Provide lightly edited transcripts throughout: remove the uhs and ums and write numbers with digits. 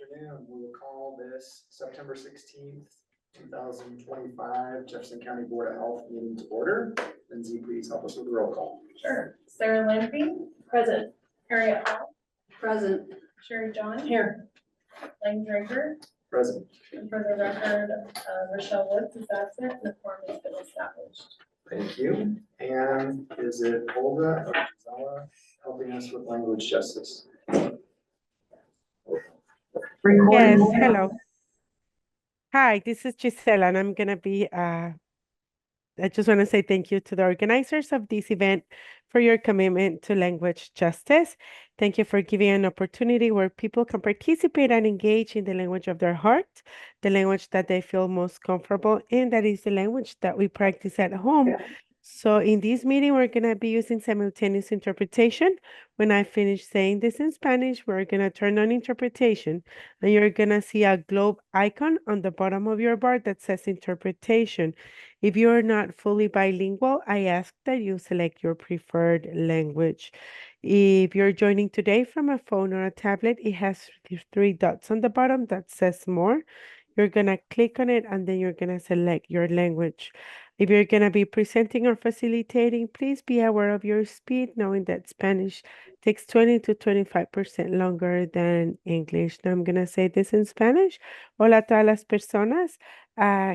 afternoon. We will call this September 16th, 2025 Jefferson County Board of Health meeting to order. Lindsay, please help us with the roll call. Sure. Sarah Lampy. Present. Harriet Hall. Present. Sherry John. Here. Lane Draper. Present. And for the record, Rochelle Woods is absent and the quorum has been established. Thank you. And is it Olga or Gisela helping us with language justice? Yes, hello. Hi, this is Gisela, and I'm going to be, I just want to say thank you to the organizers of this event for your commitment to language justice. Thank you for giving an opportunity where people can participate and engage in the language of their heart, the language that they feel most comfortable in, that is the language that we practice at home. So in this meeting, we're going to be using simultaneous interpretation. When I finish saying this in Spanish, we're going to turn on interpretation, and you're going to see a globe icon on the bottom of your bar that says interpretation. If you're not fully bilingual, I ask that you select your preferred language. If you're joining today from a phone or a tablet, it has three dots on the bottom that says more. You're going to click on it, and then you're going to select your language. If you're going to be presenting or facilitating, please be aware of your speed, knowing that Spanish takes 20 to 25% longer than English. Now I'm going to say this in Spanish. Hola a todas las personas.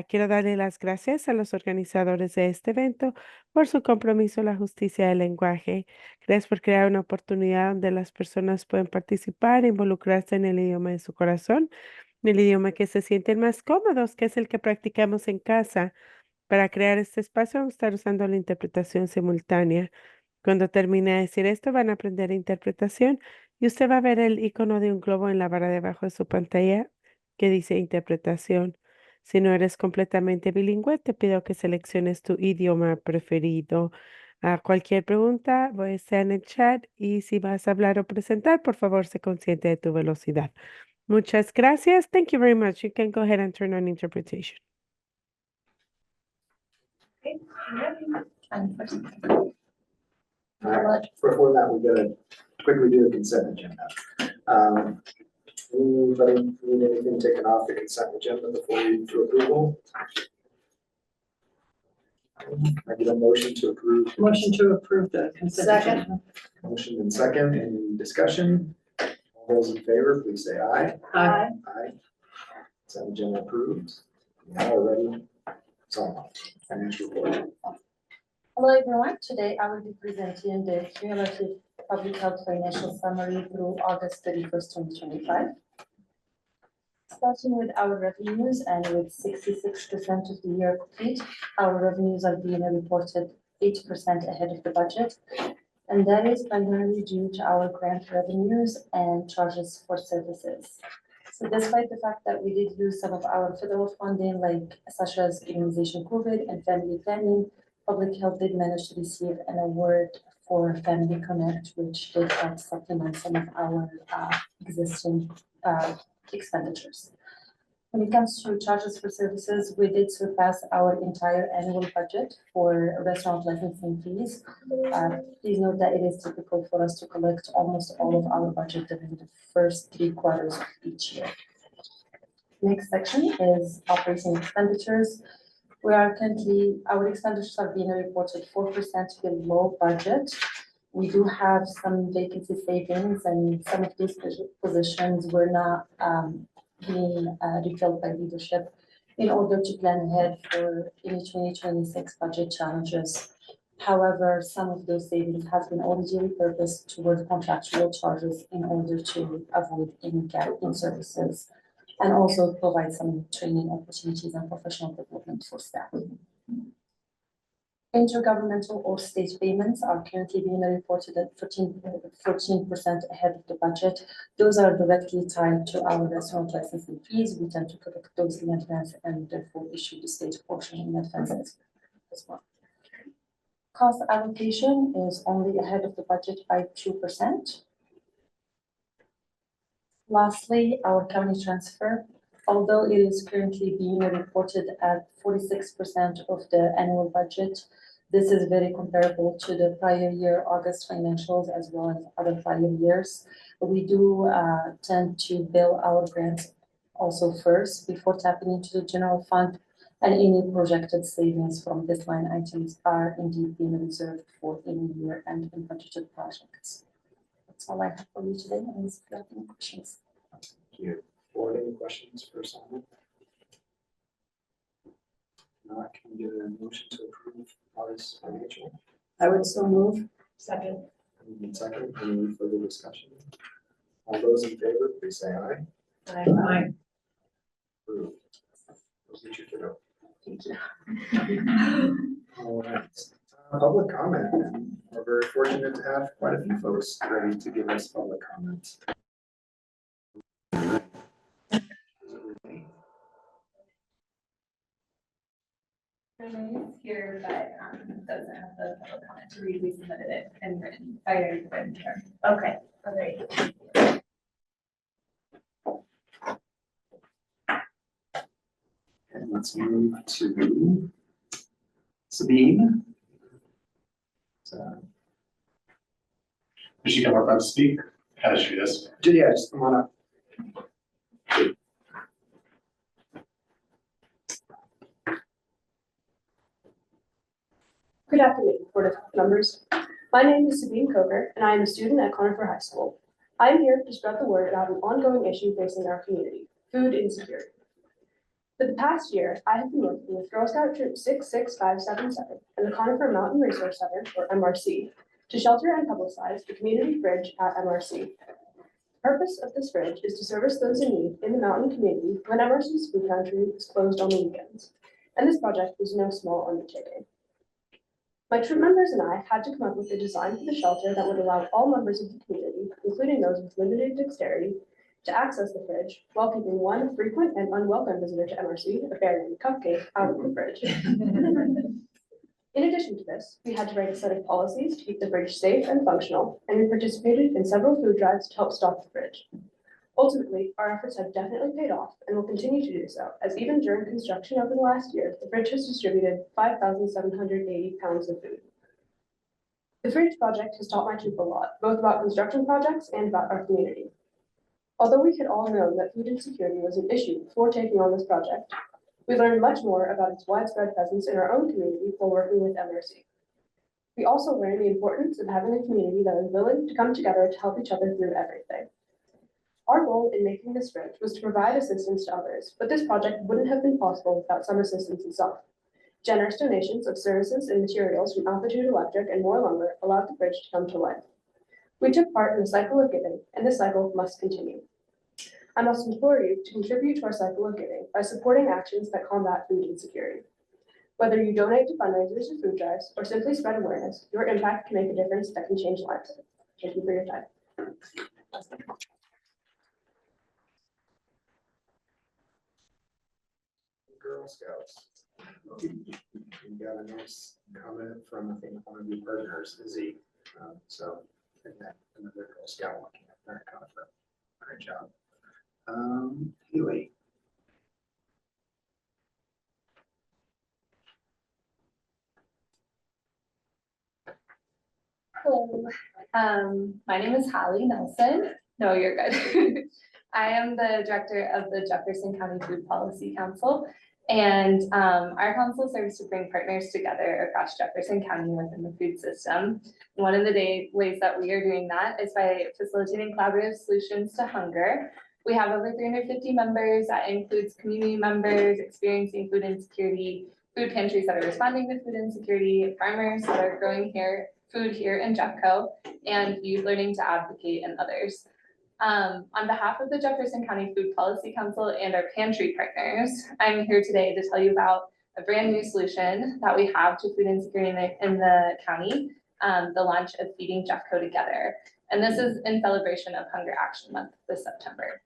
Quiero darle las gracias a los organizadores de este evento por su compromiso a la justicia del lenguaje. Gracias por crear una oportunidad donde las personas pueden participar e involucrarse en el idioma de su corazón, en el idioma que se sienten más cómodos, que es el que practicamos en casa. Para crear este espacio vamos a estar usando la interpretación simultánea. Cuando termine de decir esto, van a aprender interpretación y usted va a ver el icono de un globo en la barra debajo de su pantalla que dice interpretación. Si no eres completamente bilingüe, te pido que selecciones tu idioma preferido. A cualquier pregunta, voy a estar en el chat y si vas a hablar o presentar, por favor, sé consciente de tu velocidad. Muchas gracias. Thank you very much. You can go ahead and turn on interpretation. Okay. All right. Before that, we gotta quickly do the consent agenda. Anybody need anything taken off the consent agenda before we move to approval? I get a motion to approve. Motion to approve the consent. Second. Motion and second. Any discussion? All those in favor, please say aye. Aye. Aye. Consent agenda approved. Now we're ready. So, financial report. Hello everyone, today I will be presenting the cumulative public health financial summary through August 31st, 2025. Starting with our revenues, and with 66% of the year complete, our revenues are being reported 8% ahead of the budget. And that is primarily due to our grant revenues and charges for services. So despite the fact that we did use some of our federal funding, such as immunization COVID and family planning, Public Health did manage to receive an award for Family Connect, which did help supplement some of our existing expenditures. When it comes to charges for services, we did surpass our entire annual budget for restaurant licensing fees. Please note that it is typical for us to collect almost all of our budget during the first 3 quarters of each year. Next section is operating expenditures. Our expenditures are being reported 4% below budget. We do have some vacancy savings, and some of these positions were not being refilled by leadership in order to plan ahead for any 2026 budget challenges. However, some of those savings has been already repurposed towards contractual charges in order to avoid any gap in services, and also provide some training opportunities and professional development for staff. Intergovernmental or state payments are currently being reported at 14% ahead of the budget. Those are directly tied to our restaurant licensing fees. We tend to collect those in advance and therefore issue the state portion in advance as well. Cost allocation is only ahead of the budget by 2%. Lastly, our county transfer, although it is currently being reported at 46% of the annual budget, This is very comparable to the prior year August financials as well as other prior years. We do tend to bill our grants also first before tapping into the general fund, and any projected savings from this line items are indeed being reserved for any year-end and budgeted projects. That's all I have for you today, and if you have any questions. Thank you. Board, any questions for Simon? Not, can we get a motion to approve August financial? I would so move. Second. And second, any further discussion? All those in favor, please say aye. Aye. Approved. Those are your kiddo. Thank you. All right, public comment, and we're very fortunate to have quite a few folks ready to give us public comment. Renee's here, but doesn't have the public comment to read. We submitted it in written. I already put it in here. Okay. All right. And let's move to Sabine. So, Did she come up and speak? Has she, yes? yeah, just come on up. Good afternoon, Board of Members. My name is Sabine Coker, and I am a student at Conifer High School. I am here to spread the word about an ongoing issue facing our community, food insecurity. For the past year, I have been working with Girl Scout Troop 66577 and the Conifer Mountain Resource Center, or MRC, to shelter and publicize the community fridge at MRC. The purpose of this fridge is to service those in need in the mountain community when MRC's food pantry is closed on the weekends. And this project was no small undertaking. My troop members and I had to come up with a design for the shelter that would allow all members of the community, including those with limited dexterity, to access the fridge while keeping one frequent and unwelcome visitor to MRC, a bear named Cupcake, out of the fridge. In addition to this, we had to write a set of policies to keep the fridge safe and functional, and we participated in several food drives to help stock the fridge. Ultimately, our efforts have definitely paid off and will continue to do so, as even during construction over the last year, the fridge has distributed 5,780 pounds of food. The fridge project has taught my troop a lot, both about construction projects and about our community. Although we had all known that food insecurity was an issue before taking on this project, we learned much more about its widespread presence in our own community while working with MRC. We also learned the importance of having a community that is willing to come together to help each other through everything. Our goal in making this fridge was to provide assistance to others, but this project wouldn't have been possible without some assistance itself. Generous donations of services and materials from Altitude Electric and more lumber allowed the fridge to come to life. We took part in the cycle of giving, and this cycle must continue. I must implore you to contribute to our cycle of giving by supporting actions that combat food insecurity. Whether you donate to fundraisers or food drives, or simply spread awareness, your impact can make a difference that can change lives. Thank you for your time. Girl Scouts. We got a nice comment from, I think, one of your partners, Izzy. So, I think that another Girl Scout looking at that Conifer. Great job. Haley. Hello, my name is Hallie Nelson. No, you're good. I am the director of the Jefferson County Food Policy Council. And our council serves to bring partners together across Jefferson County within the food system. One of the ways that we are doing that is by facilitating collaborative solutions to hunger. We have over 350 members. That includes community members experiencing food insecurity, food pantries that are responding to food insecurity, farmers that are growing food here in Jeffco, and youth learning to advocate, and others. On behalf of the Jefferson County Food Policy Council and our pantry partners, I'm here today to tell you about a brand new solution that we have to food insecurity in the county, the launch of Feeding Jeffco Together. And this is in celebration of Hunger Action Month this September.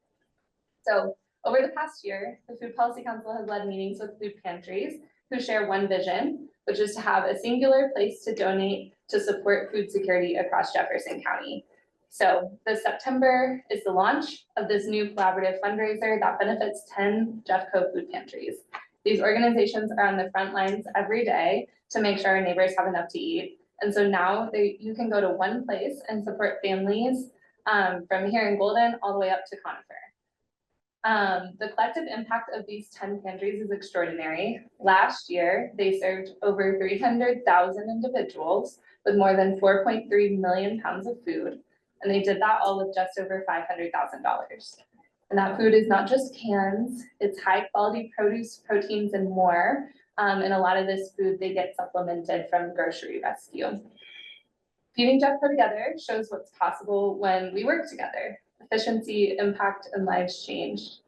So over the past year, the Food Policy Council has led meetings with food pantries who share one vision, which is to have a singular place to donate to support food security across Jefferson County. So this September is the launch of this new collaborative fundraiser that benefits 10 Jeffco food pantries. These organizations are on the front lines every day to make sure our neighbors have enough to eat. And so now you can go to one place and support families from here in Golden all the way up to Conifer. The collective impact of these 10 pantries is extraordinary. Last year, they served over 300,000 individuals with more than 4.3 million pounds of food. And they did that all with just over $500,000. And that food is not just cans, it's high quality produce, proteins, and more. And a lot of this food, they get supplemented from grocery rescue. Feeding Jeffco together shows what's possible when we work together. Efficiency, impact, and lives changed.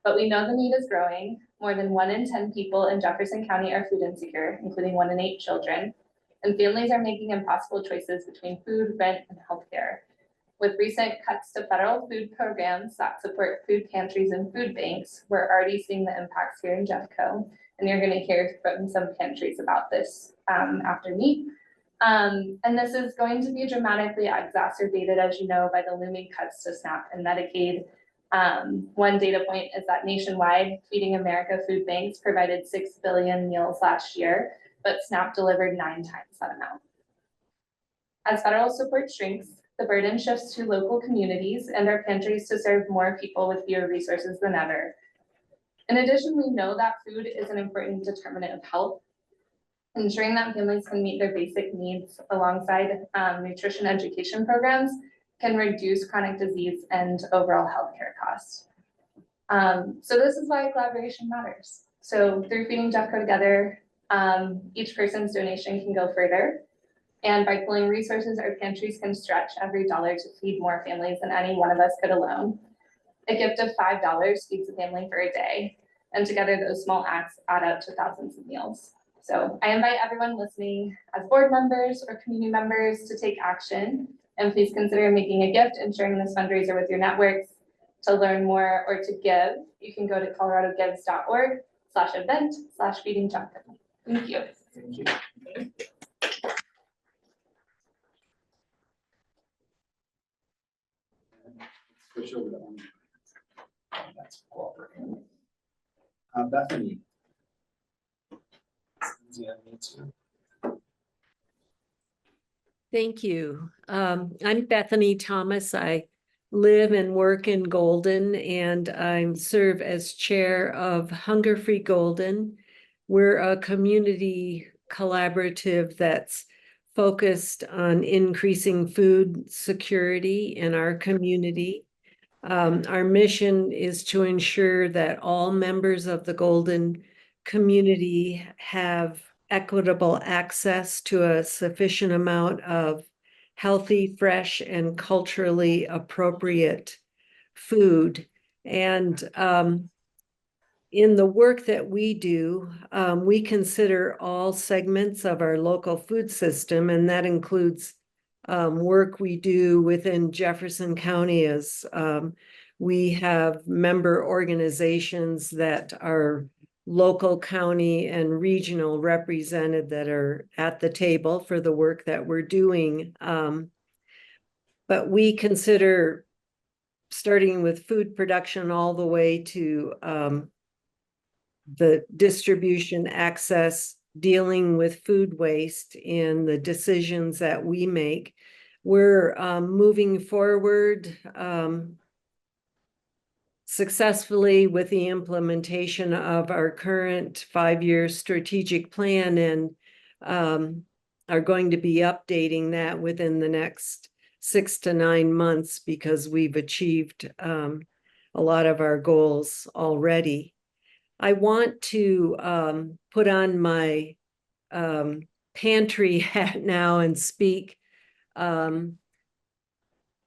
But we know the need is growing. More than 1 in 10 people in Jefferson County are food insecure, including 1 in 8 children. And families are making impossible choices between food, rent, and healthcare. With recent cuts to federal food programs that support food pantries and food banks, we're already seeing the impacts here in Jeffco. And you're gonna hear from some pantries about this after me. And this is going to be dramatically exacerbated, as you know, by the looming cuts to SNAP and Medicaid. One data point is that nationwide, Feeding America food banks provided 6 billion meals last year, but SNAP delivered 9 times that amount. As federal support shrinks, the burden shifts to local communities and our pantries to serve more people with fewer resources than ever. In addition, we know that food is an important determinant of health. Ensuring that families can meet their basic needs alongside nutrition education programs can reduce chronic disease and overall healthcare costs. So this is why collaboration matters. So through Feeding Jeffco Together, each person's donation can go further. And by pooling resources, our pantries can stretch every dollar to feed more families than any one of us could alone. A gift of $5 feeds a family for a day. And together those small acts add up to thousands of meals. So I invite everyone listening as board members or community members to take action. And please consider making a gift and sharing this fundraiser with your networks. To learn more or to give, you can go to coloradogives.org/event/feeding Jeffco. Thank you. Thank you. Switch over to online. That's cooperating. Bethany. Yeah, me too. Thank you. I'm Bethany Thomas. I live and work in Golden, and I serve as chair of Hunger Free Golden. We're a community collaborative that's focused on increasing food security in our community. Our mission is to ensure that all members of the Golden community have equitable access to a sufficient amount of healthy, fresh, and culturally appropriate food. And in the work that we do, we consider all segments of our local food system, and that includes work we do within Jefferson County as we have member organizations that are local, county, and regional represented that are at the table for the work that we're doing. But we consider starting with food production all the way to the distribution, access, dealing with food waste in the decisions that we make. We're moving forward successfully with the implementation of our current 5-year strategic plan, and are going to be updating that within the next 6 to 9 months because we've achieved a lot of our goals already. I want to put on my pantry hat now and speak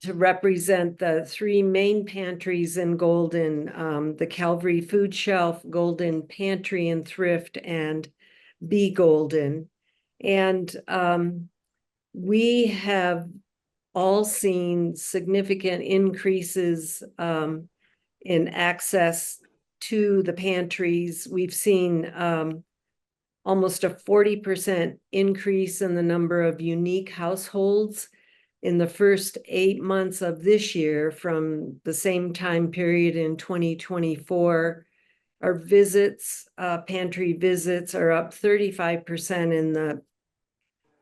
to represent the 3 main pantries in Golden, the Calvary Food Shelf, Golden Pantry and Thrift, and Be Golden. And we have all seen significant increases in access to the pantries. We've seen almost a 40% increase in the number of unique households in the first 8 months of this year from the same time period in 2024. Our visits, pantry visits are up 35%, and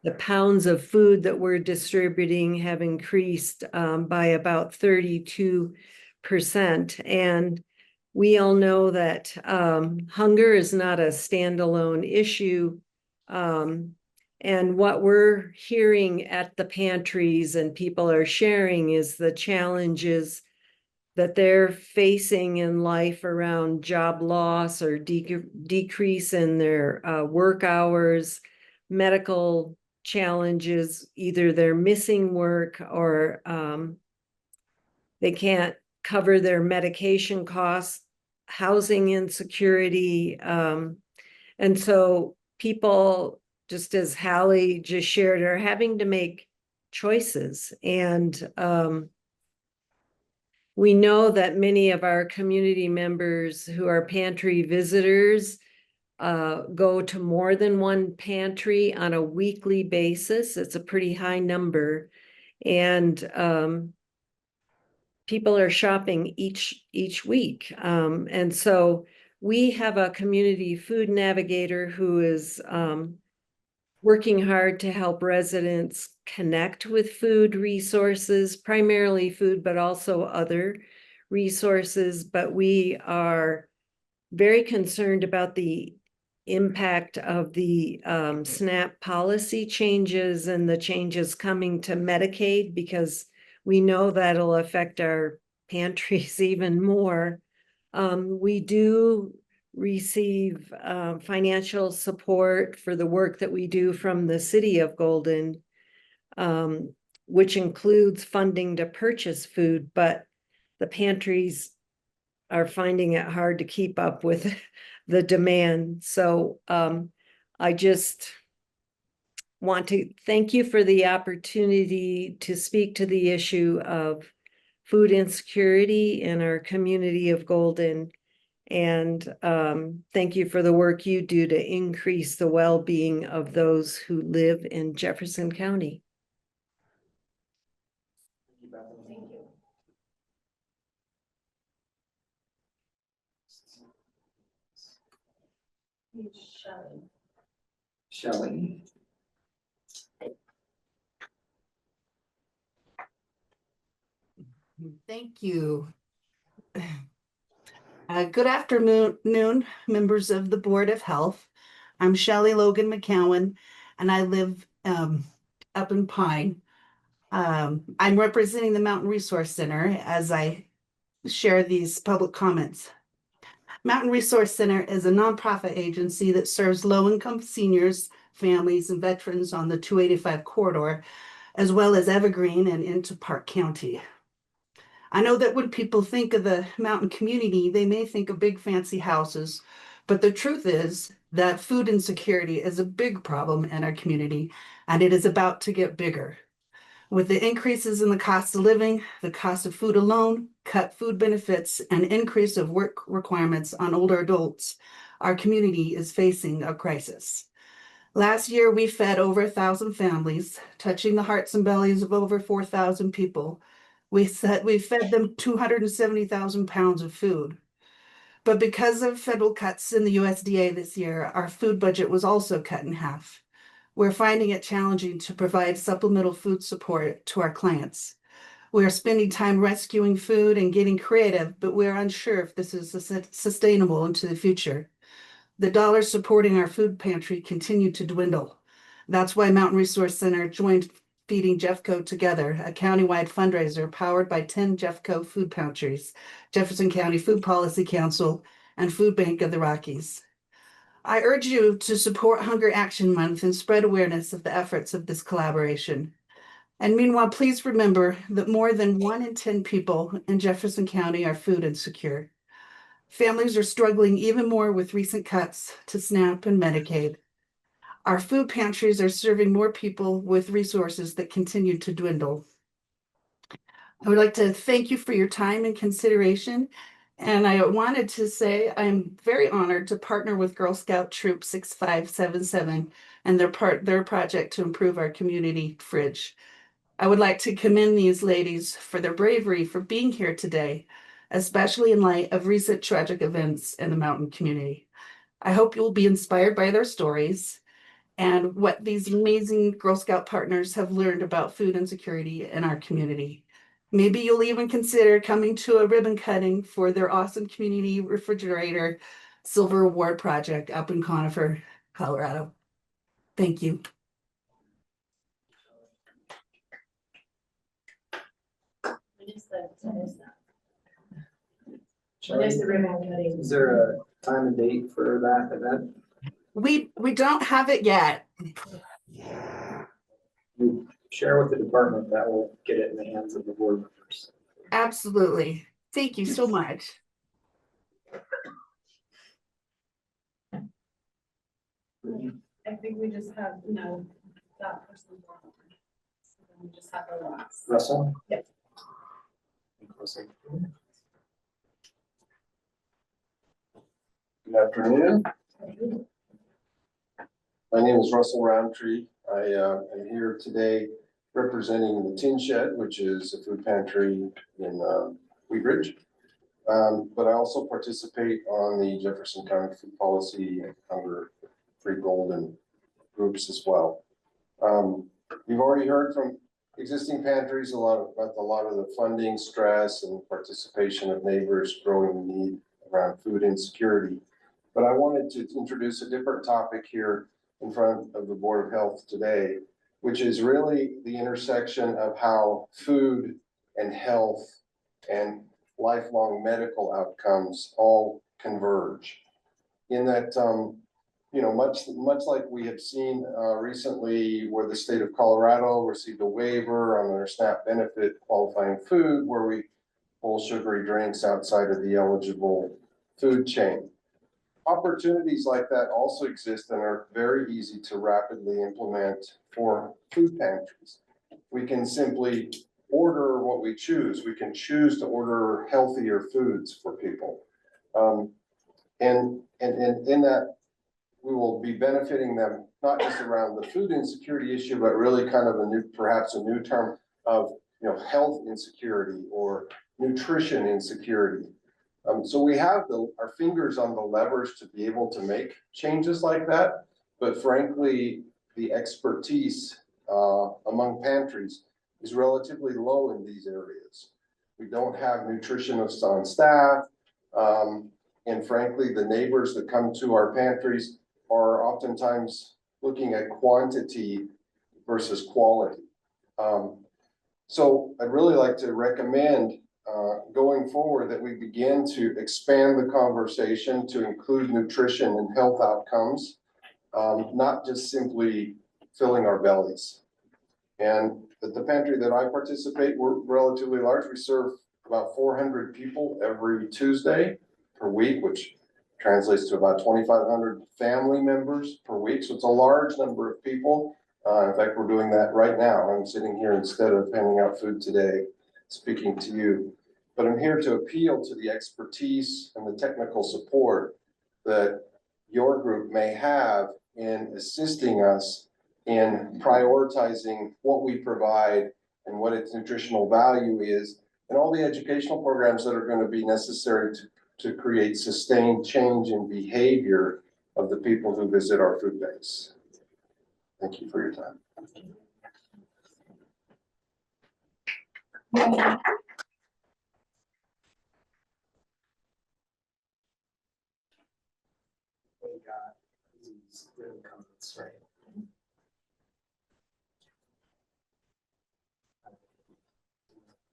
the pounds of food that we're distributing have increased by about 32%. And we all know that hunger is not a standalone issue. And what we're hearing at the pantries and people are sharing is the challenges that they're facing in life around job loss or decrease in their work hours, medical challenges, either they're missing work or they can't cover their medication costs, housing insecurity. And so people, just as Hallie just shared, are having to make choices. And we know that many of our community members who are pantry visitors go to more than one pantry on a weekly basis. It's a pretty high number. And people are shopping each week. And so we have a community food navigator who is working hard to help residents connect with food resources, primarily food, but also other resources. But we are very concerned about the impact of the SNAP policy changes and the changes coming to Medicaid, because we know that'll affect our pantries even more. We do receive financial support for the work that we do from the city of Golden, which includes funding to purchase food, but the pantries are finding it hard to keep up with the demand. So I just want to thank you for the opportunity to speak to the issue of food insecurity in our community of Golden. And thank you for the work you do to increase the well-being of those who live in Jefferson County. Thank you. Shelley. Thank you. Good afternoon, members of the Board of Health. I'm Shelley Logan McCowan, and I live up in Pine. I'm representing the Mountain Resource Center as I share these public comments. Mountain Resource Center is a nonprofit agency that serves low-income seniors, families, and veterans on the 285 corridor, as well as Evergreen and into Park County. I know that when people think of the mountain community, they may think of big fancy houses, but the truth is that food insecurity is a big problem in our community, and it is about to get bigger. With the increases in the cost of living, the cost of food alone, cut food benefits, and increase of work requirements on older adults, our community is facing a crisis. Last year, we fed over 1,000 families, touching the hearts and bellies of over 4,000 people. We fed them 270,000 pounds of food. But because of federal cuts in the USDA this year, our food budget was also cut in half. We're finding it challenging to provide supplemental food support to our clients. We are spending time rescuing food and getting creative, but we're unsure if this is sustainable into the future. The dollars supporting our food pantry continue to dwindle. That's why Mountain Resource Center joined Feeding Jeffco Together, a countywide fundraiser powered by 10 Jeffco food pantries, Jefferson County Food Policy Council, and Food Bank of the Rockies. I urge you to support Hunger Action Month and spread awareness of the efforts of this collaboration. And meanwhile, please remember that more than 1 in 10 people in Jefferson County are food insecure. Families are struggling even more with recent cuts to SNAP and Medicaid. Our food pantries are serving more people with resources that continue to dwindle. I would like to thank you for your time and consideration. And I wanted to say I'm very honored to partner with Girl Scout Troop 6577 and their project to improve our community fridge. I would like to commend these ladies for their bravery for being here today, especially in light of recent tragic events in the mountain community. I hope you'll be inspired by their stories and what these amazing Girl Scout partners have learned about food insecurity in our community. Maybe you'll even consider coming to a ribbon cutting for their awesome community refrigerator Silver Award project up in Conifer, Colorado. Thank you. What is the ribbon cutting? Is there a time and date for that event? We don't have it yet. You share with the department, that will get it in the hands of the board members. Absolutely. Thank you so much. I think we just have, that person. We just have the last. Russell? Yep. Good afternoon. My name is Russell Roundtree. I am here today representing the Tin Shed, which is a food pantry in Wheat Ridge. But I also participate on the Jefferson County Food Policy and Hunger Free Golden groups as well. You've already heard from existing pantries about a lot of the funding stress and participation of neighbors growing need around food insecurity. But I wanted to introduce a different topic here in front of the Board of Health today, which is really the intersection of how food and health and lifelong medical outcomes all converge. In that, much like we have seen recently where the state of Colorado received a waiver on their SNAP benefit qualifying food, where we pull sugary drinks outside of the eligible food chain. Opportunities like that also exist and are very easy to rapidly implement for food pantries. We can simply order what we choose. We can choose to order healthier foods for people. And in that, we will be benefiting them, not just around the food insecurity issue, but really kind of perhaps a new term of, health insecurity or nutrition insecurity. So we have our fingers on the levers to be able to make changes like that. But frankly, the expertise among pantries is relatively low in these areas. We don't have nutritionists on staff. And frankly, the neighbors that come to our pantries are oftentimes looking at quantity versus quality. So I'd really like to recommend going forward that we begin to expand the conversation to include nutrition and health outcomes, not just simply filling our bellies. And at the pantry that I participate, we're relatively large. We serve about 400 people every Tuesday per week, which translates to about 2,500 family members per week. So it's a large number of people. In fact, we're doing that right now. I'm sitting here instead of handing out food today, speaking to you. But I'm here to appeal to the expertise and the technical support that your group may have in assisting us in prioritizing what we provide and what its nutritional value is, and all the educational programs that are going to be necessary to create sustained change in behavior of the people who visit our food banks. Thank you for your time. We got these written comments, right?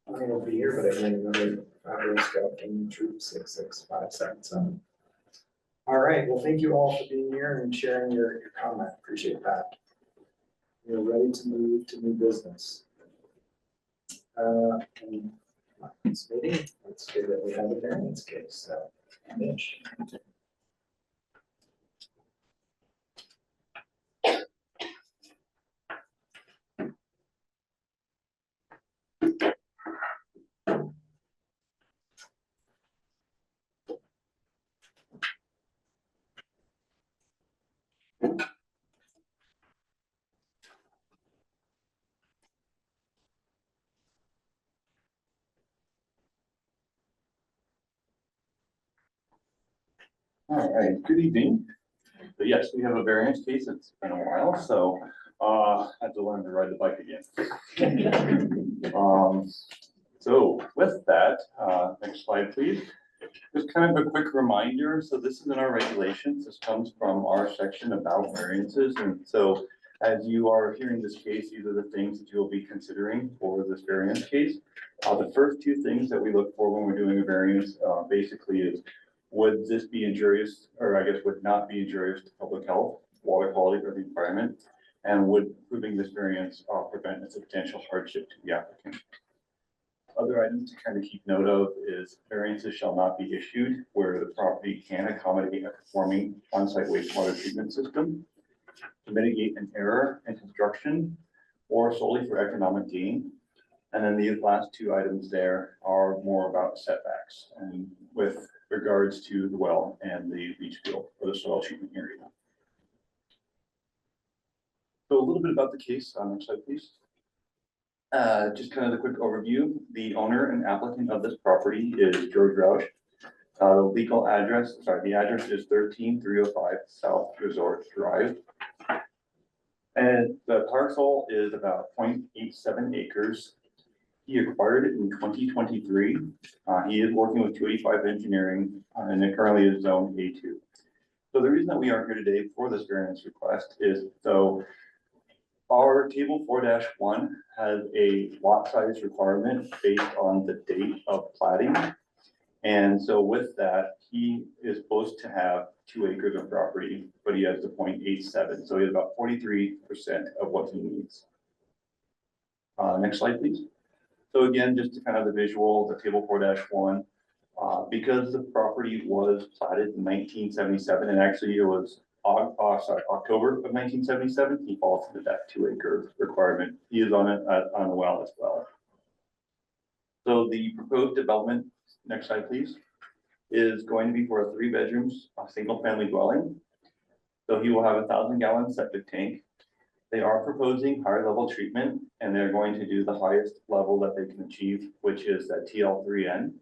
I will be here, but I mean, another Girl Scout in Troop 66577. All right, well, thank you all for being here and sharing your comment. Appreciate that. We're ready to move to new business. And this meeting, it's good that we have a variance case, so Mitch. All right, good evening. But yes, we have a variance case. It's been a while, so I had to learn to ride the bike again. So with that, next slide, please. Just kind of a quick reminder. So this is in our regulations. This comes from our section about variances. And so as you are hearing this case, these are the things that you'll be considering for this variance case. The first two things that we look for when we're doing a variance basically is, would this be injurious, or I guess would not be injurious to public health, water quality, or the environment? And would proving this variance prevent a substantial hardship to the applicant? Other items to kind of keep note of is variances shall not be issued where the property can accommodate a conforming on-site wastewater treatment system, to mitigate an error in construction, or solely for economic gain. And then these last two items there are more about setbacks and with regards to the well and the leach field or the soil treatment area. So a little bit about the case. Next slide, please. Just kind of the quick overview. The owner and applicant of this property is George Roush. The legal address, the address is 13305 South Resort Drive. And the parcel is about 0.87 acres. He acquired it in 2023. He is working with 285 Engineering and it currently is zone A2. So the reason that we are here today for this variance request is so our table 4-1 has a lot size requirement based on the date of plating. And so with that, he is supposed to have 2 acres of property, but he has the 0.87. So he has about 43% of what he needs. Next slide, please. So again, just to kind of the visual, the table 4-1, because the property was platted in 1977, and actually it was October of 1977, he falls into that 2 acre requirement. He is on it on the well as well. So the proposed development, next slide please, is going to be for a 3 bedrooms, a single family dwelling. So he will have a 1,000-gallon septic tank. They are proposing higher level treatment and they're going to do the highest level that they can achieve, which is that TL3N.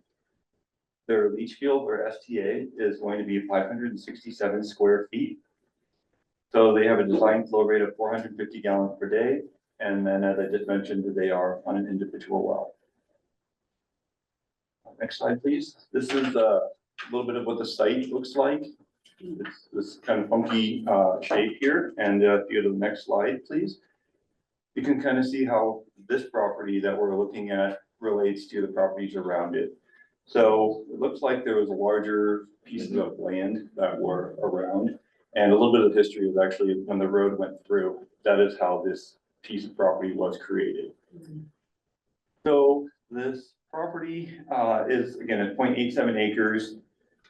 Their leach field or STA is going to be 567 square feet. So they have a design flow rate of 450 gallons per day. And then as I just mentioned, they are on an individual well. Next slide, please. This is a little bit of what the site looks like. It's this kind of funky shape here. And if you go to the next slide, please. You can kind of see how this property that we're looking at relates to the properties around it. So it looks like there was a larger pieces of land that were around. And a little bit of history is actually when the road went through, that is how this piece of property was created. So this property is again at 0.87 acres.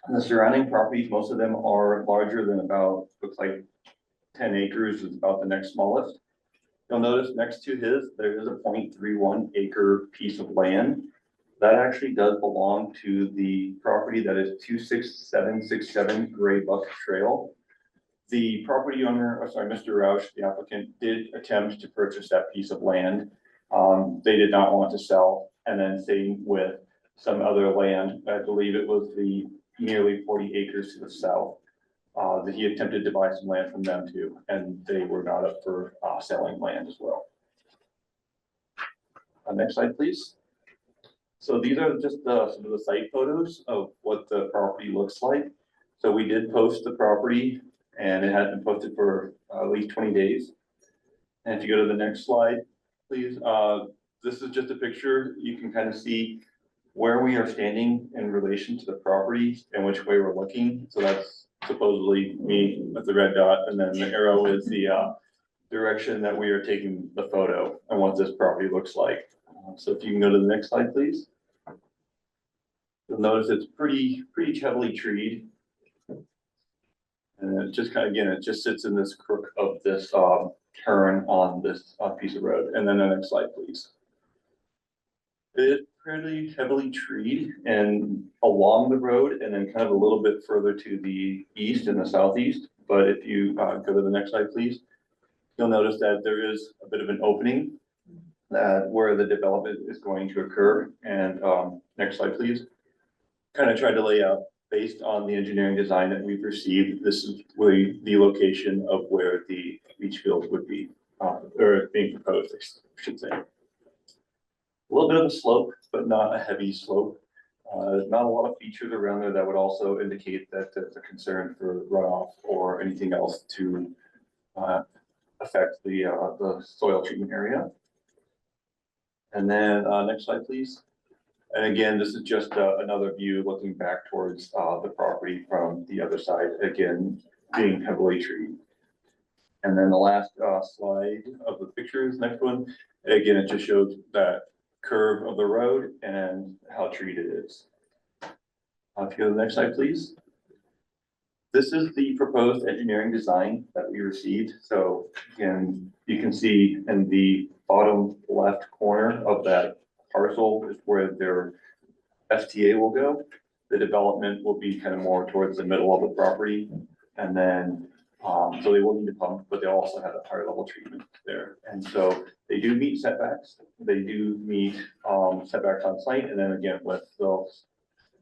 And the surrounding properties, most of them are larger than about, looks like 10 acres is about the next smallest. You'll notice next to his, there is a 0.31 acre piece of land. That actually does belong to the property that is 26767 Gray Buck Trail. The property owner, Mr. Roush, the applicant, did attempt to purchase that piece of land. They did not want to sell, and then same with some other land. I believe it was the nearly 40 acres to the south that he attempted to buy some land from them too, and they were not up for selling land as well. Next slide, please. So these are just some of the site photos of what the property looks like. So we did post the property and it has been posted for at least 20 days. And if you go to the next slide, please, this is just a picture. You can kind of see where we are standing in relation to the property and which way we're looking. So that's supposedly me with the red dot, and then the arrow is the direction that we are taking the photo and what this property looks like. So if you can go to the next slide, please. You'll notice it's pretty heavily treed. And it just kind of, again, it just sits in this crook of this turn on this piece of road. And then the next slide, please. It is pretty heavily treed and along the road and then kind of a little bit further to the east and the southeast. But if you go to the next slide, please, you'll notice that there is a bit of an opening where the development is going to occur. And next slide, please. Kind of tried to lay out based on the engineering design that we've received, this is really the location of where the leach field would be, or being proposed, I should say. A little bit of a slope, but not a heavy slope. Not a lot of features around there that would also indicate that there's a concern for runoff or anything else to affect the soil treatment area. And then next slide, please. And again, this is just another view looking back towards the property from the other side, again, being heavily treed. And then the last slide of the pictures, next one, again, it just shows that curve of the road and how treated it is. If you go to the next slide, please. This is the proposed engineering design that we received. So again, you can see in the bottom left corner of that parcel is where their STA will go. The development will be kind of more towards the middle of the property. And then, so they will need to pump, but they also have a higher level treatment there. And so they do meet setbacks. They do meet setbacks on site. And then again, with those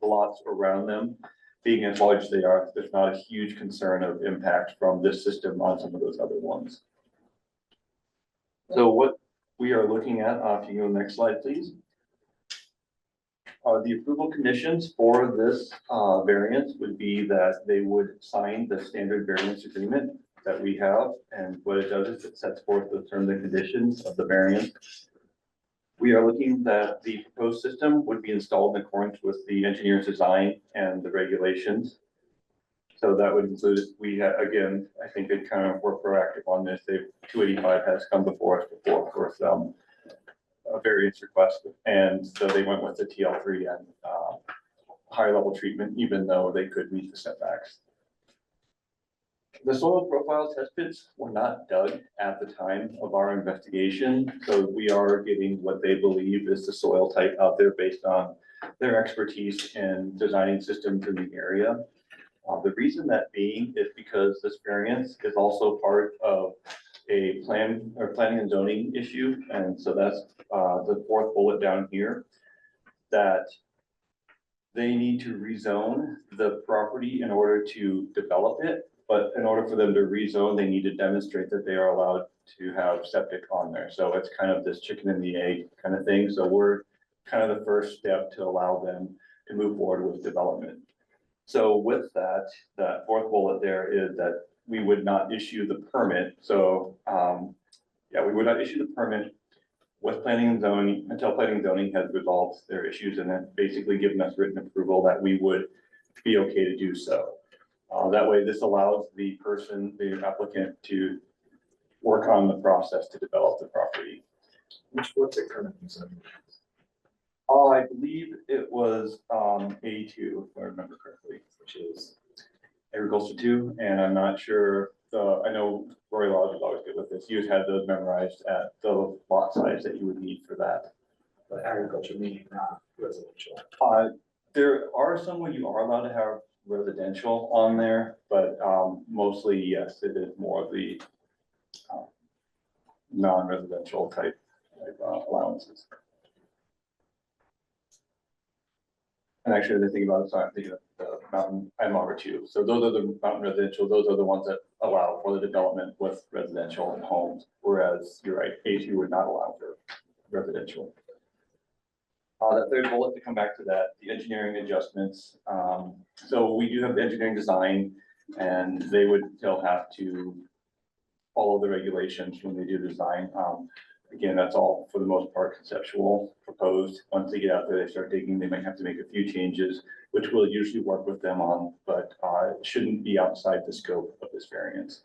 lots around them being as large as they are, there's not a huge concern of impact from this system on some of those other ones. So what we are looking at, if you go to the next slide, please. The approval conditions for this variance would be that they would sign the standard variance agreement that we have. And what it does is it sets forth the terms and conditions of the variance. We are looking that the proposed system would be installed in accordance with the engineer's design and the regulations. So that would include, again, I think they kind of were proactive on this. 285 has come before us before for some variance request. And so they went with the TL3 and higher level treatment, even though they could meet the setbacks. The soil profile test pits were not dug at the time of our investigation, so we are getting what they believe is the soil type out there based on their expertise in designing systems in the area. The reason that being is because this variance is also part of a planning and zoning issue, and so that's the fourth bullet down here, that they need to rezone the property in order to develop it. But in order for them to rezone, they need to demonstrate that they are allowed to have septic on there. So it's kind of this chicken and the egg kind of thing. So we're kind of the first step to allow them to move forward with development. So with that, that fourth bullet there is that we would not issue the permit. So yeah, we would not issue the permit with planning and zoning until planning and zoning has resolved their issues and then basically given us written approval that we would be okay to do so. That way, this allows the person, the applicant, to work on the process to develop the property. What's it currently zoned? I believe it was A2, if I remember correctly, Which is agriculture 2, and I'm not sure. I know Roy Laws was always good with this. You had those memorized at the lot size that you would need for that. the agriculture meaning not residential. There are some where you are allowed to have residential on there, but mostly, yes, it is more of the non-residential type allowances. And actually, the thing about it, so I'm thinking of the mountain M2. So those are the mountain residential, those are the ones that allow for the development with residential and homes, whereas you're right, A2 would not allow for residential. That third bullet, to come back to that, the engineering adjustments. So we do have the engineering design, and they would still have to follow the regulations when they do design. Again, that's all for the most part conceptual, proposed. Once they get out there, they start digging, they might have to make a few changes, which we'll usually work with them on, but it shouldn't be outside the scope of this variance.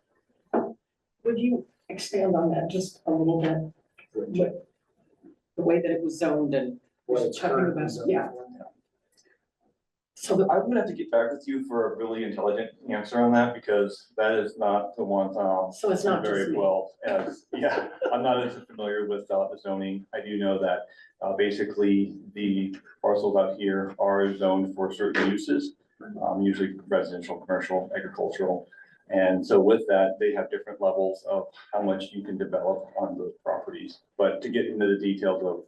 Would you expand on that just a little bit? The way that it was zoned and What it's talking currently about, zoned yeah. for. So I'm gonna have to get back with you for a really intelligent answer on that, because that is not the one, So it's not just very me. well as, yeah, I'm not as familiar with the zoning. I do know that basically the parcels out here are zoned for certain uses, usually residential, commercial, agricultural. And so with that, they have different levels of how much you can develop on those properties. But to get into the details of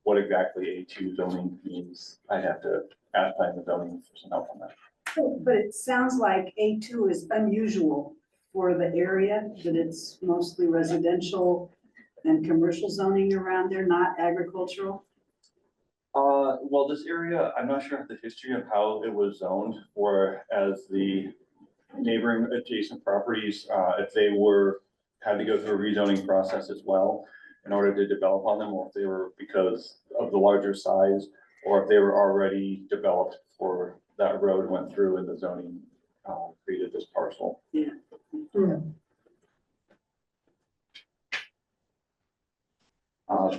what exactly A2 zoning means, I have to at time the zoning for some help on that. But it sounds like A2 is unusual for the area, that it's mostly residential and commercial zoning around there, not agricultural. Well, this area, I'm not sure of the history of how it was zoned, or as the neighboring adjacent properties, if they had to go through a rezoning process as well in order to develop on them, or if they were because of the larger size, or if they were already developed for that road went through and the zoning created this parcel. Yeah.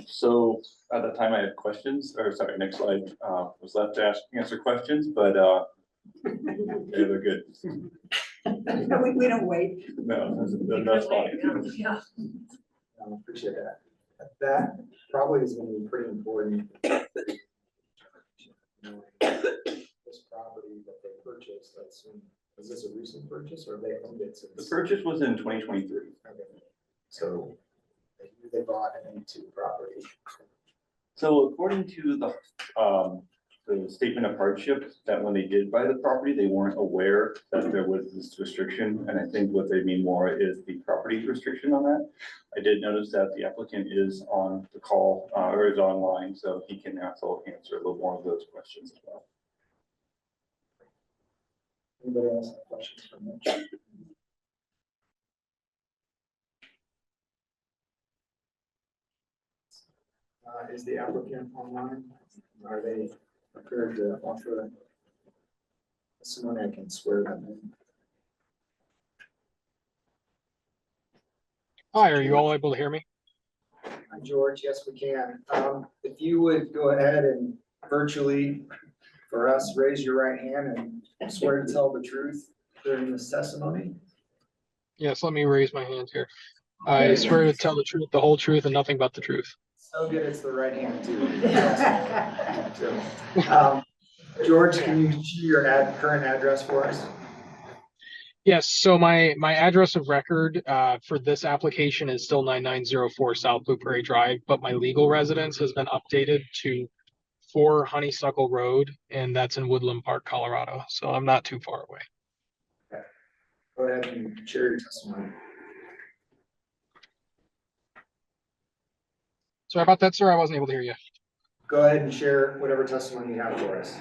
So at that time I had questions, or sorry, next slide, was left to answer questions, but they're good. We don't wait. No, that's fine. Yeah. Appreciate that. That probably is gonna be pretty important. This property that they purchased, I assume, is this a recent purchase or they owned it since? The purchase was in 2023. Okay. So they bought an A2 property. So according to the statement of hardship, that when they did buy the property, they weren't aware that there was this restriction. And I think what they mean more is the property restriction on that. I did notice that the applicant is on the call or is online, so he can also answer a little more of those questions as well. Anybody else have questions for Mitch? Is the applicant online? Are they prepared to offer someone I can swear them in? Hi, are you all able to hear me? Hi, George. Yes, we can. If you would go ahead and virtually for us, raise your right hand and swear to tell the truth during this testimony. Yes, let me raise my hand here. I swear to tell the truth, the whole truth, and nothing but the truth. So good, it's the right hand too. George, can you share your current address for us? Yes, so my address of record for this application is still 9904 South Blue Prairie Drive, but my legal residence has been updated to 4 Honeysuckle Road, and that's in Woodland Park, Colorado. So I'm not too far away. Okay. Go ahead and share your testimony. Sorry about that, sir. I wasn't able to hear you. Go ahead and share whatever testimony you have for us.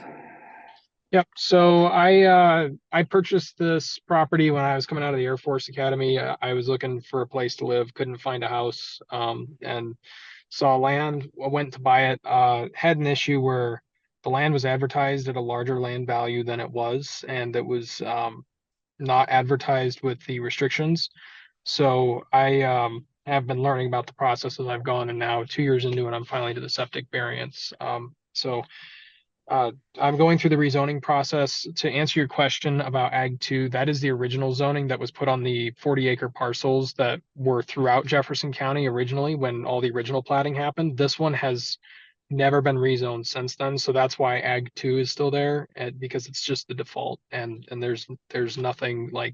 Yep. So I purchased this property when I was coming out of the Air Force Academy. I was looking for a place to live, couldn't find a house, and saw land. I went to buy it. Had an issue where the land was advertised at a larger land value than it was, and it was not advertised with the restrictions. So I have been learning about the process as I've gone, and now 2 years into it, I'm finally to the septic variance. I'm going through the rezoning process. To answer your question about Ag 2, that is the original zoning that was put on the 40-acre parcels that were throughout Jefferson County originally when all the original platting happened. This one has never been rezoned since then, so that's why Ag 2 is still there, because it's just the default, and there's nothing like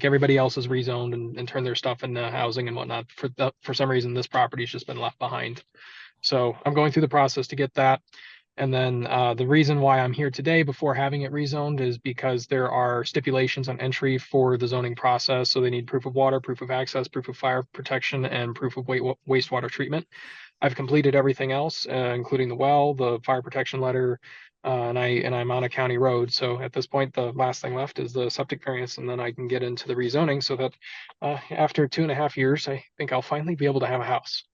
everybody else is rezoned and turned their stuff into housing and whatnot. For some reason, this property's just been left behind. So I'm going through the process to get that. And then the reason why I'm here today before having it rezoned is because there are stipulations on entry for the zoning process. So they need proof of water, proof of access, proof of fire protection, and proof of wastewater treatment. I've completed everything else, including the well, the fire protection letter, and I'm on a county road. So at this point, the last thing left is the septic variance, and then I can get into the rezoning so that after 2.5 years, I think I'll finally be able to have a house.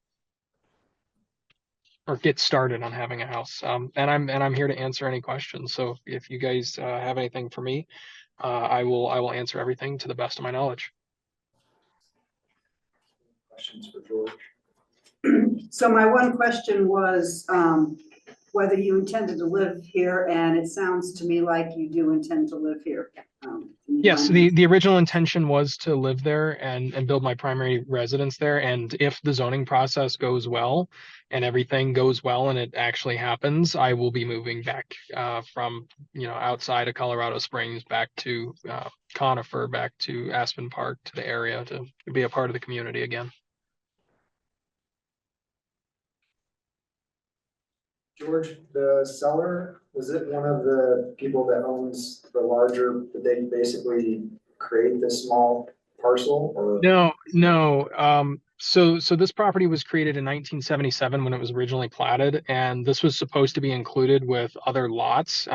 Or get started on having a house. And I'm here to answer any questions. So if you guys have anything for me, I will answer everything to the best of my knowledge. Questions for George? So my one question was whether you intended to live here, and it sounds to me like you do intend to live here. Yes, the original intention was to live there and build my primary residence there. And if the zoning process goes well and everything goes well and it actually happens, I will be moving back from outside of Colorado Springs back to Conifer, back to Aspen Park, to the area to be a part of the community again. George, the seller, was it one of the people that owns the larger, did they basically create this small parcel or? No. So this property was created in 1977 when it was originally platted, and this was supposed to be included with other lots.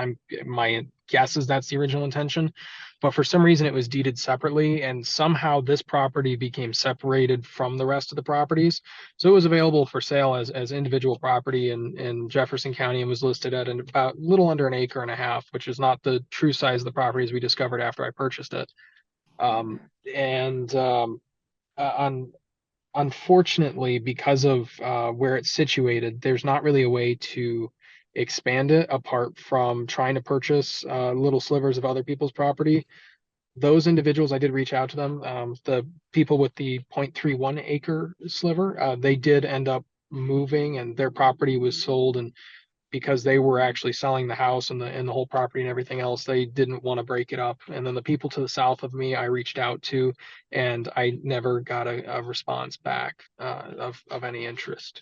My guess is that's the original intention, but for some reason it was deeded separately, and somehow this property became separated from the rest of the properties. So it was available for sale as individual property in Jefferson County and was listed at about little under an acre and a half, which is not the true size of the properties we discovered after I purchased it. And on unfortunately, because of where it's situated, there's not really a way to expand it apart from trying to purchase little slivers of other people's property. Those individuals, I did reach out to them. The people with the 0.31 acre sliver, they did end up moving, and their property was sold. And because they were actually selling the house and the whole property and everything else, they didn't want to break it up. And then the people to the south of me, I reached out to, and I never got a response back of any interest.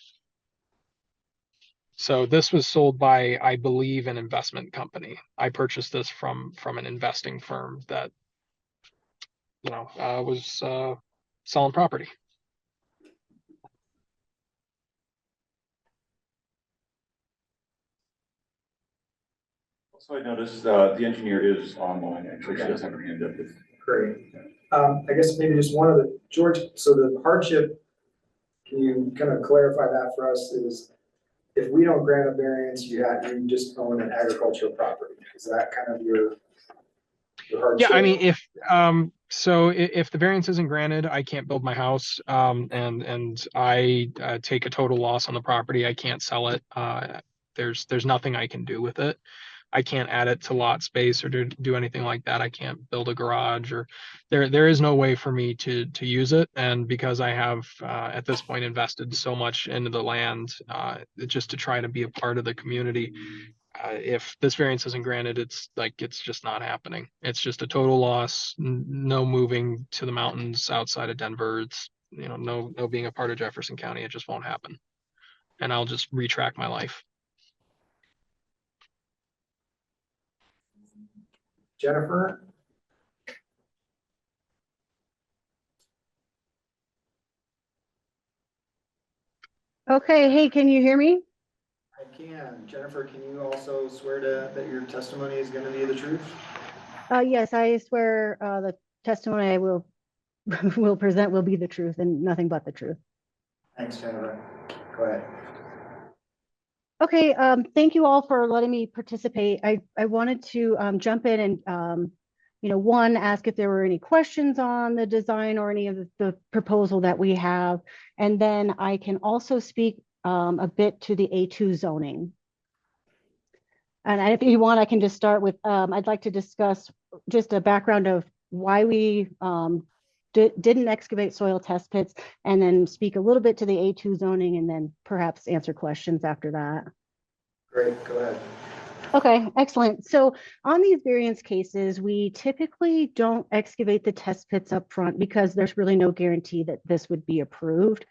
So this was sold by, I believe, an investment company. I purchased this from an investing firm that, was selling property. So I noticed the engineer is online, actually, she does have her hand up. Great. I guess maybe just one of the, George, so the hardship, can you kind of clarify that for us, is if we don't grant a variance, you just own an agricultural property. Is that kind of your hardship? Yeah, I mean, if the variance isn't granted, I can't build my house, and I take a total loss on the property. I can't sell it. There's nothing I can do with it. I can't add it to lot space or do anything like that. I can't build a garage, or there is no way for me to use it. And because I have at this point invested so much into the land, just to try to be a part of the community, if this variance isn't granted, it's just not happening. It's just a total loss. No moving to the mountains outside of Denver. It's no being a part of Jefferson County. It just won't happen, and I'll just retract my life. Jennifer? Okay, hey, can you hear me? I can. Jennifer, can you also swear that your testimony is going to be the truth? Yes, I swear the testimony I will will present will be the truth and nothing but the truth. Thanks, Jennifer. Go ahead. Okay, thank you all for letting me participate. I wanted to jump in and one, ask if there were any questions on the design or any of the proposal that we have, and then I can also speak a bit to the A2 zoning. And if you want, I can just start with, I'd like to discuss just a background of why we didn't excavate soil test pits, and then speak a little bit to the A2 zoning, and then perhaps answer questions after that. Great, go ahead. Okay, excellent. So on these variance cases, we typically don't excavate the test pits up front because there's really no guarantee that this would be approved.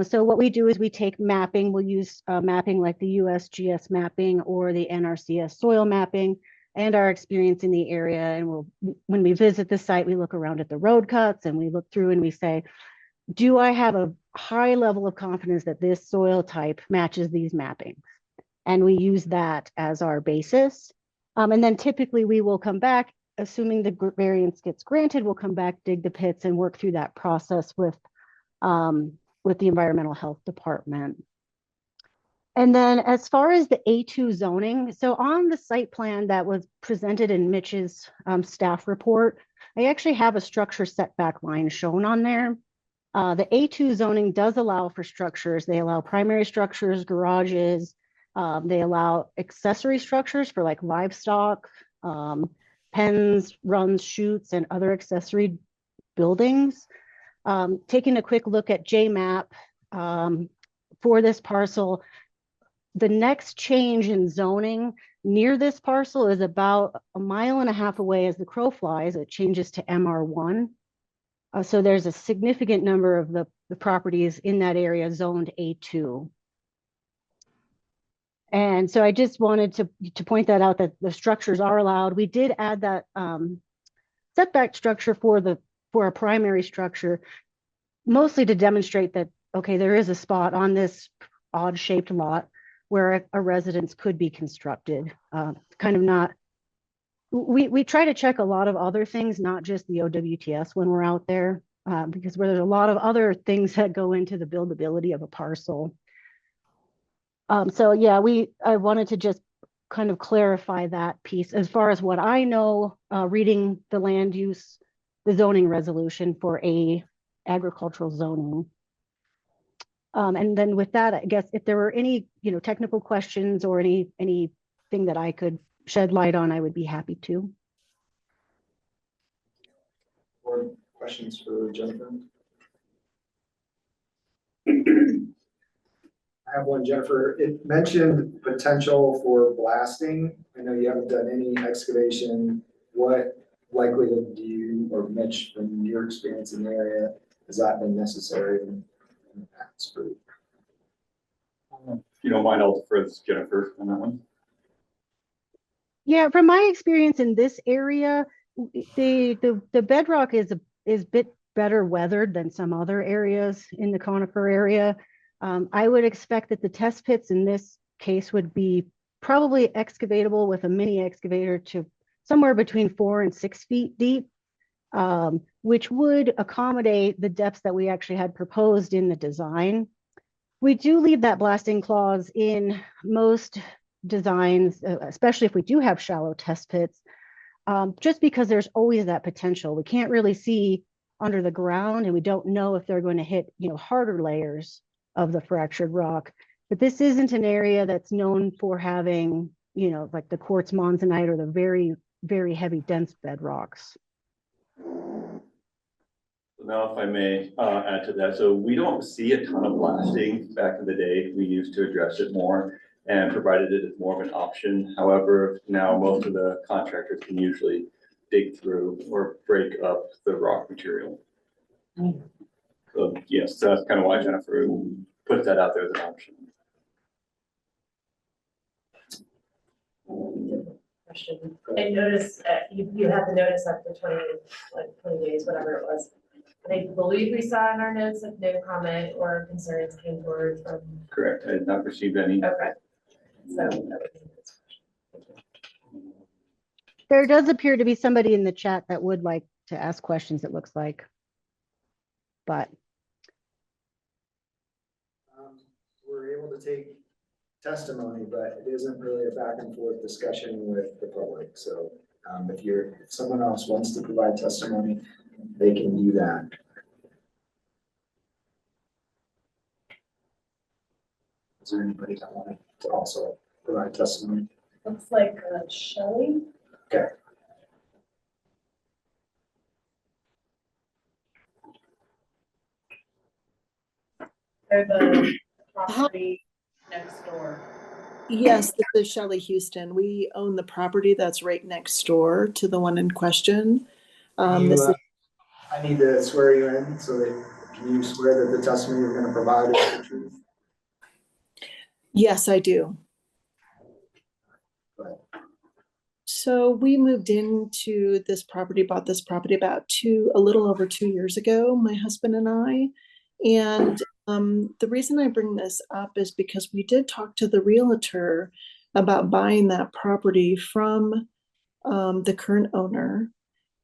So what we do is we take mapping. We'll use mapping like the USGS mapping or the NRCS soil mapping and our experience in the area. And when we visit the site, we look around at the road cuts and we look through and we say, do I have a high level of confidence that this soil type matches these mappings? And we use that as our basis. And then typically we will come back, assuming the variance gets granted, we'll come back, dig the pits and work through that process with the Environmental Health Department. And then as far as the A2 zoning, so on the site plan that was presented in Mitch's staff report, I actually have a structure setback line shown on there. The A2 zoning does allow for structures. They allow primary structures, garages. They allow accessory structures for like livestock, pens, runs, chutes, and other accessory buildings. Taking a quick look at JMAP for this parcel, the next change in zoning near this parcel is about 1.5 miles away as the crow flies. It changes to MR1. So there's a significant number of the properties in that area zoned A2. And so I just wanted to point that out, that the structures are allowed. We did add that setback structure for a primary structure, mostly to demonstrate that, okay, there is a spot on this odd shaped lot where a residence could be constructed. Kind of not, we try to check a lot of other things, not just the OWTS when we're out there, because there's a lot of other things that go into the buildability of a parcel. So yeah, I wanted to just kind of clarify that piece. As far as what I know, reading the land use, the zoning resolution for a agricultural zoning. And then with that, I guess if there were any, technical questions or anything that I could shed light on, I would be happy to. Or questions for Jennifer? I have one, Jennifer. It mentioned potential for blasting. I know you haven't done any excavation. What likelihood do you, or Mitch, from your experience in the area, has that been necessary in the past for? If you don't mind, I'll defer this to Jennifer on that one. Yeah, from my experience in this area, the bedrock is a bit better weathered than some other areas in the conifer area. I would expect that the test pits in this case would be probably excavatable with a mini excavator to somewhere between 4 and 6 feet deep, which would accommodate the depths that we actually had proposed in the design. We do leave that blasting clause in most designs, especially if we do have shallow test pits, just because there's always that potential. We can't really see under the ground, and we don't know if they're going to hit, harder layers of the fractured rock. But this isn't an area that's known for having, like the quartz monzonite or the very, very heavy dense bedrocks. Now, if I may add to that, so we don't see a ton of blasting. Back in the day, we used to address it more and provided it as more of an option. However, now most of the contractors can usually dig through or break up the rock material. So yes, that's kind of why Jennifer put that out there as an option. Question. I noticed you had the notice up for 20 days, whatever it was. And I believe we saw in our notes that no comment or concerns came forward from. Correct. I did not receive any. Okay. So there does appear to be somebody in the chat that would like to ask questions, it looks like. But we're able to take testimony, but it isn't really a back and forth discussion with the public. So if someone else wants to provide testimony, they can do that. Is there anybody that wanted to also provide testimony? looks like Shelley. Okay. They're the property next door. Yes, this is Shelley Houston. We own the property that's right next door to the one in question. I need to swear you in, so that can you swear that the testimony you're going to provide is the truth? Yes, I do. So we moved into this property, bought this property about a little over 2 years ago, my husband and I. And the reason I bring this up is because we did talk to the realtor about buying that property from the current owner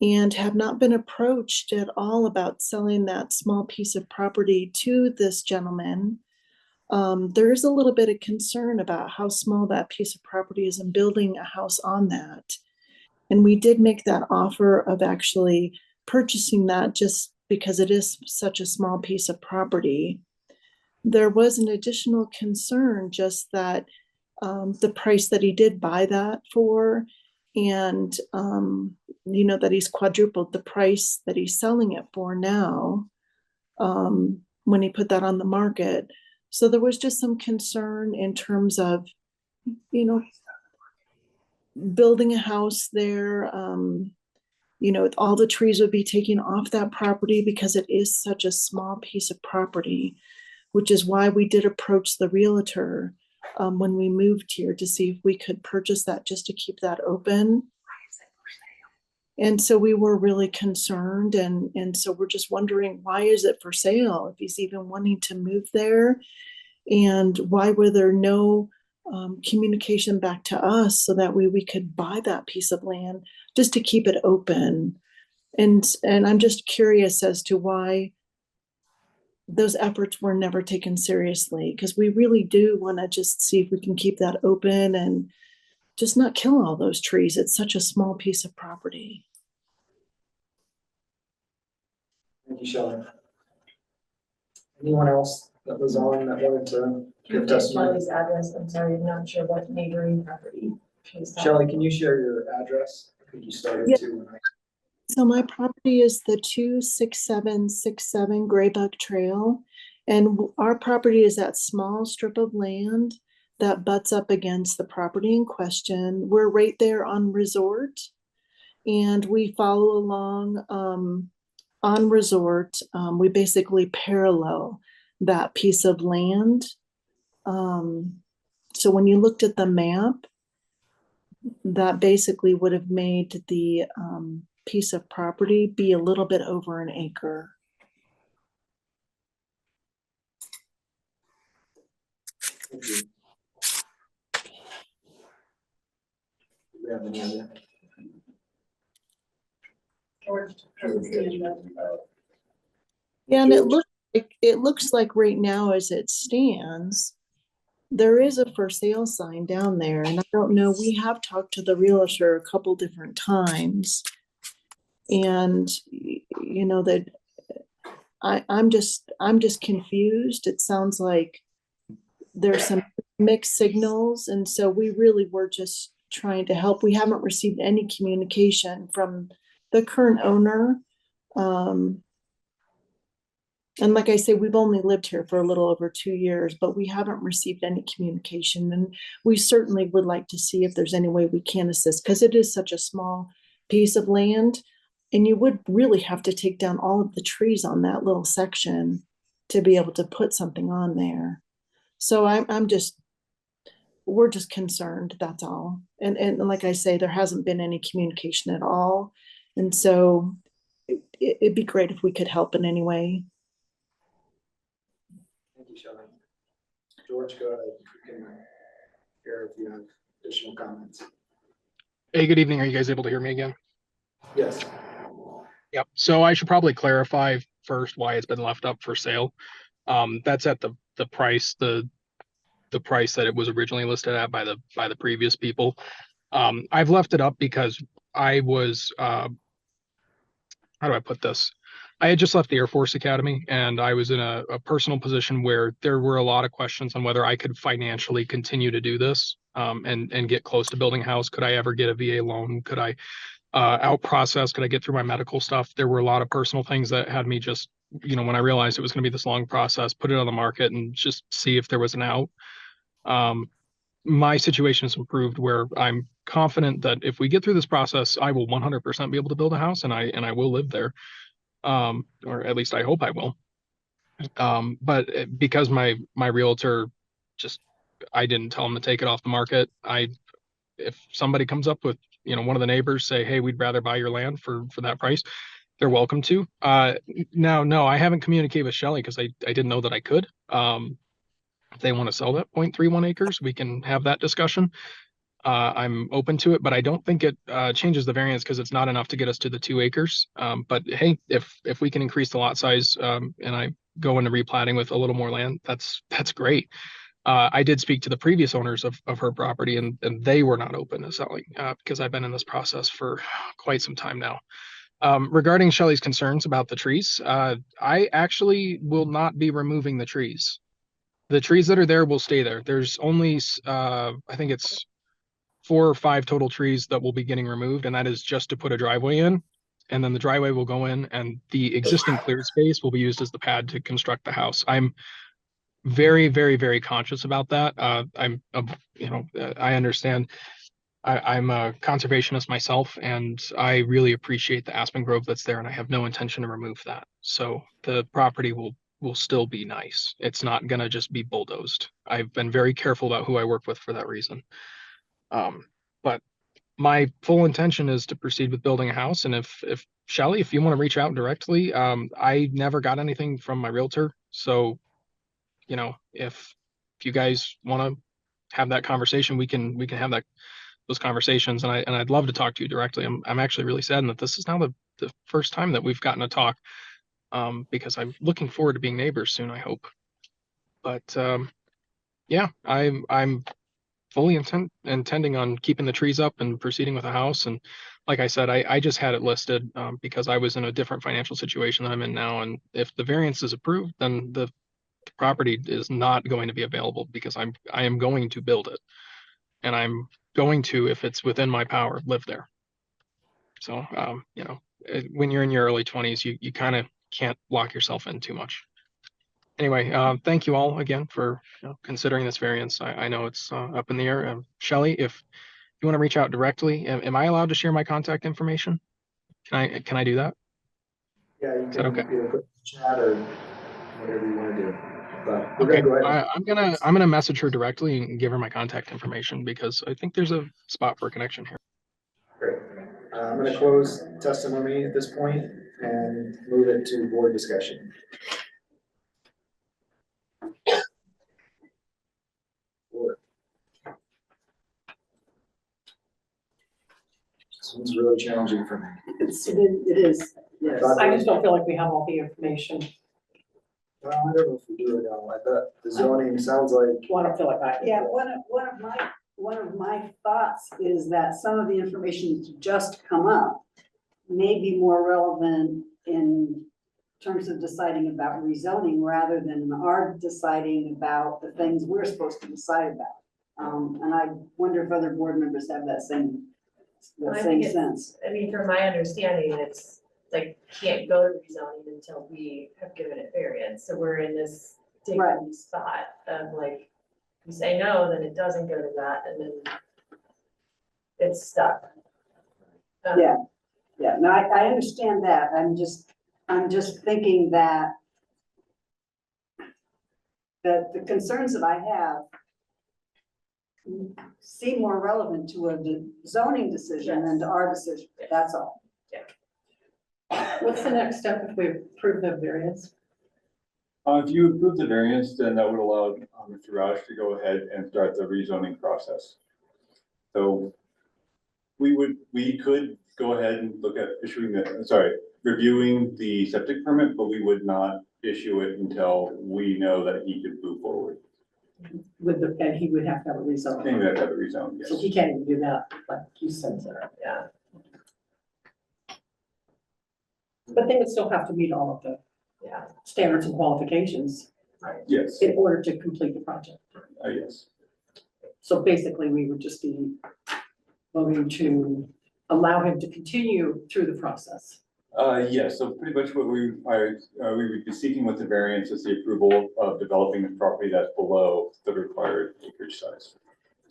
and have not been approached at all about selling that small piece of property to this gentleman. There is a little bit of concern about how small that piece of property is and building a house on that. And we did make that offer of actually purchasing that just because it is such a small piece of property. There was an additional concern just that the price that he did buy that for, and that he's quadrupled the price that he's selling it for now when he put that on the market. So there was just some concern in terms of, building a house there. All the trees would be taken off that property because it is such a small piece of property, which is why we did approach the realtor when we moved here to see if we could purchase that just to keep that open. And so we were really concerned, and so we're just wondering, why is it for sale if he's even wanting to move there? And why were there no communication back to us so that we could buy that piece of land just to keep it open? And I'm just curious as to why those efforts were never taken seriously, because we really do want to just see if we can keep that open and just not kill all those trees. It's such a small piece of property. Thank you, Shelley. Anyone else that was on that wanted to give testimony? Shelley's address, I'm sorry, I'm not sure what neighboring property she's talking Shelley, can you share your address? I think you started Yeah. to. So my property is the 26767 Graybuck Trail. And our property is that small strip of land that butts up against the property in question. We're right there on Resort, and we follow along on Resort. We basically parallel that piece of land. So when you looked at the map, that basically would have made the piece of property be a little bit over an acre. Thank you. Do we have any other? Yeah, and it looks like right now as it stands, there is a for sale sign down there, and I don't know, we have talked to the realtor a couple different times. And you know that I'm just confused. It sounds like there's some mixed signals, and so we really were just trying to help. We haven't received any communication from the current owner. And like I say, we've only lived here for a little over 2 years, but we haven't received any communication. And we certainly would like to see if there's any way we can assist, because it is such a small piece of land. And you would really have to take down all of the trees on that little section to be able to put something on there. So we're just concerned, that's all. And like I say, there hasn't been any communication at all. And so it'd be great if we could help in any way. Thank you, Shelley. George, go ahead. You can hear if you have additional comments. Hey, good evening. Are you guys able to hear me again? Yes. Yep. So I should probably clarify first why it's been left up for sale. That's at the price, the price that it was originally listed at by the previous people. I've left it up because I was how do I put this? I had just left the Air Force Academy, and I was in a personal position where there were a lot of questions on whether I could financially continue to do this, and get close to building a house. Could I ever get a VA loan? Could I out process? Could I get through my medical stuff? There were a lot of personal things that had me just, when I realized it was going to be this long process, put it on the market and just see if there was an out. My situation has improved where I'm confident that if we get through this process, I will 100% be able to build a house, and I will live there. Or at least I hope I will. But because my realtor I didn't tell him to take it off the market. If somebody comes up with, one of the neighbors say, hey, we'd rather buy your land for that price, they're welcome to. Now, no, I haven't communicated with Shelley because I didn't know that I could. If they want to sell that 0.31 acres, we can have that discussion. I'm open to it, but I don't think it changes the variance because it's not enough to get us to the 2 acres. But hey, if we can increase the lot size, and I go into replatting with a little more land, that's great. I did speak to the previous owners of her property, and they were not open to selling because I've been in this process for quite some time now. Regarding Shelley's concerns about the trees, I actually will not be removing the trees. The trees that are there will stay there. There's only, I think it's 4 or 5 total trees that will be getting removed, and that is just to put a driveway in. And then the driveway will go in, and the existing cleared space will be used as the pad to construct the house. I'm very, very, very conscious about that. I understand. I'm a conservationist myself, and I really appreciate the aspen grove that's there, and I have no intention to remove that. So the property will will still be nice. It's not gonna just be bulldozed. I've been very careful about who I work with for that reason. But my full intention is to proceed with building a house. And if Shelley, if you want to reach out directly, I never got anything from my realtor. So, you know, if you guys want to have that conversation, we can have those conversations. And I'd love to talk to you directly. I'm actually really saddened that this is now the first time that we've gotten to talk, because I'm looking forward to being neighbors soon, I hope. But yeah, I'm fully intending on keeping the trees up and proceeding with a house. And like I said, I just had it listed because I was in a different financial situation that I'm in now. And if the variance is approved, then the property is not going to be available because I am going to build it. And I'm going to, if it's within my power, live there. So, you know, when you're in your early 20s, you kind of can't lock yourself in too much. Anyway, thank you all again for considering this variance. I know it's up in the air. Shelley, if you want to reach out directly, am I allowed to share my contact information? Can I do that? Yeah, you Is that can okay? either put chat or whatever you want to do. But we're Okay, gonna go ahead. I'm gonna message her directly and give her my contact information because I think there's a spot for a connection here. Great. I'm gonna close testimony at this point and move it to board discussion. Board. This one's really challenging for me. It is, yes. I just don't feel like we have all the information. Well, I don't know if we do it all. I bet the zoning sounds like. Well, I don't feel like I. Yeah, one of my thoughts is that some of the information that's just come up may be more relevant in terms of deciding about rezoning rather than our deciding about the things we're supposed to decide about. And I wonder if other board members have that same I think it's- sense. I mean, from my understanding, it's like, can't go to rezoning until we have given it variance, so we're in this sticky spot of like, if you say no, then it doesn't go to that, and then it's stuck. Yeah, no, I understand that, I'm just thinking that the concerns that I have seem more relevant to a zoning decision than to our decision, that's all. What's the next step if we approve the variance? If you approve the variance, then that would allow Mr. Roush to go ahead and start the rezoning process. So we could go ahead and look at reviewing the septic permit, but we would not issue it until we know that he could move forward. And he would have to have a rezone. And we have to have a rezone, yes. So he can't even do that, like you said, Sarah. Yeah. But they would still have to meet all of the standards and qualifications Yes, in order to complete the project. yes. So basically, we would just be voting to allow him to continue through the process. Yes, so pretty much what we would be seeking with the variance is the approval of developing the property that's below the required acreage size.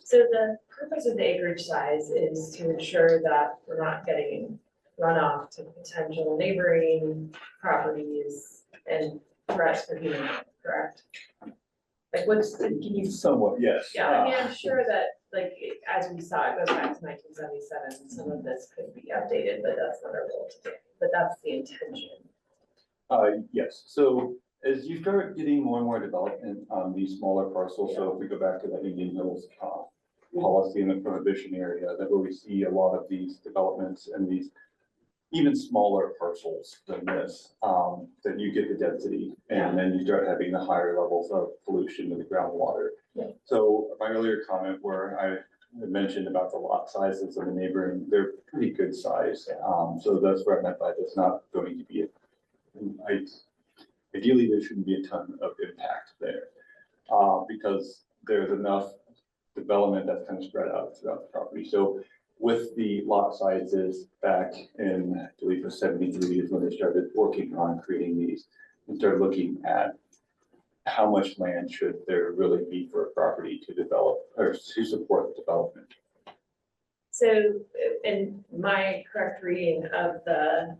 So the purpose of the acreage size is to ensure that we're not getting runoff to potential neighboring properties and threats for human health, correct? Like can you? Somewhat, yes. Yeah, I mean, I'm sure that, like, as we saw, it goes back to 1977, some of this could be updated, but that's not our role today, but that's the intention. Yes, so as you start getting more and more development on these smaller parcels, so if we go back to the Indian Hills policy in the prohibition area, that where we see a lot of these developments and these even smaller parcels than this, that you get the density and then you start having the higher levels of pollution in the groundwater. Yeah. So my earlier comment where I had mentioned about the lot sizes of the neighboring, they're pretty good size. So that's where I meant by it's not going to be, ideally there shouldn't be a ton of impact there, because there's enough development that's kind of spread out throughout the property. So with the lot sizes back in, I believe it was 73 is when they started working on creating these and started looking at how much land should there really be for a property to develop or to support the development. So in my correct reading of the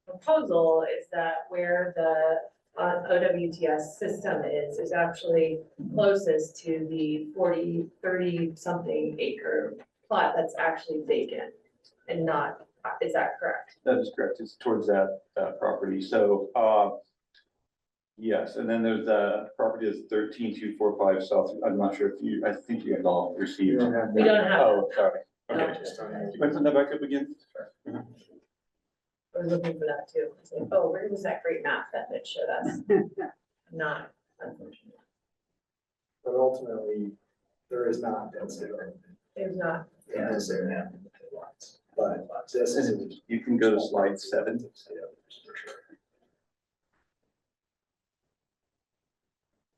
proposal is that where the OWTS system is actually closest to the 30 something acre plot that's actually vacant and not, is that correct? That is correct. It's towards that property. So, yes, and then there's the property is 13245 south. I'm not sure if you, I think you guys all received. We don't have. Oh, sorry. Okay. No. Do you mind putting that back up again? I was looking for that too. I was like, oh, where was that great map that it showed us? Not, unfortunately. But ultimately, there is not density. There's not. In this area. But this is. You can go to slide 7.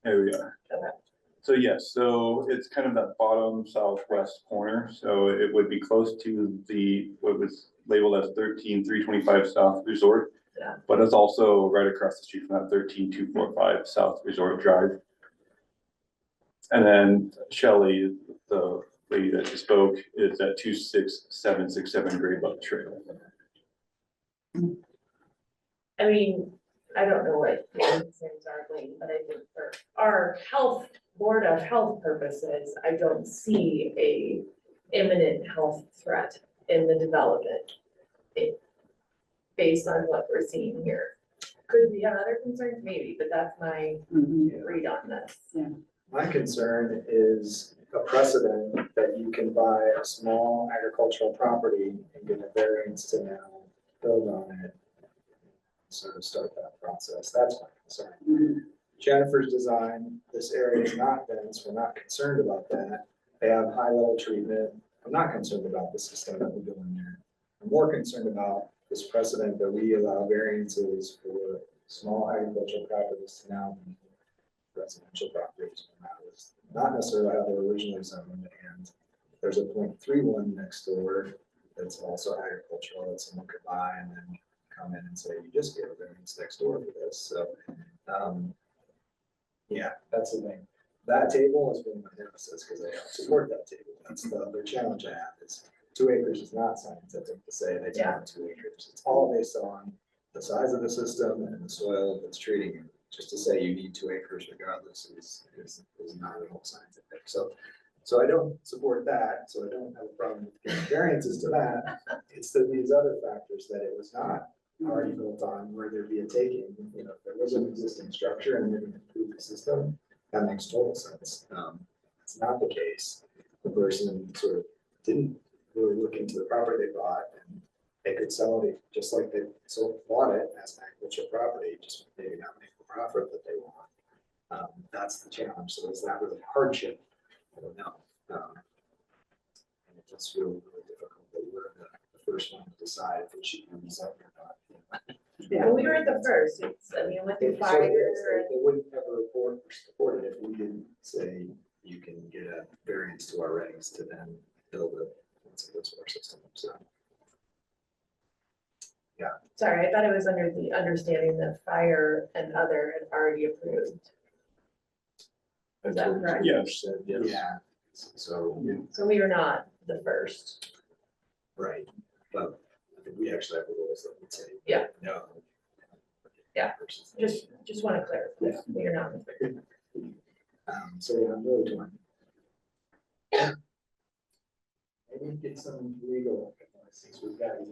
There we are. Okay. So yes, so it's kind of that bottom southwest corner, so it would be close to the, what was labeled as 13325 South Resort. Yeah. But it's also right across the street from that 13245 South Resort Drive. And then Shelley, the lady that just spoke, is at 26767 Gray Buck Trail. I mean, I don't know what the concerns are, Blaine, but I think for our health, Board of Health purposes, I don't see a imminent health threat in the development. Based on what we're seeing here. Could we have other concerns? Maybe, but that's my read on this. Yeah. My concern is a precedent that you can buy a small agricultural property and get a variance to now build on it. Sort of start that process. That's my concern. Jennifer's design, this area is not dense. We're not concerned about that. They have high level treatment. I'm not concerned about the system that we're doing there. I'm more concerned about this precedent that we allow variances for small agricultural properties to now be residential properties. Not necessarily how they were originally zoned, and there's a 0.31 next door that's also agricultural that someone could buy and then come in and say, you just gave a variance next door for this. So, yeah, that's the thing. That table has been my nemesis because I don't support that table. That's the other challenge I have is 2 acres is not scientific to say they want 2 acres. It's all based on the size of the system and the soil that's treating it. Just to say you need 2 acres regardless is not at all scientific. So I don't support that. So I don't have a problem with giving variances to that. It's these other factors that it was not already built on where there'd be a taking. You know, if there was an existing structure and they're going to improve the system, that makes total sense. It's not the case. The person sort of didn't really look into the property they bought, and they could sell it just like they bought it as an agricultural property, just maybe not make the profit that they want. That's the challenge. So is that really hardship? I don't know. And it just really, really difficult that we're the first one to decide if it should be rezoned or not. Well, we were the first, it's, I mean, with the It sort fire. of is. They wouldn't ever support it if we didn't say you can get a variance to our regs to then build a sewer system. So. Yeah. Sorry, I thought it was under the understanding that fire and other had already approved. Is that correct? Yes. Yeah. So. So we are not the first. Right. But I think we actually have rules that would say. Yeah. No. Yeah. Just want to clarify. We are not the first. So yeah, I'm really torn. Maybe get some legal advice since we've got you.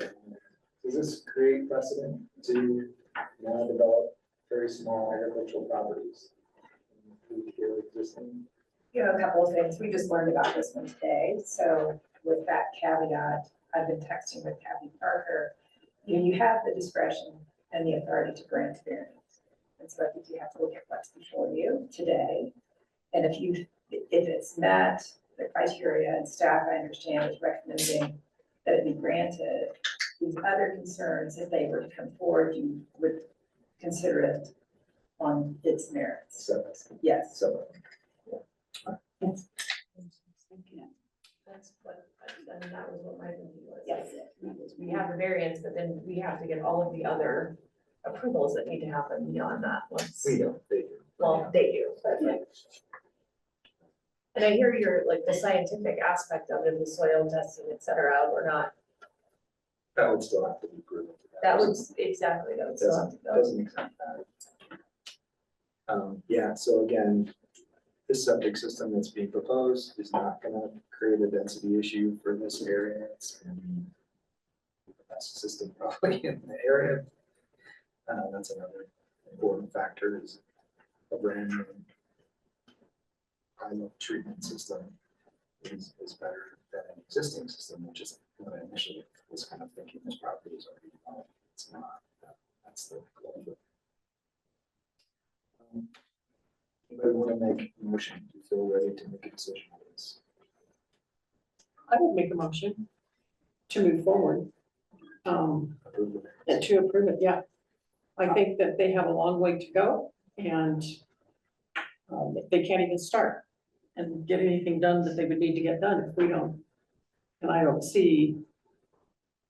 Does this create precedent to now develop very small agricultural properties? Here existing? You know, a couple of things. We just learned about this one today. So with that caveat, I've been texting with Kathy Parker. You have the discretion and the authority to grant variance. And so I think you have to look at what's before you today. And if it's met the criteria, and staff, I understand, is recommending that it be granted, these other concerns, if they were to come forward, you would consider it on its merits. So, yes. So. That's what, I mean, that was what my thinking was. Yes. We have the variance, but then we have to get all of the other approvals that need to happen beyond that once. We don't. They do. Well, they do, but like. And I hear your, like, the scientific aspect of it, the soil testing, et cetera, we're not, That would still have to be proven. that would, exactly, that would still have to go. Doesn't exempt Yeah, so again, this septic system that's being proposed is not gonna create a density issue for this area. It's gonna be the best system probably in the area. That's another important factor is a brand new pilot treatment system is better than an existing system, which is what I initially was kind of thinking this property is already developed. It's not. That's the goal. Anybody want to make a motion? Do you feel ready to make a decision on this? I would make a motion to move forward. And to approve it, yeah. I think that they have a long way to go and they can't even start and get anything done that they would need to get done if we don't. And I don't see,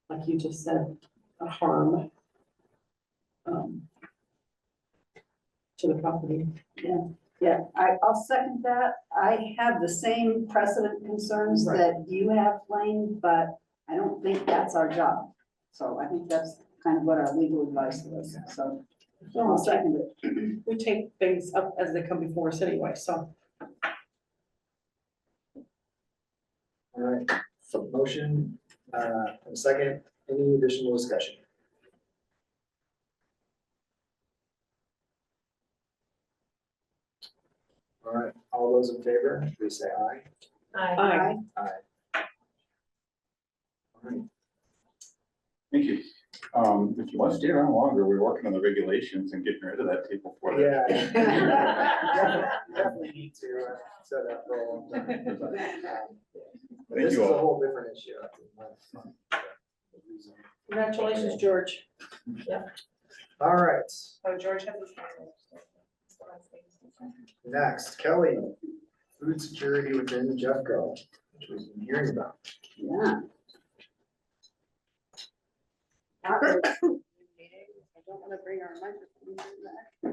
like you just said, a harm to the property. Yeah, I'll second that. I have the same precedent concerns Right. that you have, Blaine, but I don't think that's our job. So I think that's kind of what our legal advice was, so I'll second it. We take things up as they come before us anyway, so. All right, so motion, and a second, any additional discussion? All right, all those in favor, please say aye. Aye. Aye. All right. Thank you. If you want to stay around longer, we're working on the regulations and getting rid of that table for that. Yeah. Definitely need to set that for a long time. This Thank is you a all. whole different issue. Congratulations, George. All right, Oh, George has his hand up. next, Kelly, food security within Jeffco, which we've been hearing about. Yeah. I don't want to bring our microphone back. I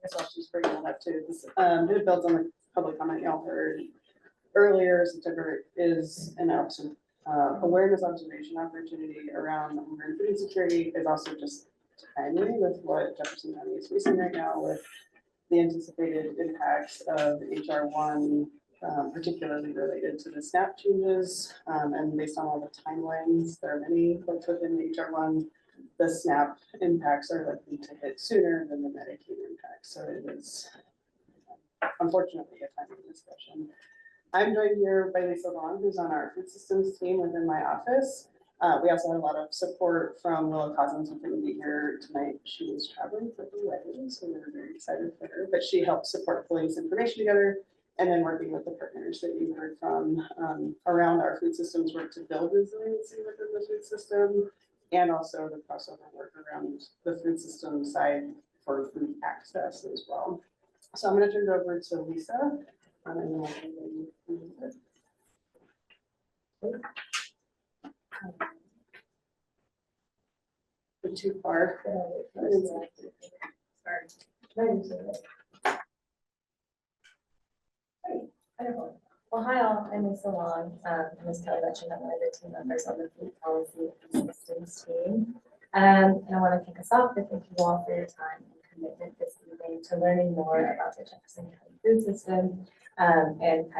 guess I'll just bring that up too. This, it builds on the public comment y'all heard earlier. September is an awareness observation opportunity around hunger and food insecurity is also just timely with what Jefferson County is facing right now with the anticipated impacts of HR 1, particularly related to the SNAP changes. And based on all the timelines, there are many folks within HR 1, the SNAP impacts are likely to hit sooner than the Medicaid impacts. So it is unfortunately a timely discussion. I'm joined here by Lisa Vaughn, who's on our food systems team within my office. We also had a lot of support from Willa Cousins, who couldn't be here tonight. She was traveling for the wedding, so we were very excited for her. But she helped support pulling this information together and then working with the partners that you heard from around our food systems work to build resiliency within the food system, and also the crossover work around the food system side for food access as well. So I'm going to turn it over to Lisa. And then I'll too far. Well, hi all, I'm Lisa Long. As Kelly mentioned, I'm one of the team members on the food policy and systems team. And I want to kick us off to thank you all for your time and commitment this evening to learning more about the Jefferson County food system and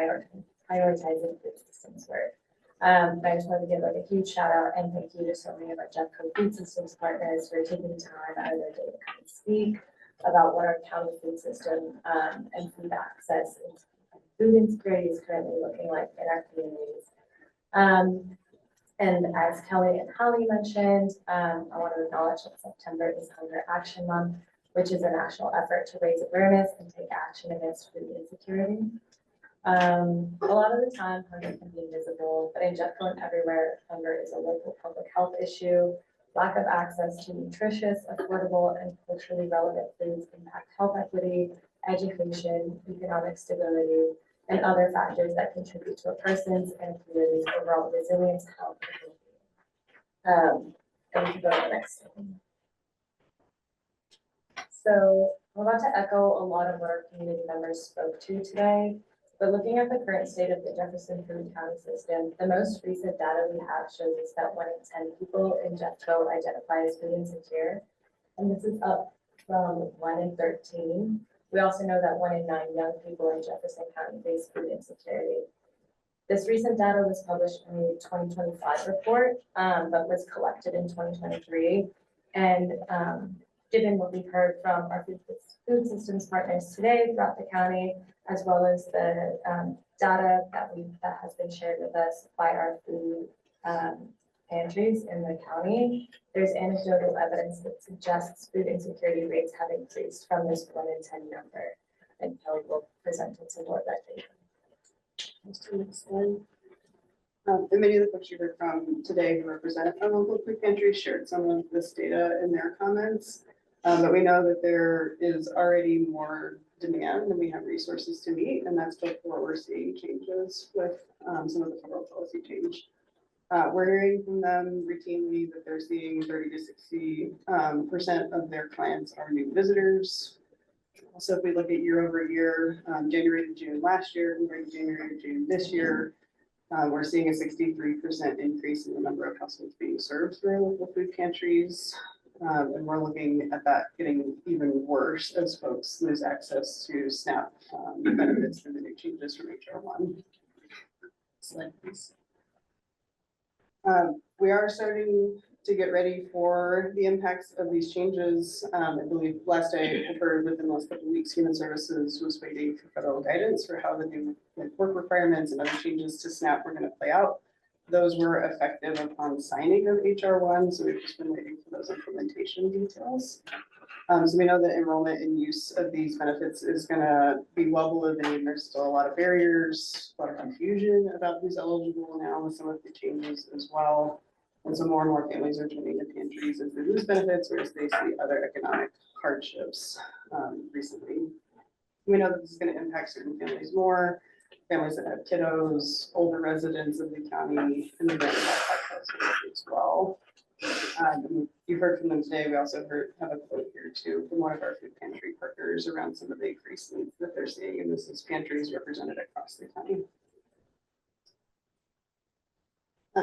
prioritizing food systems work. But I just wanted to give like a huge shout out and thank you to so many of our Jeffco food systems partners for taking time out of their day to come and speak about what our county food system and food access and food insecurity is currently looking like in our communities. And as Kelly and Holly mentioned, I want to acknowledge that September is Hunger Action Month, which is a national effort to raise awareness and take action against food insecurity. A lot of the time, hunger can be invisible, but in Jeffco and everywhere, hunger is a local public health issue. Lack of access to nutritious, affordable, and culturally relevant foods impact health equity, education, economic stability, and other factors that contribute to a person's and community's overall resilience, health, and well-being. And we can go to the next slide. So I'm about to echo a lot of what our community members spoke to today, But looking at the current state of the Jefferson Food County system, the most recent data we have shows us that 1 in 10 people in Jeffco identify as food insecure. And this is up from 1 in 13. We also know that 1 in 9 young people in Jefferson County face food insecurity. This recent data was published in the 2025 report, but was collected in 2023. And given what we've heard from our food systems partners today throughout the county, as well as the data that has been shared with us by our food pantries in the county, there's anecdotal evidence that suggests food insecurity rates have increased from this 1 in 10 number. And Kelly will present some more of that data. And many of the folks you heard from today who represent our local food pantry shared some of this data in their comments. But we know that there is already more demand than we have resources to meet, and that's before we're seeing changes with some of the federal policy change. We're hearing from them routinely that they're seeing 30 to 60% of their clients are new visitors. So if we look at year over year, January to June last year, compared to January to June this year, we're seeing a 63% increase in the number of households being served through our local food pantries. And we're looking at that getting even worse as folks lose access to SNAP benefits through the new changes from HR1. Slide, please. We are starting to get ready for the impacts of these changes. I believe last I heard within the last couple of weeks, Human Services was waiting for federal guidance for how the new work requirements and other changes to SNAP were going to play out. Those were effective upon signing of HR1, so we've just been waiting for those implementation details. So we know that enrollment and use of these benefits is going to be well below the need. There's still a lot of barriers, a lot of confusion about who's eligible now with some of the changes as well. And so more and more families are turning to pantries as they lose benefits or as they see other economic hardships recently. We know that this is going to impact certain families more, families that have kiddos, older residents of the county, and the rent households as well. You've heard from them today. We also have a quote here too from one of our food pantry partners around some of the increased needs that they're seeing, and this is pantries represented across the county.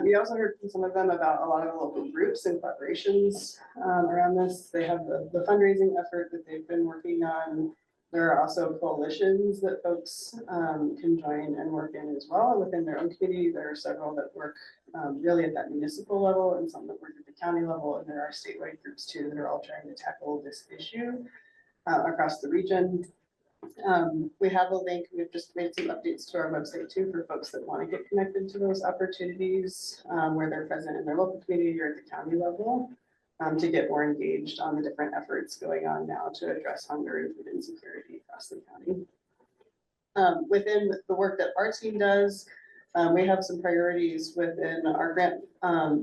You also heard from some of them about a lot of the local groups and collaborations around this. They have the fundraising effort that they've been working on. There are also coalitions that folks can join and work in as well. Within their own community, there are several that work really at that municipal level and some that work at the county level. And there are statewide groups too that are all trying to tackle this issue across the region. We have a link. We've just made some updates to our website too for folks that want to get connected to those opportunities where they're present in their local community or at the county level to get more engaged on the different efforts going on now to address hunger and food insecurity across the county. Within the work that our team does, we have some priorities within our grant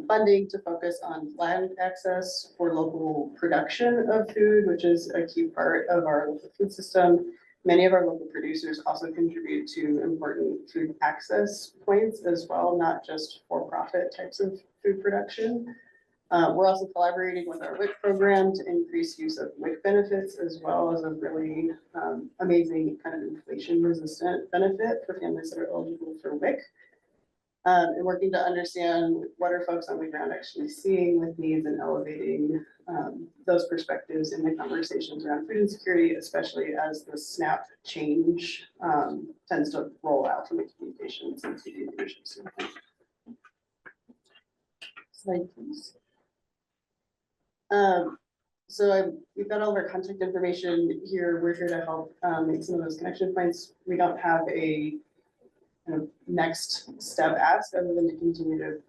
funding to focus on land access for local production of food, which is a key part of our local food system. Many of our local producers also contribute to important food access points as well, not just for-profit types of food production. We're also collaborating with our WIC program to increase use of WIC benefits as well as a really amazing kind of inflation-resistant benefit for families that are eligible for WIC. And working to understand what are folks on the ground actually seeing with needs and elevating those perspectives in the conversations around food insecurity, especially as the SNAP change tends to roll out from the communications and CD leadership standpoint. Slide, please. We've got all of our contact information here. We're here to help make some of those connection points. We don't have a kind of next step ask other than to continue to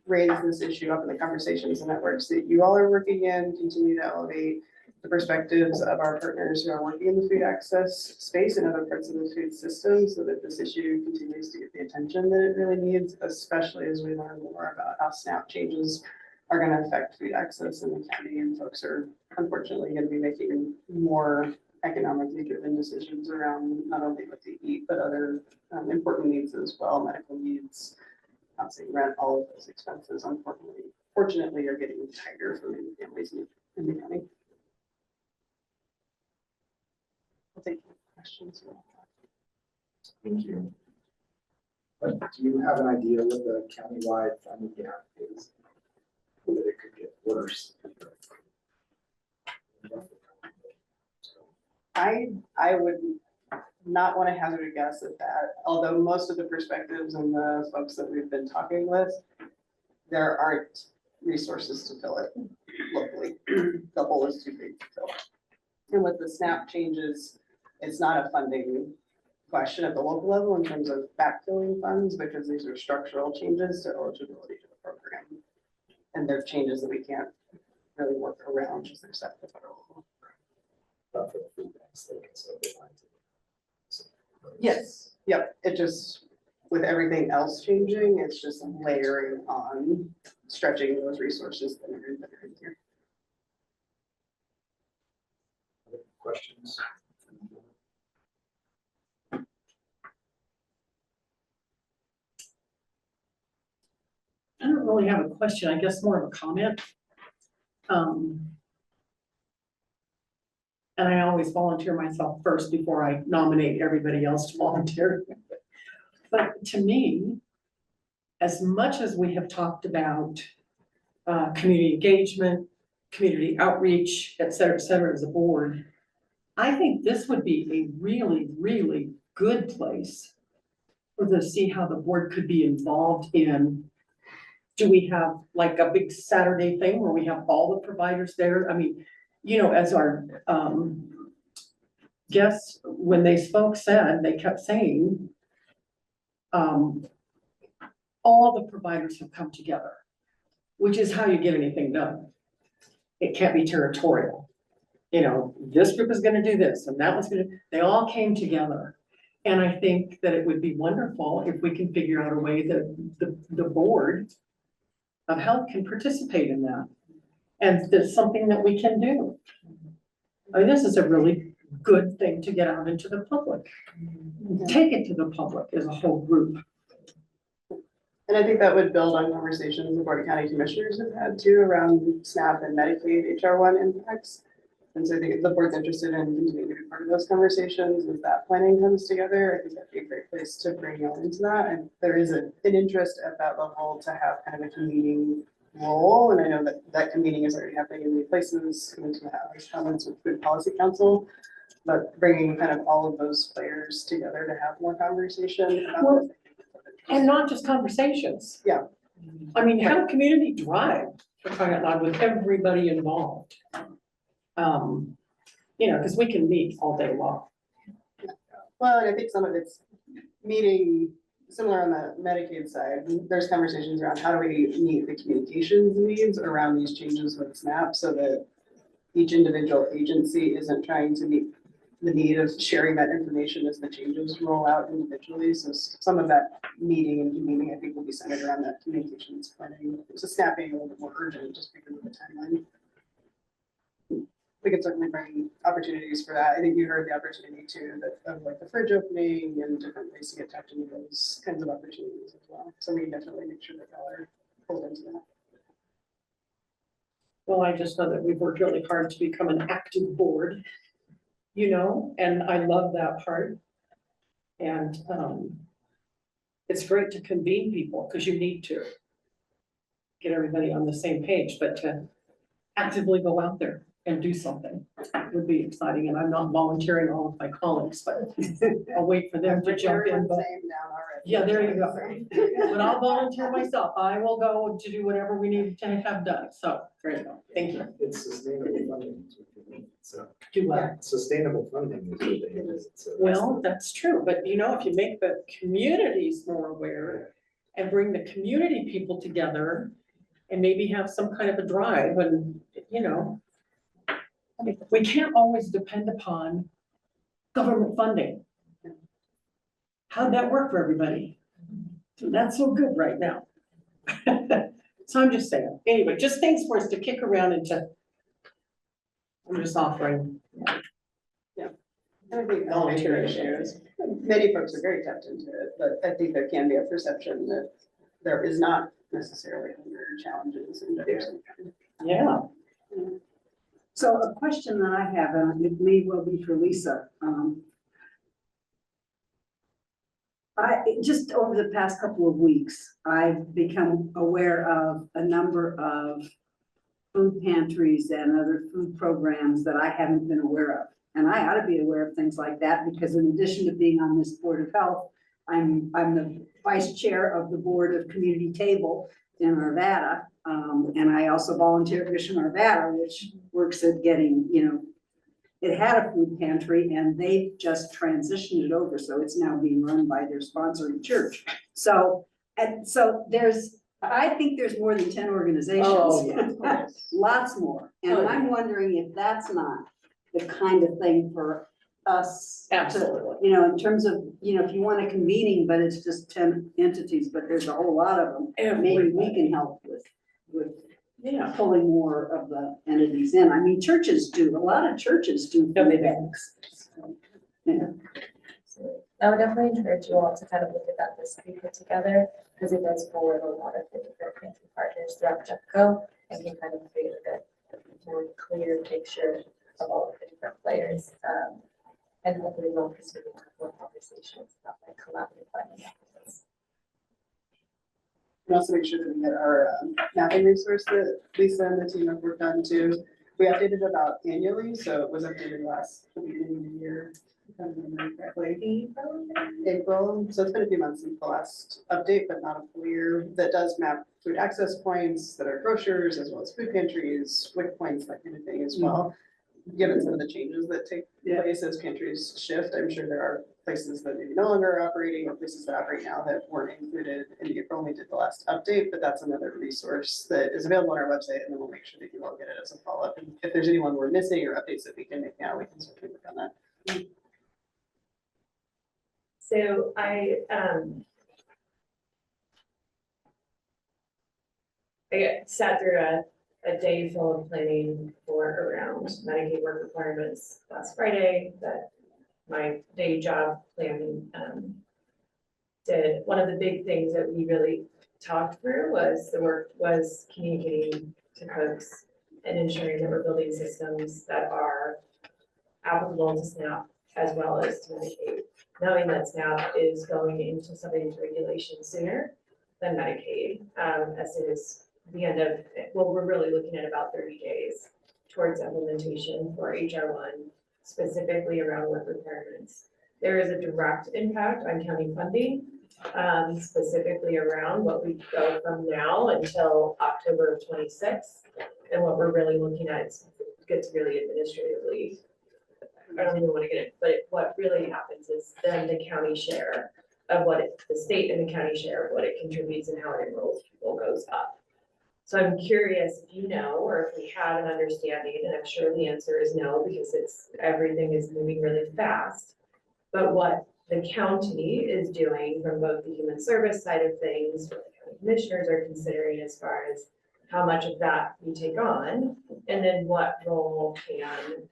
raise this issue up in the conversations and networks that you all are working in, continue to elevate the perspectives of our partners who are working in the food access space and other parts of the food system so that this issue continues to get the attention that it really needs, especially as we learn more about how SNAP changes are going to affect food access in the county, and folks are unfortunately going to be making more economically driven decisions around not only what to eat, but other important needs as well, medical needs, housing, rent, all of those expenses, unfortunately, are getting tighter for many families in the county. I'll take questions. Thank you. But do you have an idea what the countywide funding gap is? That it could get worse? I would not want to hazard a guess at that, although most of the perspectives and the folks that we've been talking with, there aren't resources to fill it locally. The hole is too big to fill. And with the SNAP changes, it's not a funding question at the local level in terms of backfilling funds, because these are structural changes to eligibility to the program. And they're changes that we can't really work around, just accept the federal law. But for the food banks, they can still get lines. Yes, yep, it just, with everything else changing, it's just layering on, stretching those resources that are in here. Other questions? I don't really have a question, I guess more of a comment. And I always volunteer myself first before I nominate everybody else to volunteer. But to me, as much as we have talked about community engagement, community outreach, et cetera, as a board, I think this would be a really, really good place for to see how the board could be involved in. Do we have like a big Saturday thing where we have all the providers there? I mean, you know, as our guests, when they spoke, said, they kept saying, all the providers have come together, which is how you get anything done. It can't be territorial. You know, this group is gonna do this and that one's gonna, they all came together. And I think that it would be wonderful if we can figure out a way that the board of health can participate in that. And that's something that we can do. I mean, this is a really good thing to get out into the public. Take it to the public as a whole group. And I think that would build on conversations the Board of County Commissioners have had too around SNAP and Medicaid HR1 impacts. And so I think if the board's interested in continuing to be part of those conversations as that planning comes together, I think that'd be a great place to bring you all into that. And there is an interest at that level to have kind of a convening role. And I know that that convening is already happening in many places, coming to the House comments with Food Policy Council, but bringing kind of all of those players together to have more conversation about Well, and not just conversations. Yeah. I mean, have a community drive for crying out loud with everybody involved. You know, because we can meet all day long. Well, and I think some of it's meeting similar on the Medicaid side. There's conversations around how do we meet the communications needs around these changes with SNAP so that each individual agency isn't trying to meet the need of sharing that information as the changes roll out individually. So some of that meeting and convening, I think, will be centered around that communications planning. So SNAP being a little bit more urgent just because of the timeline. We could certainly bring opportunities for that. I think you heard the opportunity too, that of like the fridge opening and different ways to get tapped into those kinds of opportunities as well. So we definitely make sure that y'all are pulled into that. Well, I just know that we've worked really hard to become an active board, you know, and I love that part. And it's great to convene people because you need to get everybody on the same page, but to actively go out there and do something would be exciting. And I'm not volunteering all of my colleagues, but I'll wait for them to jump in. But yeah, there you go. But I'll volunteer myself. I will go to do whatever we need to have done. So there you go. Thank you. It's sustainable funding. So Do what? sustainable funding is what they use. So Well, that's true. But you know, if you make the communities more aware and bring the community people together and maybe have some kind of a drive and, you know, we can't always depend upon government funding. How'd that work for everybody? Not so good right now. So I'm just saying, anyway, just things for us to kick around and to, I'm just offering. Yeah. I think Volunteering issues. Many folks are very tapped into it, but I think there can be a perception that there is not necessarily hunger challenges in Jefferson County. Yeah. So a question that I have, and it may well be for Lisa. just over the past couple of weeks, I've become aware of a number of food pantries and other food programs that I haven't been aware of. And I ought to be aware of things like that because in addition to being on this Board of Health, I'm the vice chair of the Board of Community Table in Arvada. And I also volunteer at Mission Arvada, which works at getting, it had a food pantry and they just transitioned it over. So it's now being run by their sponsoring church. So I think there's more than 10 organizations. Oh, yeah. Lots more. And Oh, I'm wondering if that's not the kind of thing for us. Absolutely. In terms of, if you want a convening, but it's just 10 entities, but there's a whole lot of them. Maybe we can help with Yeah. pulling more of the entities in. I mean, churches do, a lot of churches do food banks. Yeah. I would definitely encourage you all to kind of look at that list we put together, because it does forward a lot of the different pantry partners throughout Jeffco and can kind of create a more clear picture of all of the different players. And hopefully we'll continue to have more conversations about like collaborative planning efforts. And also make sure that we get our mapping resource that Lisa and the team have worked on too. We updated about annually, so it was updated last beginning of the year. If I remember correctly. April, so it's been a few months since the last update, but not a full year, that does map food access points that are grocers as well as food pantries, WIC points, that kind of thing as well. Given some of the changes that take place as pantries shift, I'm sure there are places that maybe no longer are operating or places that operate now that weren't included in April when we did the last update, but that's another resource that is available on our website, and then we'll make sure that you all get it as a follow-up. And if there's anyone we're missing or updates that we can make now, we can certainly work on that. So I sat through a day full of planning for around Medicaid work requirements last Friday that my day job planning did. One of the big things that we really talked through was communicating to folks and ensuring that we're building systems that are applicable to SNAP as well as to Medicaid. Knowing that SNAP is going into some of these regulations sooner than Medicaid, as it is the end of, well, we're really looking at about 30 days towards implementation for HR1, specifically around work requirements. There is a direct impact on county funding, specifically around what we go from now until October of 26. And what we're really looking at gets really administratively, I don't even want to get it, but what really happens is then the county share of the state and the county share of what it contributes and how it enrolls people goes up. So I'm curious if you know, or if we have an understanding, and I'm sure the answer is no, because everything is moving really fast. But what the county is doing from both the human service side of things, what the county commissioners are considering as far as how much of that we take on, and then what role can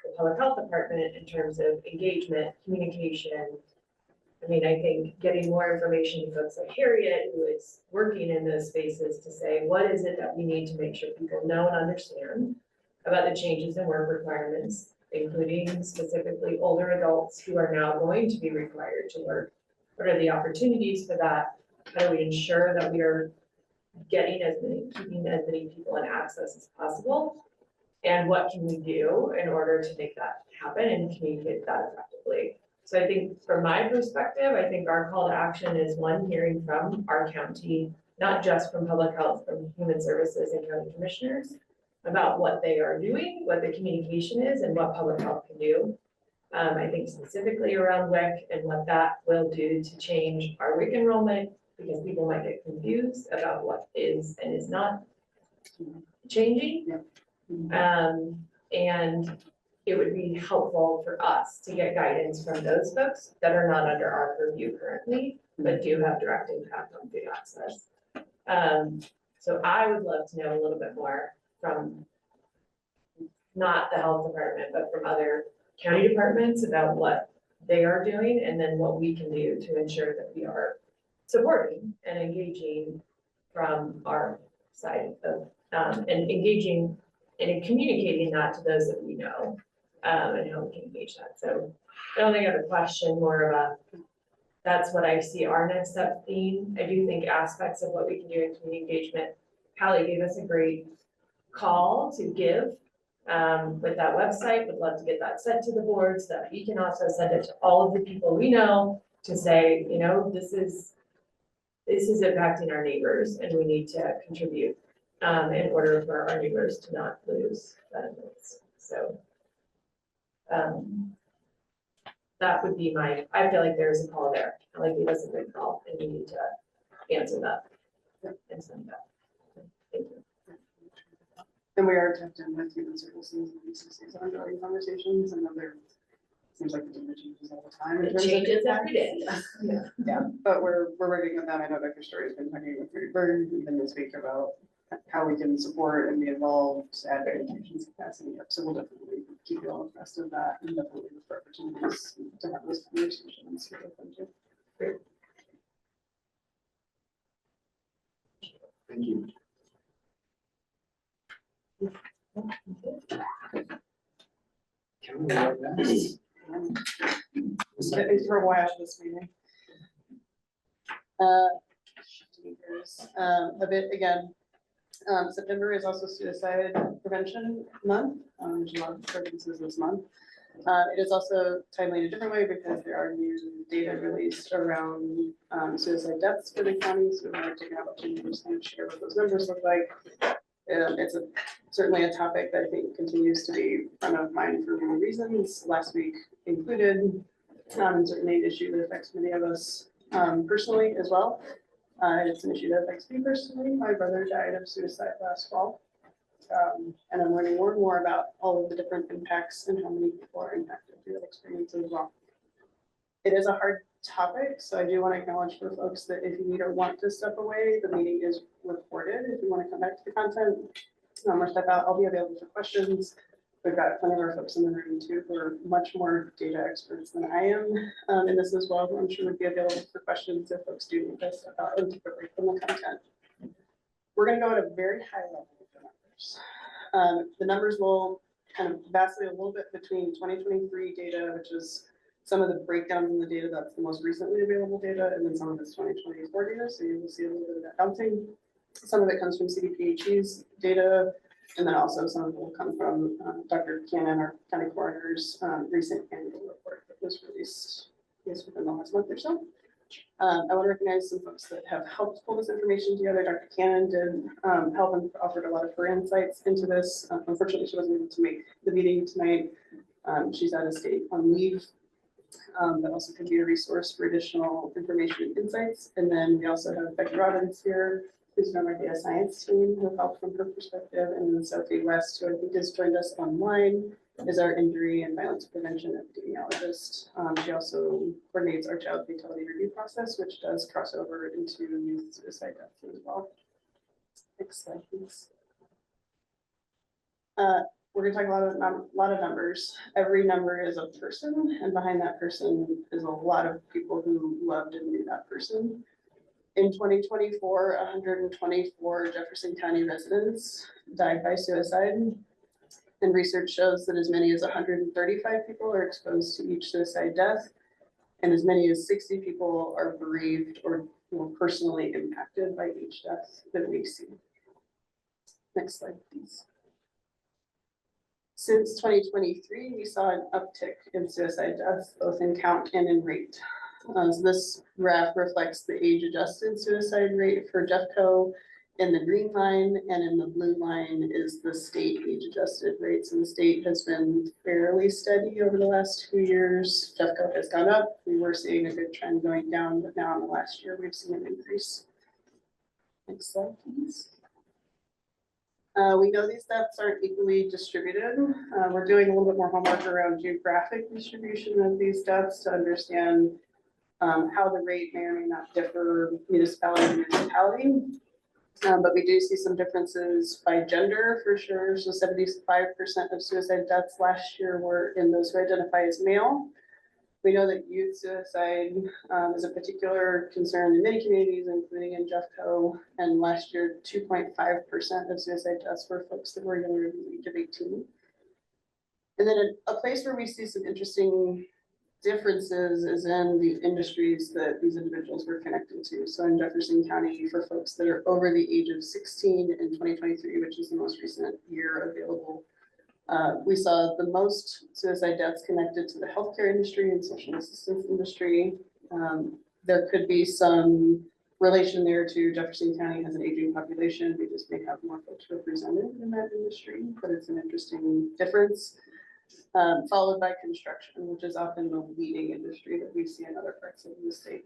the public health department in terms of engagement, communication. I mean, I think getting more information to folks like Harriet, who is working in those spaces, to say, what is it that we need to make sure people know and understand about the changes in work requirements, including specifically older adults who are now going to be required to work. What are the opportunities for that? How do we ensure that we are keeping as many people in access as possible? And what can we do in order to make that happen and communicate that effectively? So I think from my perspective, I think our call to action is one, hearing from our county, not just from public health, from human services and county commissioners about what they are doing, what the communication is, and what public health can do. I think specifically around WIC and what that will do to change our WIC enrollment, because people might get confused about what is and is not changing. And it would be helpful for us to get guidance from those folks that are not under our purview currently, but do have direct impact on food access. So I would love to know a little bit more from not the health department, but from other county departments about what they are doing, and then what we can do to ensure that we are supporting and engaging from our side of, and engaging and communicating that to those that we know, and how we can engage that. So I don't think I have a question, more of a that's what I see our next step being. I do think aspects of what we can do in community engagement. Hallie gave us a great call to give with that website. Would love to get that sent to the board so that we can also send it to all of the people we know to say, you know, this is impacting our neighbors and we need to contribute in order for our neighbors to not lose benefits. So that would be I feel like there's a call there. I like gave us a good call and we need to answer that and send that. Thank you. And we are tapped in with human services and these ongoing conversations, and there seems like the data changes all the time. It changes every day. Yeah, but we're working with them. I know Dr. Story has been talking with Rudy Bird even this week about how we can support and be involved, add communications capacity up. So we'll definitely keep you all abreast of that and definitely look for opportunities to have those conversations with them too. Great. Thank you. Can we go next? It's for a while this meeting. Shifting gears, a bit again. September is also Suicide Prevention Month. There's a lot of services this month. It is also timely in a different way because there are new data released around suicide deaths for the county. So we're going to take an opportunity to just kind of share what those numbers look like. It's certainly a topic that I think continues to be front of mind for many reasons. Last week included, and certainly an issue that affects many of us personally as well. It's an issue that affects me personally. My brother died of suicide last fall. And I'm learning more and more about all of the different impacts and how many people are impacted through that experience as well. It is a hard topic, so I do want to acknowledge for folks that if you need or want to step away, the meeting is recorded. If you want to come back to the content or step out, I'll be available for questions. We've got plenty of our folks in the room too who are much more data experts than I am in this as well, who I'm sure would be available for questions if folks do need to step out and take a break from the content. We're going to go at a very high level with the numbers. The numbers will kind of vacillate a little bit between 2023 data, which is some of the breakdowns in the data that's the most recently available data, and then some of it's 2024 data. So you will see a little bit of that bouncing. Some of it comes from CDPHE's data, and then also some of it will come from Dr. Cannon, our county coroner's recent annual report that was released within the last month or so. I want to recognize some folks that have helped pull this information together. Dr. Cannon did help and offered a lot of her insights into this. Unfortunately, she wasn't able to make the meeting tonight. She's out of state on leave. That also could be a resource for additional information and insights. And then we also have Becky Robbins here, who's from our data science team, who helped from her perspective, and then Sophie West, who I think has joined us online, is our injury and violence prevention epidemiologist. She also coordinates our child fatality review process, which does cross over into youth suicide deaths as well. Next slide, please. We're going to talk a lot of numbers. Every number is a person, and behind that person is a lot of people who loved and knew that person. In 2024, 124 Jefferson County residents died by suicide. And research shows that as many as 135 people are exposed to each suicide death, and as many as 60 people are bereaved or were personally impacted by each death that we see. Next slide, please. Since 2023, we saw an uptick in suicide deaths, both in count and in rate. So this graph reflects the age-adjusted suicide rate for Jeffco in the green line, and in the blue line is the state age-adjusted rates. And the state has been fairly steady over the last 2 years. Jeffco has gone up. We were seeing a good trend going down, but now in the last year, we've seen an increase. Next slide, please. We know these deaths aren't equally distributed. We're doing a little bit more homework around geographic distribution of these deaths to understand how the rate may or may not differ municipality to municipality. But we do see some differences by gender for sure. So 75% of suicide deaths last year were in those who identify as male. We know that youth suicide is a particular concern in many communities, including in Jeffco. And last year, 2.5% of suicide deaths were folks that were younger than the age of 18. And then a place where we see some interesting differences is in the industries that these individuals were connected to. So in Jefferson County, for folks that are over the age of 16 in 2023, which is the most recent year available, we saw the most suicide deaths connected to the healthcare industry and social assistance industry. There could be some relation there to Jefferson County has an aging population. We just may have more folks represented in that industry, but it's an interesting difference. Followed by construction, which is often the leading industry that we see in other parts of the state.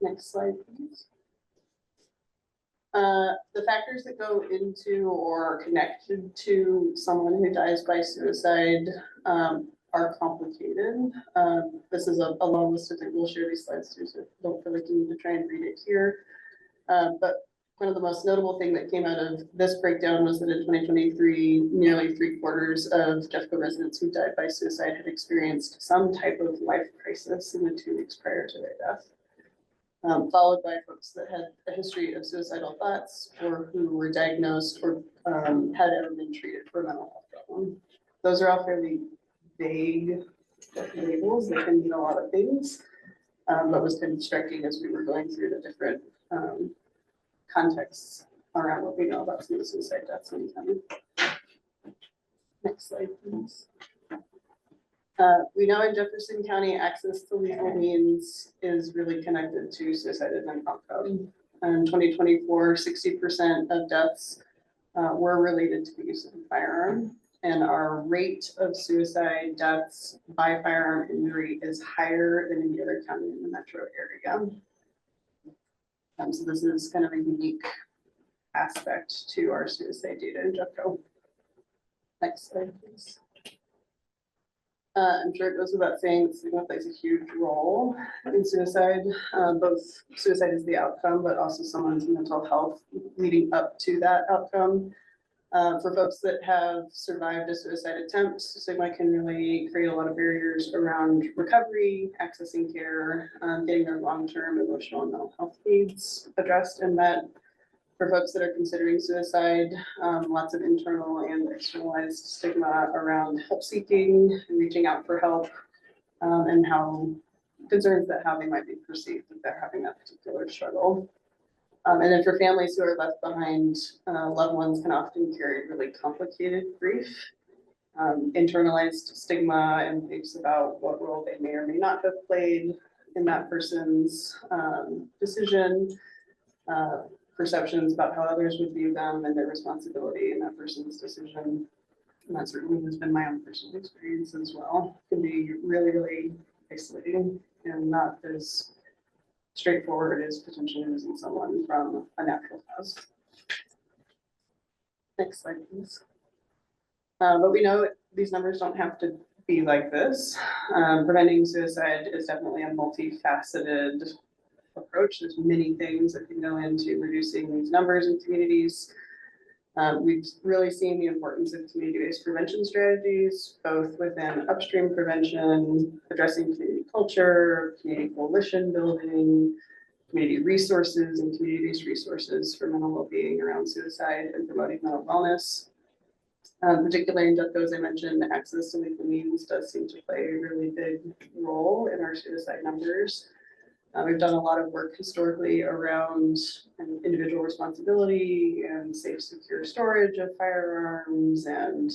Next slide, please. The factors that go into or are connected to someone who dies by suicide are complicated. This is a long list of things. We'll share these slides too, so don't feel like you need to try and read it here. But one of the most notable thing that came out of this breakdown was that in 2023, nearly 3/4 of Jeffco residents who died by suicide had experienced some type of life crisis in the 2 weeks prior to their death. Followed by folks that had a history of suicidal thoughts or who were diagnosed or had ever been treated for a mental health problem. Those are all fairly vague labels that can mean a lot of things. But was kind of striking as we were going through the different contexts around what we know about some of the suicide deaths in the county. Next slide, please. We know in Jefferson County, access to legal means is really connected to suicide and outcome. In 2024, 60% of deaths were related to the use of a firearm, and our rate of suicide deaths by firearm injury is higher than any other county in the metro area. So this is kind of a unique aspect to our suicide data in Jeffco. Next slide, please. I'm sure it goes without saying that stigma plays a huge role in suicide. Both suicide is the outcome, but also someone's mental health leading up to that outcome. For folks that have survived a suicide attempt, stigma can really create a lot of barriers around recovery, accessing care, getting their long-term emotional and mental health needs addressed and met. For folks that are considering suicide, lots of internal and externalized stigma around help seeking and reaching out for help, and how concerns that how they might be perceived if they're having that particular struggle. And then for families who are left behind, loved ones can often carry really complicated grief, internalized stigma and beliefs about what role they may or may not have played in that person's decision, perceptions about how others would view them and their responsibility in that person's decision. And that certainly has been my own personal experience as well. It can be really, really isolating and not as straightforward as potentially losing someone from a natural cause. Next slide, please. But we know these numbers don't have to be like this. Preventing suicide is definitely a multifaceted approach. There's many things that can go into reducing these numbers in communities. We've really seen the importance of community-based prevention strategies, both within upstream prevention, addressing community culture, community coalition building, community resources and community-based resources for mental well-being around suicide and promoting mental wellness. Particularly in Jeffco, as I mentioned, access to legal means does seem to play a really big role in our suicide numbers. We've done a lot of work historically around individual responsibility and safe, secure storage of firearms and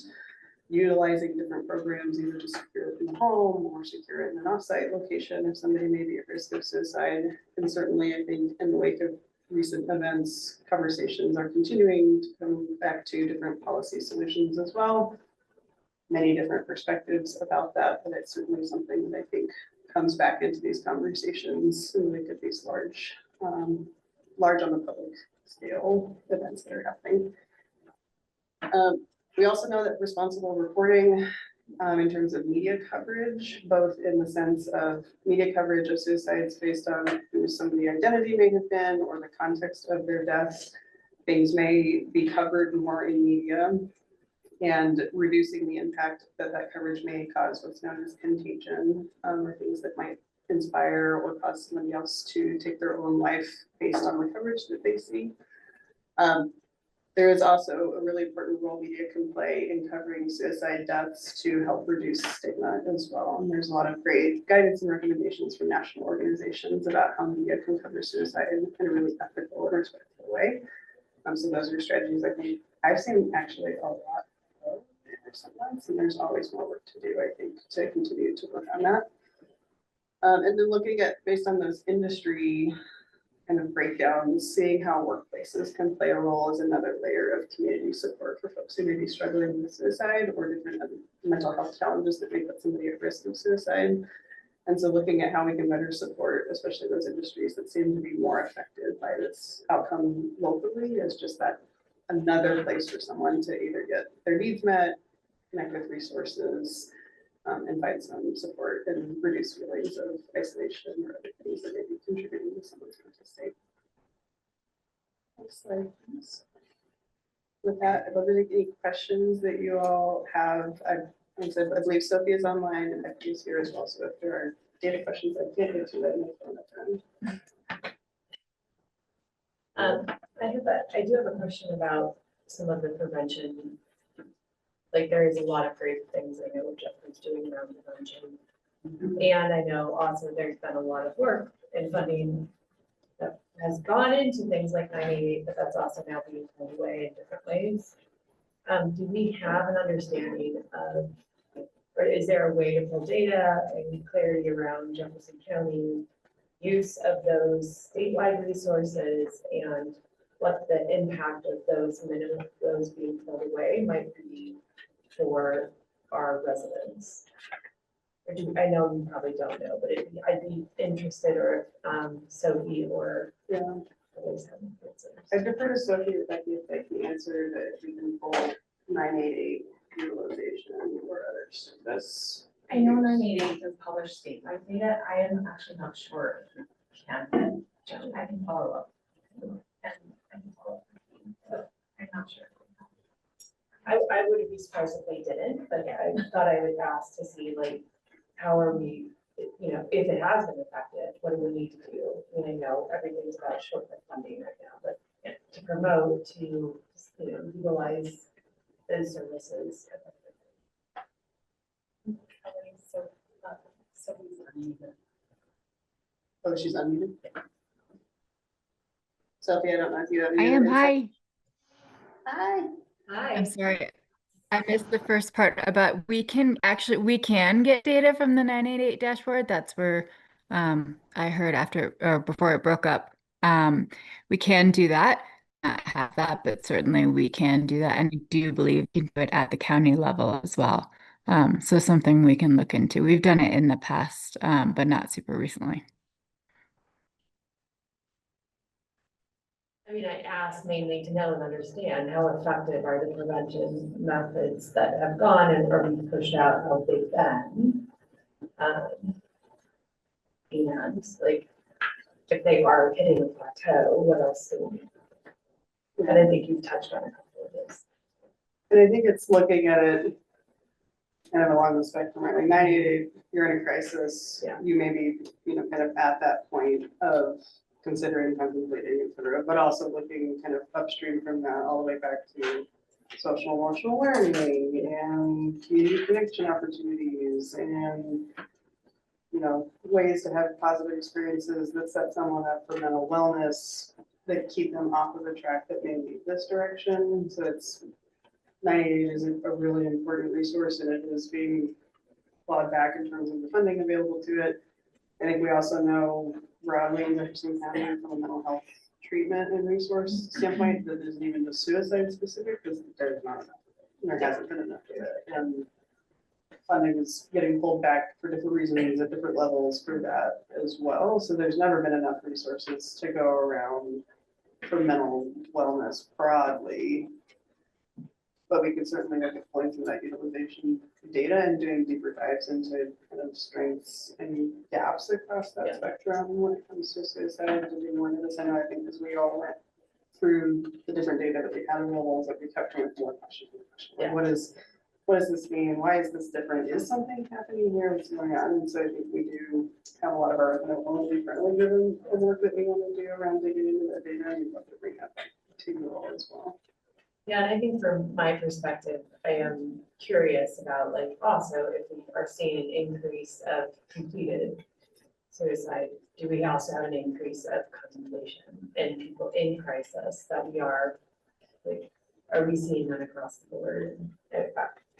utilizing different programs either to secure it in the home or secure it in an offsite location if somebody may be at risk of suicide. And certainly I think in the wake of recent events, conversations are continuing to come back to different policy solutions as well. Many different perspectives about that, but it's certainly something that I think comes back into these conversations in the wake of these large on the public scale events that are happening. We also know that responsible reporting in terms of media coverage, both in the sense of media coverage of suicides based on who somebody's identity may have been or the context of their death, things may be covered more in media, and reducing the impact that that coverage may cause what's known as contagion, or things that might inspire or cause somebody else to take their own life based on the coverage that they see. There is also a really important role media can play in covering suicide deaths to help reduce stigma as well. And there's a lot of great guidance and recommendations from national organizations about how media can cover suicide in a really ethical and respectful way. So those are strategies I think I've seen actually a lot of in recent months, and there's always more work to do, I think, to continue to work on that. And then looking at, based on those industry kind of breakdowns, seeing how workplaces can play a role as another layer of community support for folks who may be struggling with suicide or different mental health challenges that may put somebody at risk of suicide. And so looking at how we can better support, especially those industries that seem to be more affected by this outcome locally, is just that another place for someone to either get their needs met, connect with resources, and find some support and reduce feelings of isolation or other things that may be contributing to someone's mental state. Next slide, please. With that, I'd love to take any questions that you all have. I believe Sophie is online and Becky is here as well. So if there are data questions I can't get to, let me know. I do have a question about some of the prevention. Like there is a lot of great things I know Jeffrey's doing around prevention. And I know also there's been a lot of work and funding that has gone into things like 988, but that's also now being pulled away in different ways. Do we have an understanding of, or is there a way to pull data and clarity around Jefferson County use of those statewide resources and what the impact of those being pulled away might be for our residents? Or I know you probably don't know, but I'd be interested, or Sophie or others have answers. I defer to Sophie or Becky if they can answer that we can pull 988 utilization or others. That's I know 988 does publish statewide data. I am actually not sure if you can. I can follow up. And I can follow up. But I'm not sure. I wouldn't be surprised if they didn't, but I thought I would ask to see like, how are we, you know, if it has been effective, what do we need to do? I mean, I know everything's about short-term funding right now, but to promote, to, you know, utilize those services. Oh, she's unmuted. Sophie, I don't know if you have I any am. other Hi. Hi. Hi. I'm sorry. I missed the first part about we can get data from the 988 dashboard. That's where I heard after or before it broke up. We can do that. Not have that, but certainly we can do that. And I do believe we can do it at the county level as well. So something we can look into. We've done it in the past, but not super recently. I mean, I asked mainly to know and understand how effective are the prevention methods that have gone and are being pushed out, how they've been. And like, if they are hitting a plateau, what else do we do? And I think you've touched on a couple of those. And I think it's looking at it kind of along the spectrum, right? Like 98, you're in a crisis. Yeah. You may be, you know, kind of at that point of considering contemplating, et cetera, but also looking kind of upstream from that all the way back to social emotional learning and community connection opportunities and, you know, ways to have positive experiences that set someone up for mental wellness that keep them off of the track that may lead this direction. So it's 98 is a really important resource, and it is being clawed back in terms of the funding available to it. I think we also know broadly in Jefferson County from a mental health treatment and resource standpoint that isn't even just suicide specific, because there's not enough. There hasn't been enough data, and funding is getting pulled back for different reasons at different levels for that as well. So there's never been enough resources to go around for mental wellness broadly. But we can certainly look at pulling through that utilization data and doing deeper dives into kind of strengths and gaps across that spectrum when it comes to suicide and doing more into this. I know, I think as we all went through the different data that we had available, like we kept coming with more questions. Like, what does this mean? Why is this different? Is something happening here? What's going on? And so I think we do have a lot of our only friendly driven work that we want to do around digging into that data, and we'd love to bring that to you all as well. Yeah, and I think from my perspective, I am curious about like also if we are seeing an increase of completed suicide, do we also have an increase of contemplation and people in crisis that we are like, are we seeing that across the board?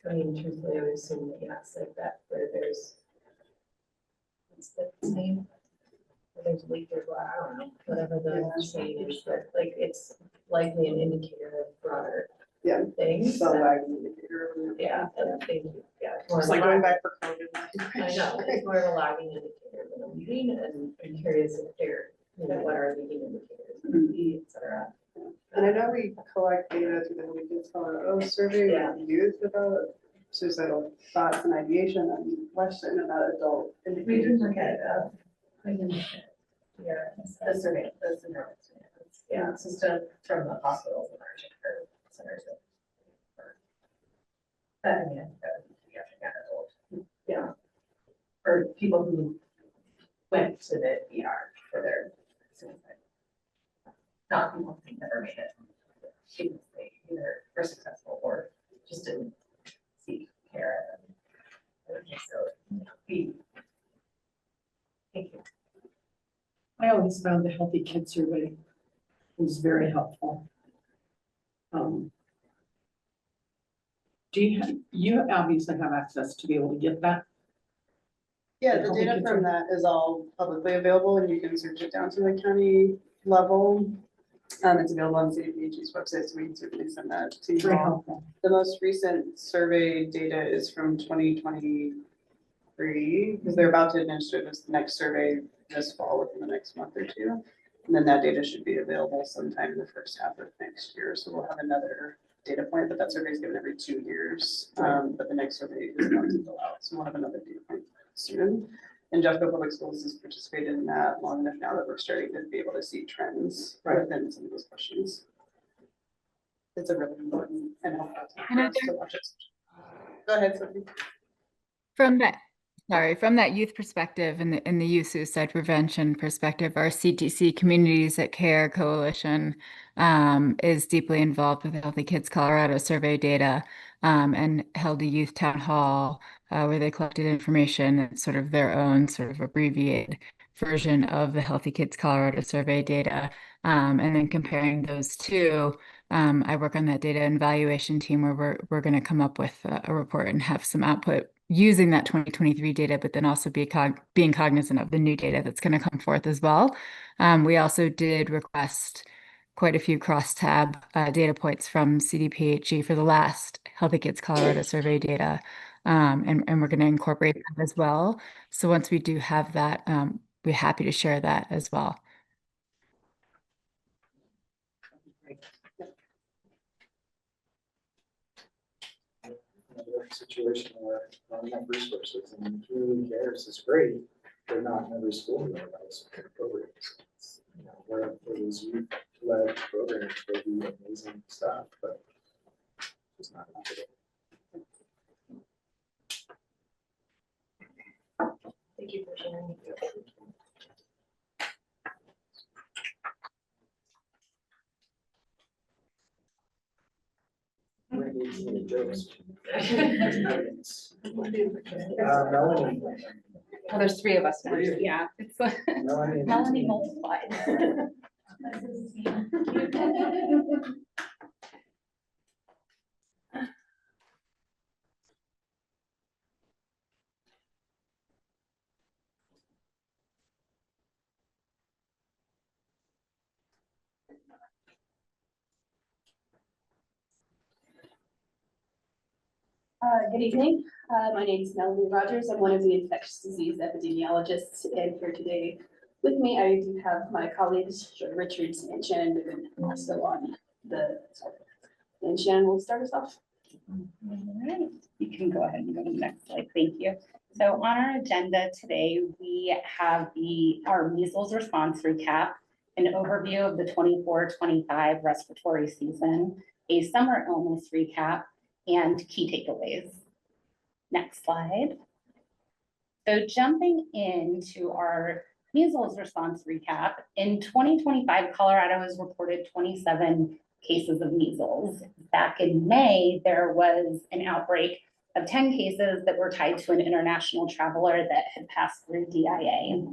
I mean, truthfully, I would assume that yes, like that, where there's what's the name? Where there's leak, there's what, I don't know, whatever the saying is, but like it's likely an indicator of broader things. So that- lagging indicator. Yeah, thank you, yeah. more It's of a like going lag- back for COVID. I know, it's more of a lagging indicator than a leading, and I'm curious if they're, you know, what are leading indicators, et cetera. And I know we collect data through the Healthy Kids Colorado survey with youth about suicidal thoughts and ideation, and Western about adult. We can look at, we can look at, yeah, the survey, yeah, it's just from the hospitals and urgent care centers. I mean, pediatric and adult, yeah, or people who went to the ER for their suicide. Not people who never made it. People they either were successful or just didn't seek care. So, thank you. I always found the Healthy Kids survey was very helpful. Do you obviously have access to be able to get that? Yeah, the Healthy data Kids from survey? that is all publicly available and you can search it down to the county level. It's available on CDPHE's website, so we can certainly send that to you Very all. helpful. The most recent survey data is from 2023, because they're about to administer this next survey this fall within the next month or two. And then that data should be available sometime in the first half of next year, so we'll have another data point, but that survey is given every 2 years. But the next survey is about to go out, so we'll have another data point soon. And Jeffco Public Schools has participated in that long enough now that we're starting to be able to see trends within some of those questions. It's a really important and helpful time for us to watch it. Go ahead, Sophie. From that youth perspective and the youth suicide prevention perspective, our CTC Communities that Care Coalition is deeply involved with the Healthy Kids Colorado survey data and held a youth town hall where they collected information and sort of their own sort of abbreviated version of the Healthy Kids Colorado survey data. And then comparing those two, I work on that data and evaluation team where we're going to come up with a report and have some output using that 2023 data, but then also being cognizant of the new data that's going to come forth as well. We also did request quite a few cross-tab data points from CDPHE for the last Healthy Kids Colorado survey data, and we're going to incorporate that as well. So once we do have that, we're happy to share that as well. Situation where not enough resources and community cares is great, but not in every school knows programs. You know, where these youth-led programs, they do amazing stuff, but it's not enough of it. Thank you for sharing. Any jokes? Melanie. Oh, there's 3 of us now. Three of you. Yeah, it's Melanie. Melanie multiplied. Good evening. My name is Melanie Rogers. I'm one of the infectious disease epidemiologists, and here today with me, I do have my colleagues, Joy Richards and Shannon Boone, also on the, and Shannon will start us off. All right, you can go ahead and go to the next slide. Thank you. So on our agenda today, we have our measles response recap, an overview of the 24-25 respiratory season, a summer illness recap, and key takeaways. Next slide. So jumping into our measles response recap, in 2025, Colorado has reported 27 cases of measles. Back in May, there was an outbreak of 10 cases that were tied to an international traveler that had passed through DIA.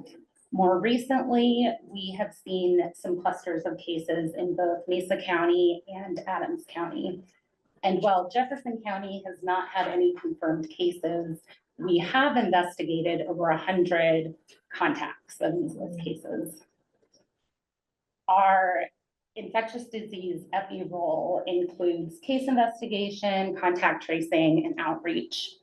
More recently, we have seen some clusters of cases in both Mesa County and Adams County. And while Jefferson County has not had any confirmed cases, we have investigated over 100 contacts of measles cases. Our infectious disease epi role includes case investigation, contact tracing, and outreach.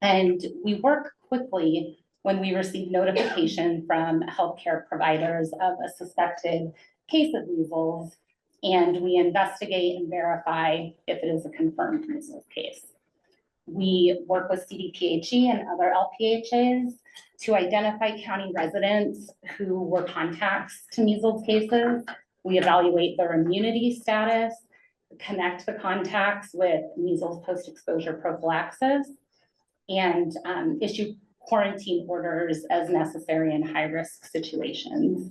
And we work quickly when we receive notification from healthcare providers of a suspected case of measles, and we investigate and verify if it is a confirmed measles case. We work with CDPHE and other LPHAs to identify county residents who were contacts to measles cases. We evaluate their immunity status, connect the contacts with measles post-exposure prophylaxis, and issue quarantine orders as necessary in high-risk situations.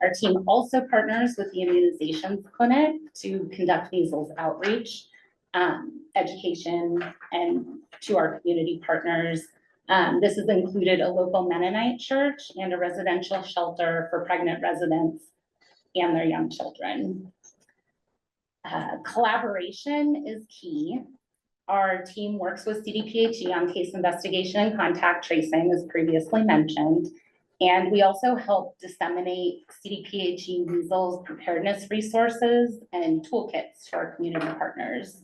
Our team also partners with the immunizations clinic to conduct measles outreach, education, and to our community partners. This has included a local Mennonite church and a residential shelter for pregnant residents and their young children. Collaboration is key. Our team works with CDPHE on case investigation and contact tracing, as previously mentioned. And we also help disseminate CDPHE measles preparedness resources and toolkits to our community partners.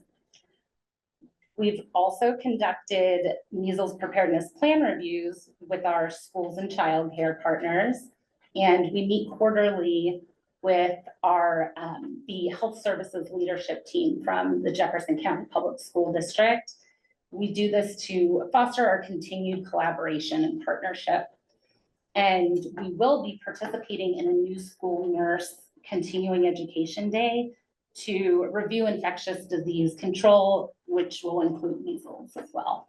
We've also conducted measles preparedness plan reviews with our schools and childcare partners. And we meet quarterly with our the health services leadership team from the Jefferson County Public School District. We do this to foster our continued collaboration and partnership. And we will be participating in a new school nurse continuing education day to review infectious disease control, which will include measles as well.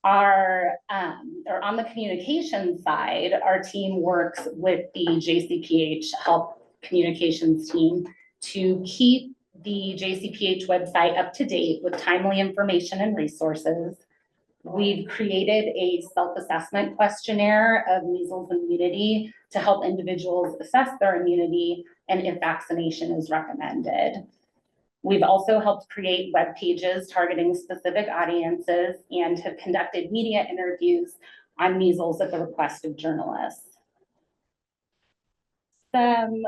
Or on the communication side, our team works with the JCPH Health Communications team to keep the JCPH website up to date with timely information and resources. We've created a self-assessment questionnaire of measles immunity to help individuals assess their immunity and if vaccination is recommended. We've also helped create web pages targeting specific audiences and have conducted media interviews on measles at the request of journalists. Some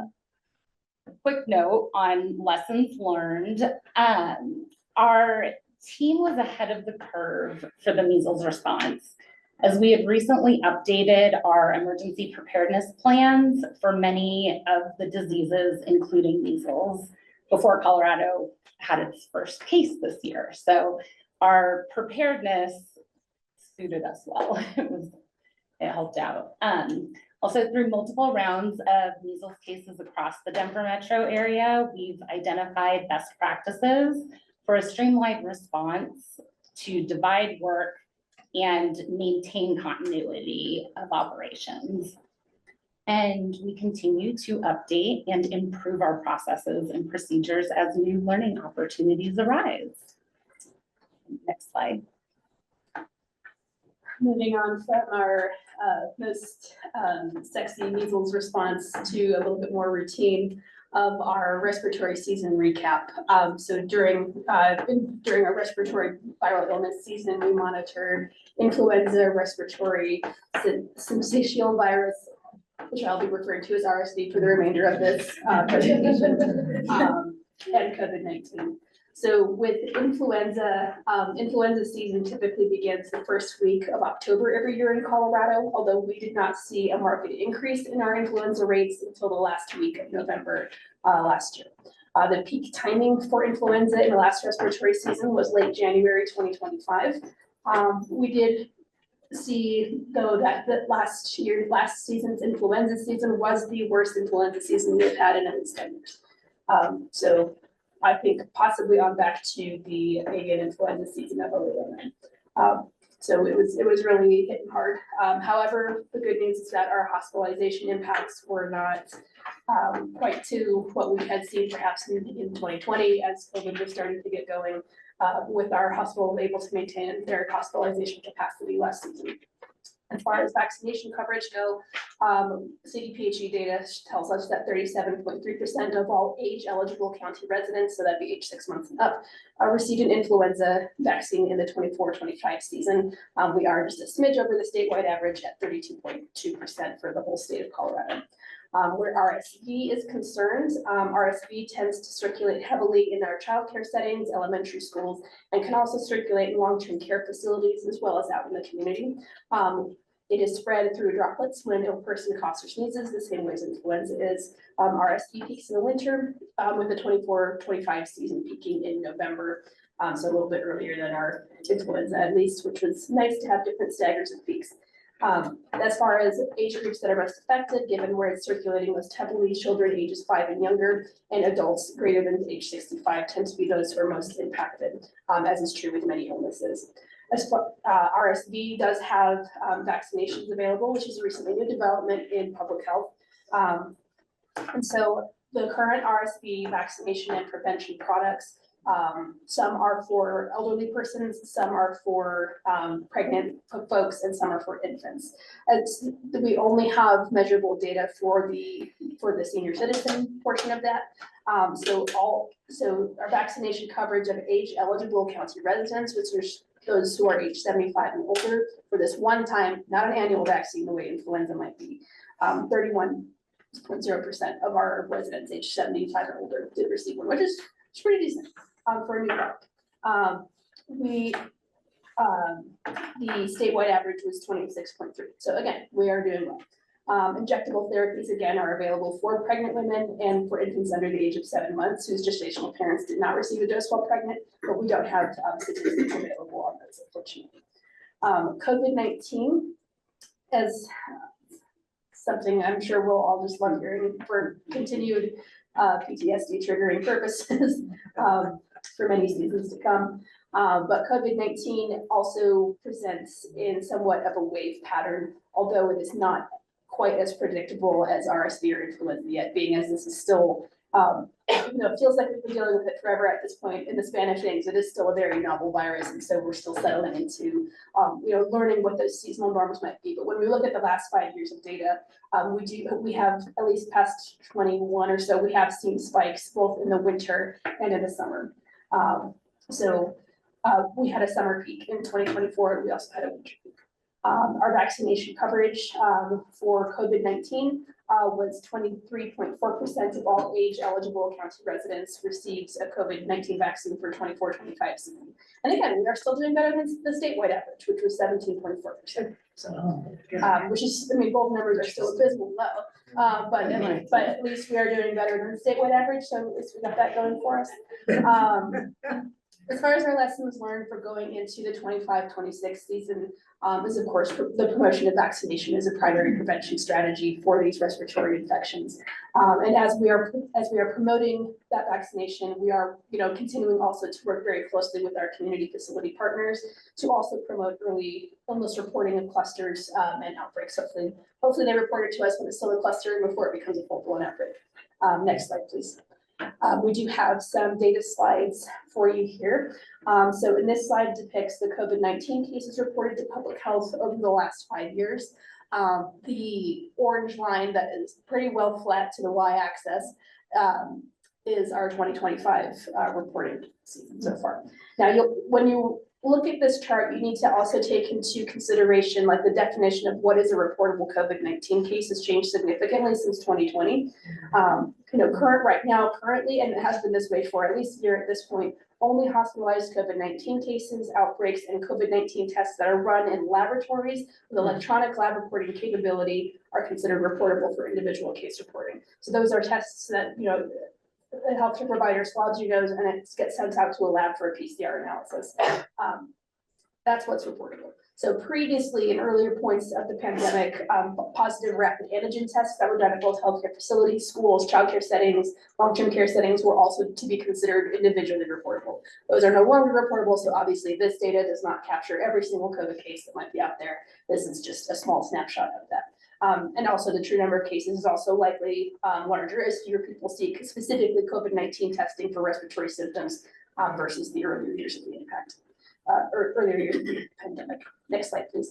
quick note on lessons learned. Our team was ahead of the curve for the measles response, as we had recently updated our emergency preparedness plans for many of the diseases, including measles, before Colorado had its first case this year. So our preparedness suited us well. It helped out. Also, through multiple rounds of measles cases across the Denver metro area, we've identified best practices for a streamlined response to divide work and maintain continuity of operations. And we continue to update and improve our processes and procedures as new learning opportunities arise. Next slide. Moving on from our most sexy measles response to a little bit more routine of our respiratory season recap. So during our respiratory viral illness season, we monitored influenza, respiratory syncytial virus, which I'll be referring to as RSV for the remainder of this presentation, and COVID-19. So with influenza, influenza season typically begins the first week of October every year in Colorado, although we did not see a marked increase in our influenza rates until the last week of November last year. The peak timing for influenza in the last respiratory season was late January 2025. We did see, though, that the last season's influenza season was the worst influenza season we've had in at least 10 years. So I think possibly on back to the avian influenza season of 2009. So it was really hitting hard. However, the good news is that our hospitalization impacts were not quite to what we had seen perhaps in 2020 as COVID was starting to get going, with our hospital able to maintain their hospitalization capacity last season. As far as vaccination coverage go, CDPHE data tells us that 37.3% of all age-eligible county residents, so that'd be age 6 months and up, received an influenza vaccine in the 24-25 season. We are just a smidge over the statewide average at 32.2% for the whole state of Colorado. Where RSV is concerned, RSV tends to circulate heavily in our childcare settings, elementary schools, and can also circulate in long-term care facilities as well as out in the community. It is spread through droplets when an ill person coughs or sneezes, the same way as influenza is. RSV peaks in the winter, with the 24-25 season peaking in November. So a little bit earlier than our influenza at least, which was nice to have different staggers of peaks. As far as age groups that are most affected, given where it's circulating most heavily, children ages 5 and younger, and adults greater than age 65 tend to be those who are most impacted, as is true with many illnesses. As far, RSV does have vaccinations available, which is a recently new development in public health. And so the current RSV vaccination and prevention products, some are for elderly persons, some are for pregnant folks, and some are for infants. We only have measurable data for the senior citizen portion of that. So our vaccination coverage of age-eligible county residents, which are those who are age 75 and older, for this one time, not an annual vaccine the way influenza might be, 31.0% of our residents age 75 and older did receive one, which is pretty decent for a new product. The statewide average was 26.3. So again, we are doing well. Injectable therapies again are available for pregnant women and for infants under the age of 7 months whose gestational parents did not receive a dose while pregnant, but we don't have statistics available on those, unfortunately. COVID-19 as something I'm sure we'll all just love hearing for continued PTSD triggering purposes for many seasons to come. But COVID-19 also presents in somewhat of a wave pattern, although it is not quite as predictable as RSV or influenza yet, being as this is still, it feels like we've been dealing with it forever at this point in the span of things. It is still a very novel virus, and so we're still settling into, learning what those seasonal norms might be. But when we look at the last 5 years of data, we have at least past 21 or so, we have seen spikes both in the winter and in the summer. We had a summer peak in 2024, and we also had a winter peak. Our vaccination coverage for COVID-19 was 23.4% of all age-eligible county residents received a COVID-19 vaccine for 24-25 season. And again, we are still doing better than the statewide average, which was 17.4%. So, which is, both numbers are still abysmal low, but at least we are doing better than the statewide average. So at least we got that going for us. As far as our lessons learned for going into the 25-26 season, is of course the promotion of vaccination as a primary prevention strategy for these respiratory infections. And as we are promoting that vaccination, we are continuing also to work very closely with our community facility partners to also promote early illness reporting of clusters and outbreaks. Hopefully they report it to us when it's still a cluster and before it becomes a full-blown outbreak. Next slide, please. We do have some data slides for you here. So in this slide depicts the COVID-19 cases reported to public health over the last 5 years. The orange line that is pretty well flat to the y-axis is our 2025 reporting season so far. Now, when you look at this chart, you need to also take into consideration like the definition of what is a reportable COVID-19 case has changed significantly since 2020. Currently, and it has been this way for at least a year at this point, only hospitalized COVID-19 cases, outbreaks, and COVID-19 tests that are run in laboratories with electronic lab reporting capability are considered reportable for individual case reporting. So those are tests that, the healthcare provider swabs your nose and it gets sent out to a lab for a PCR analysis. That's what's reportable. So previously, in earlier points of the pandemic, positive rapid antigen tests that were done at both healthcare facilities, schools, childcare settings, long-term care settings were also to be considered individually reportable. Those are no longer reportable, so obviously this data does not capture every single COVID case that might be out there. This is just a small snapshot of that. And also the true number of cases is also likely larger as fewer people seek specifically COVID-19 testing for respiratory symptoms versus the earlier years of the impact, or earlier years of the pandemic. Next slide, please.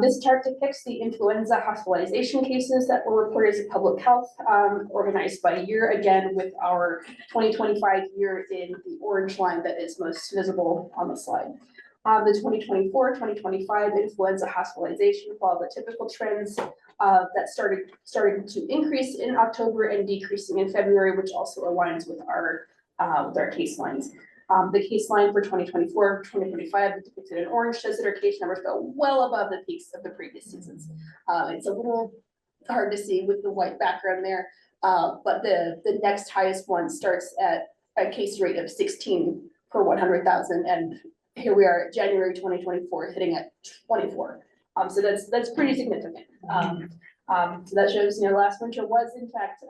This chart depicts the influenza hospitalization cases that were reported as public health, organized by year, again with our 2025 year in the orange line that is most visible on the slide. The 2024-2025 influenza hospitalization followed the typical trends that started to increase in October and decreasing in February, which also aligns with our case lines. The case line for 2024-2025 depicted in orange shows that our case numbers go well above the peaks of the previous seasons. It's a little hard to see with the white background there, but the next highest one starts at a case rate of 16 per 100,000, and here we are at January 2024 hitting at 24. So that's pretty significant. So that shows, last winter was in fact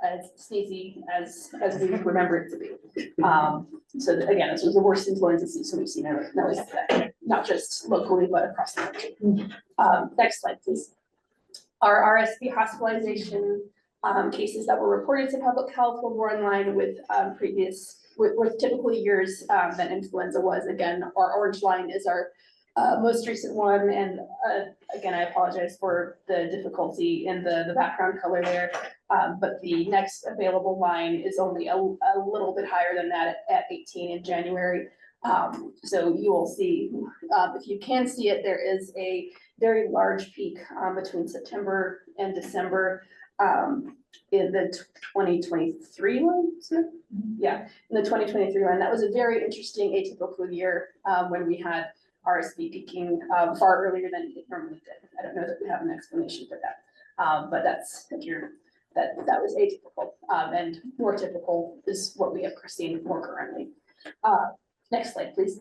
as sneezy as we remember it to be. So again, this was the worst influenza season we've seen ever, not just locally, but across the country. Next slide, please. Our RSV hospitalization cases that were reported to public health were more in line with with typical years that influenza was. Again, our orange line is our most recent one, and again, I apologize for the difficulty in the background color there, but the next available line is only a little bit higher than that at 18 in January. So you will see, if you can see it, there is a very large peak between September and December in the 2023 line. Yeah, in the 2023 line. That was a very interesting atypical year when we had RSV peaking far earlier than it normally did. I don't know that we have an explanation for that, but that's that was atypical, and more typical is what we have seen more currently. Next slide, please.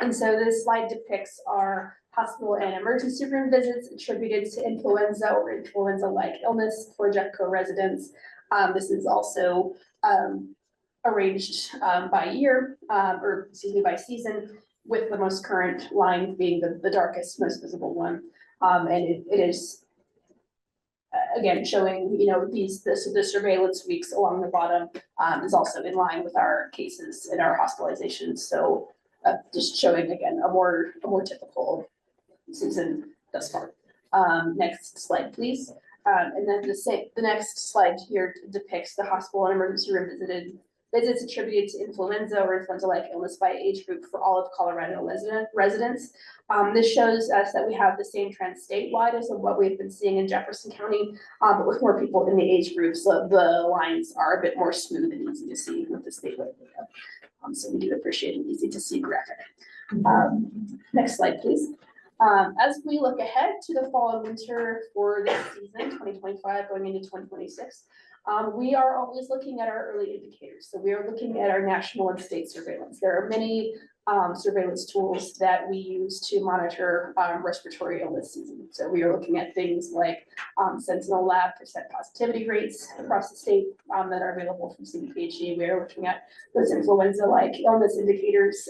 And so this slide depicts our hospital and emergency room visits attributed to influenza or influenza-like illness for Jeffco residents. This is also arranged by year, or excuse me, by season, with the most current line being the darkest, most visible one. And it is, again, showing, the surveillance weeks along the bottom is also in line with our cases and our hospitalizations. So just showing, again, a more typical season thus far. Next slide, please. And then the next slide here depicts the hospital and emergency room visits attributed to influenza or influenza-like illness by age group for all of Colorado residents. This shows us that we have the same trend statewide as what we've been seeing in Jefferson County, but with more people in the age groups, so the lines are a bit more smooth and easy to see with the statewide data. So we do appreciate an easy to see graphic. Next slide, please. As we look ahead to the fall and winter for this season, 2025 going into 2026, we are always looking at our early indicators. So we are looking at our national and state surveillance. There are many surveillance tools that we use to monitor respiratory illness season. So we are looking at things like Sentinel Lab % positivity rates across the state that are available from CDPHE. We are looking at those influenza-like illness indicators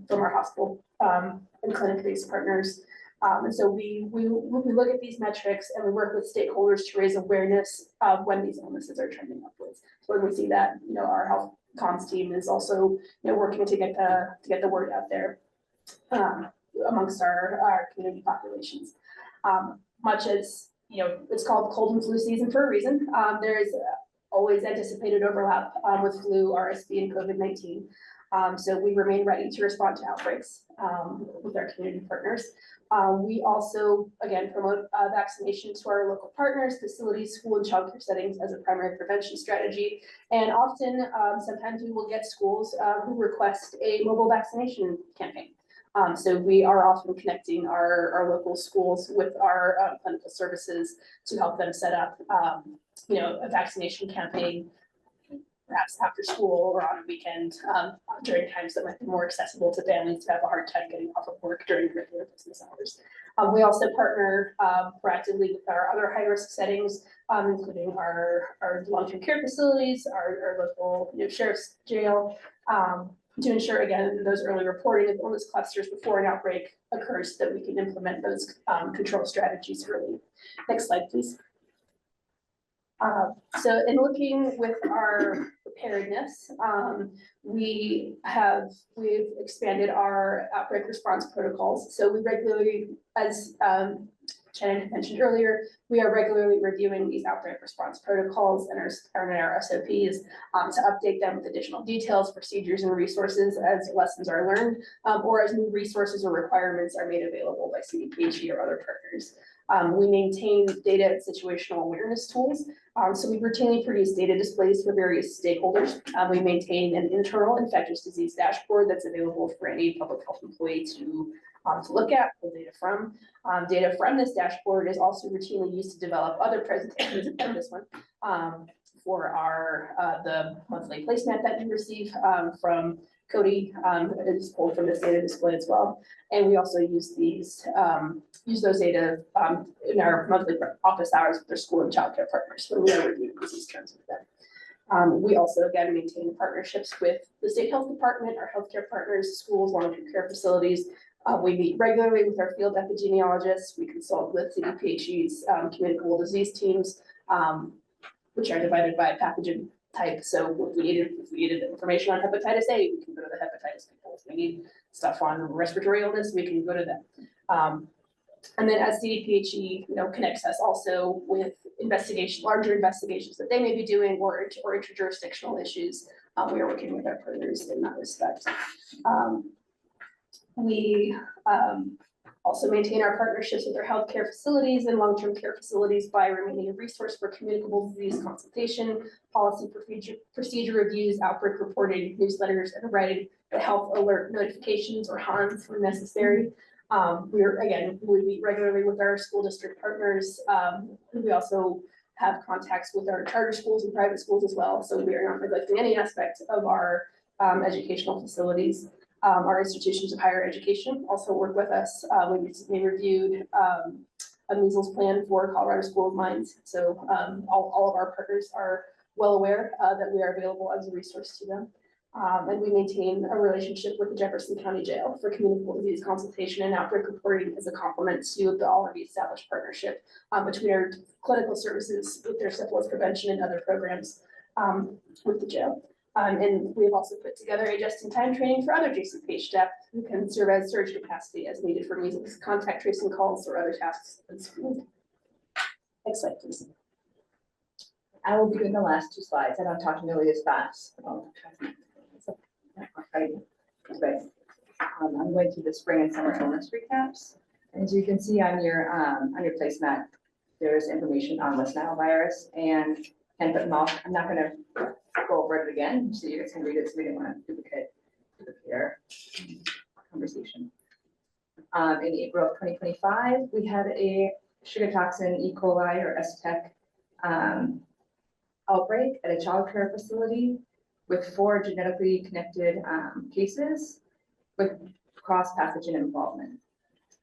from our hospital and clinic-based partners. And so we look at these metrics and we work with stakeholders to raise awareness of when these illnesses are trending upwards. So when we see that, our health comms team is also working to get the word out there amongst our community populations. Much as it's called cold and flu season for a reason. There is always anticipated overlap with flu, RSV, and COVID-19. So we remain ready to respond to outbreaks with our community partners. We also, again, promote vaccination to our local partners, facilities, school and childcare settings as a primary prevention strategy. And often, sometimes we will get schools who request a mobile vaccination campaign. So we are often connecting our local schools with our clinical services to help them set up, a vaccination campaign perhaps after school or on a weekend, during times that might be more accessible to families who have a hard time getting off of work during regular business hours. We also partner proactively with our other high-risk settings, including our long-term care facilities, our local sheriff's jail, to ensure, again, those early reporting of illness clusters before an outbreak occurs, so that we can implement those control strategies early. Next slide, please. So in looking with our preparedness, we've expanded our outbreak response protocols. So we regularly, as Shannon mentioned earlier, we are regularly reviewing these outbreak response protocols and our SOPs to update them with additional details, procedures, and resources as lessons are learned, or as new resources or requirements are made available by CDPHE or other partners. We maintain data and situational awareness tools. So we routinely produce data displays for various stakeholders. We maintain an internal infectious disease dashboard that's available for any public health employee to look at, pull data from. Data from this dashboard is also routinely used to develop other presentations, and this one, for our the monthly placemat that we receive from Cody, is pulled from this data display as well. And we also use those data in our monthly office hours with their school and childcare partners when we are reviewing disease trends with them. We also, again, maintain partnerships with the state health department, our healthcare partners, schools, long-term care facilities. We meet regularly with our field epidemiologists. We consult with CDPHE's communicable disease teams, which are divided by pathogen type. So if we needed information on hepatitis A, we can go to the hepatitis people. If we need stuff on respiratory illness, we can go to them. And then as CDPHE, connects us also with larger investigations that they may be doing, or interjurisdictional issues, we are working with our partners in that respect. We also maintain our partnerships with our healthcare facilities and long-term care facilities by remaining a resource for communicable disease consultation, policy procedure reviews, outbreak reporting, newsletters, and writing health alert notifications or HANs when necessary. We meet regularly with our school district partners. We also have contacts with our charter schools and private schools as well. So we are not neglecting any aspect of our educational facilities. Our institutions of higher education also work with us. We recently reviewed a measles plan for Colorado School of Mines. So all of our partners are well aware that we are available as a resource to them. And we maintain a relationship with the Jefferson County Jail for communicable disease consultation and outbreak reporting as a complement to the already established partnership between our clinical services with their syphilis prevention and other programs with the jail. And we have also put together a just-in-time training for other JCPH staff who can serve as surge capacity as needed for measles, contact tracing calls, or other tasks in school. Next slide, please. I will be doing the last two slides. I don't talk nearly as fast. I'm going through the spring and summer illness recaps. As you can see on your placemat, there's information on West Nile virus and hand, foot, and mouth. I'm not going to go over it again, so you guys can read it. So we didn't want to duplicate our conversation. In April of 2025, we had a sugar toxin E. coli or STEC outbreak at a child care facility with 4 genetically connected cases with cross-pathogen involvement.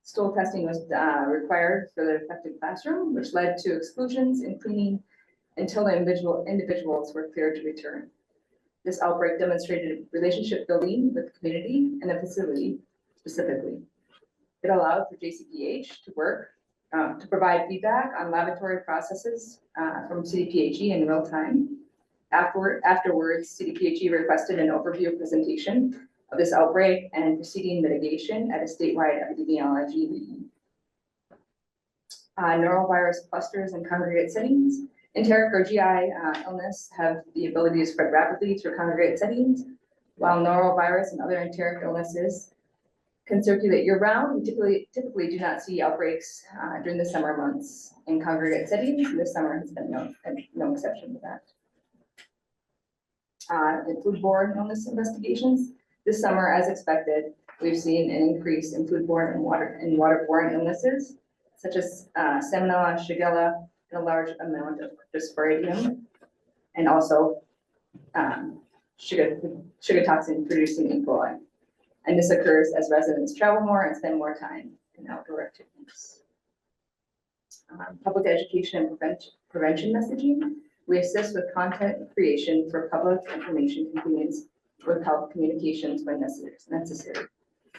Stool testing was required for the affected classroom, which led to exclusions and cleaning until the individuals were cleared to return. This outbreak demonstrated relationship building with the community and the facility specifically. It allowed for JCPH to work to provide feedback on laboratory processes from CDPHE in real time. Afterwards, CDPHE requested an overview presentation of this outbreak and preceding mitigation at a statewide epidemiology meeting. Norovirus clusters in congregate settings. Enteric or GI illness have the ability to spread rapidly through congregate settings, while norovirus and other enteric illnesses can circulate year-round. We typically do not see outbreaks during the summer months in congregate settings. This summer has been no exception to that. In foodborne illness investigations, this summer, as expected, we've seen an increase in foodborne and waterborne illnesses, such as Salmonella, Shigella, and a large amount of Cryptosporidium, and also sugar toxin producing E. coli. And this occurs as residents travel more and spend more time in outdoor activities. Public education and prevention messaging. We assist with content creation for public information convenience with health communications when necessary.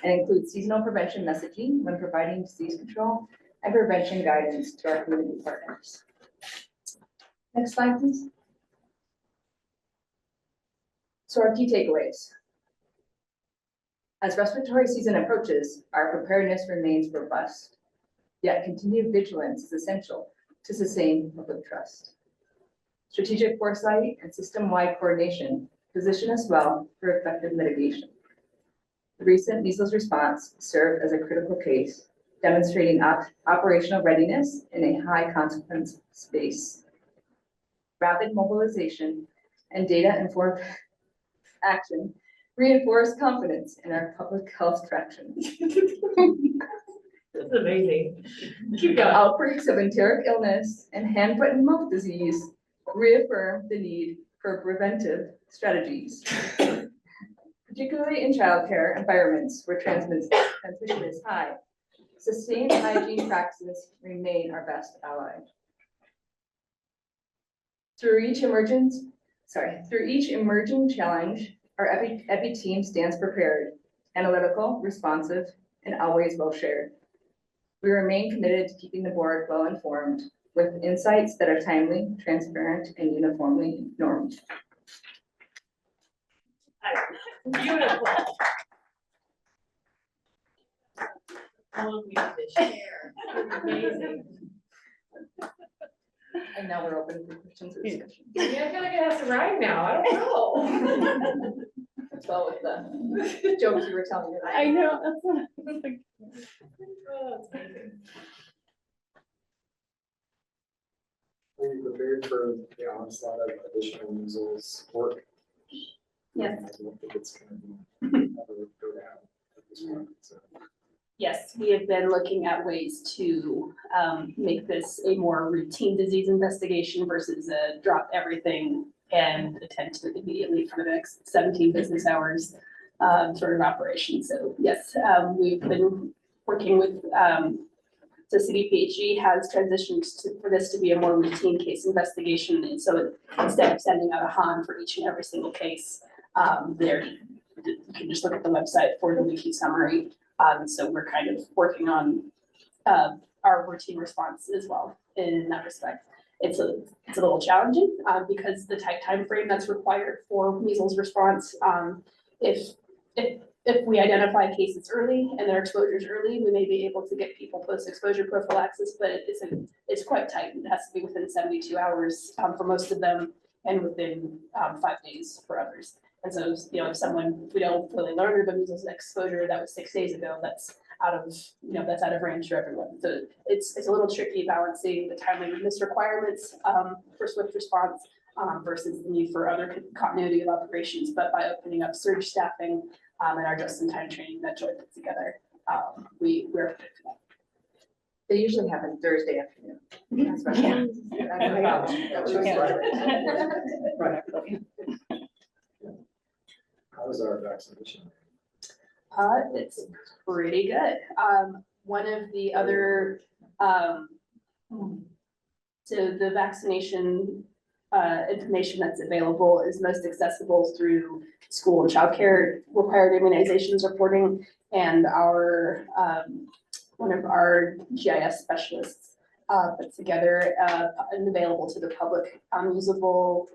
And includes seasonal prevention messaging when providing disease control and prevention guidance to our community partners. Next slide, please. So our key takeaways. As respiratory season approaches, our preparedness remains robust, yet continued vigilance is essential to sustain public trust. Strategic foresight and system-wide coordination position us well for effective mitigation. The recent measles response served as a critical case, demonstrating operational readiness in a high consequence space. Rapid mobilization and data-informed action reinforce confidence in our public health traction. That's amazing. Keep going. Outbreaks of enteric illness and hand, foot, and mouth disease reaffirm the need for preventive strategies, particularly in childcare environments where transmission is high. Sustained hygiene practices remain our best ally. Through each emerging challenge, our EPI team stands prepared, analytical, responsive, and always well shared. We remain committed to keeping the board well informed with insights that are timely, transparent, and uniformly normed. Beautiful. Oh, we have to share. Amazing. And now we're open for questions and discussion. Yeah, I feel like it has to rhyme now. I don't know. As well with the jokes you were telling me. I know, that's what I was like. Oh, it's amazing. Are you prepared for the onslaught of additional measles work? Yes. I don't think it's gonna be ever go down at this point, so. Yes, we have been looking at ways to make this a more routine disease investigation versus a drop everything and attempt to immediately for the next 17 business hours sort of operation. So yes, we've been working with the city PhD has transitioned for this to be a more routine case investigation. And so instead of sending out a HAN for each and every single case, there you can just look at the website for the wiki summary. So we're kind of working on our routine response as well in that respect. It's a little challenging because the tight time frame that's required for measles response. If we identify cases early and their exposures early, we may be able to get people post-exposure prophylaxis, but it's quite tight. It has to be within 72 hours for most of them and within 5 days for others. And so, you know, if someone, we don't really learn of a measles exposure that was 6 days ago, that's out of range for everyone. So it's a little tricky balancing the timeliness requirements for swift response versus the need for other continuity of operations. But by opening up surge staffing and our just-in-time training that Joy put together, we're prepared for that. They usually happen Thursday afternoon. How is our vaccination? It's pretty good. One of the other, so the vaccination information that's available is most accessible through school and childcare required immunizations reporting, and our one of our GIS specialists put together an available to the public usable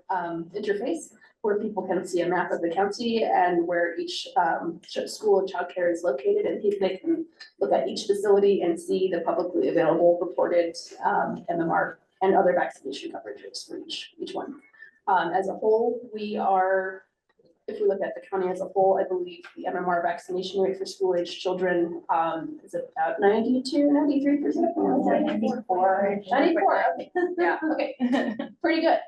interface where people can see a map of the county and where each school and childcare is located, and they can look at each facility and see the publicly available reported MMR and other vaccination coverages for each one. As a whole, we are, if we look at the county as a whole, I believe the MMR vaccination rate for school-aged children is about 92, 93%. 94, okay. Yeah, okay, pretty good.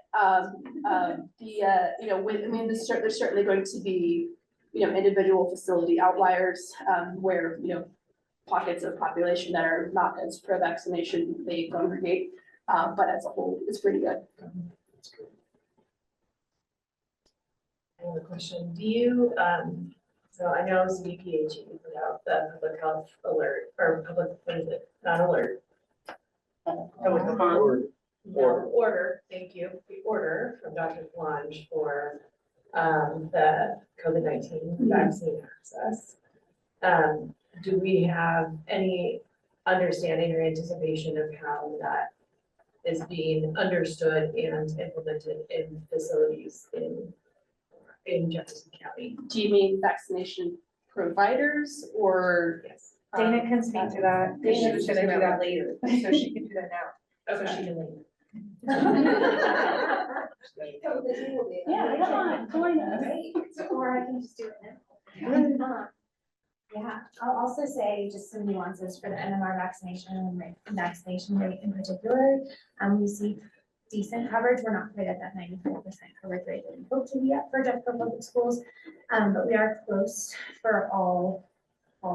You know, there's certainly going to be, you know, individual facility outliers where, you know, pockets of population that are not as pro-vaccination may congregate, but as a whole, it's pretty good. have a question. Do you, so I know CDPHE put out the public health alert, or public, what is it, not alert? Order, thank you, the order from Dr. Lange for the COVID-19 vaccine access. Do we have any understanding or anticipation of how that is being understood and implemented in facilities in Jefferson County? Do you mean vaccination providers or? Yes. Dana can speak to that, because she was gonna do that later, so she can do that now. Okay, she can leave. Yeah, come on, join us. Or I can just do it now. Yeah, I'll also say just some nuances for the MMR vaccination rate in particular. We see decent coverage. We're not quite at that 94% coverage rate that we hope to be at for Jefferson Public Schools, but we are close for all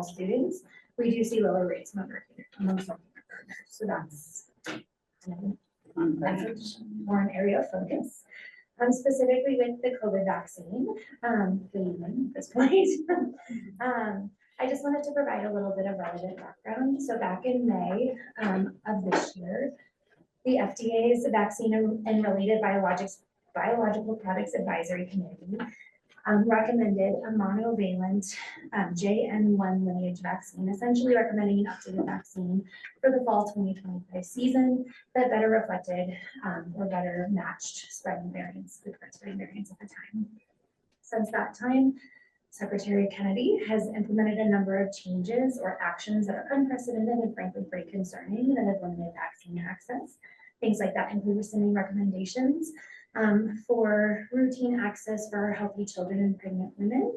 students. We do see lower rates among some of our partners, so that's more an area of focus. Specifically with the COVID vaccine, at this point. I just wanted to provide a little bit of relevant background. So back in May of this year, the FDA's Vaccine and Related Biological Products Advisory Committee recommended a monovalent JN1 lineage vaccine, essentially recommending an updated vaccine for the fall 2025 season that better reflected or better matched spreading variants, the current spreading variants at the time. Since that time, Secretary Kennedy has implemented a number of changes or actions that are unprecedented and frankly pretty concerning that have limited vaccine access. Things like that include rescinding recommendations for routine access for healthy children and pregnant women,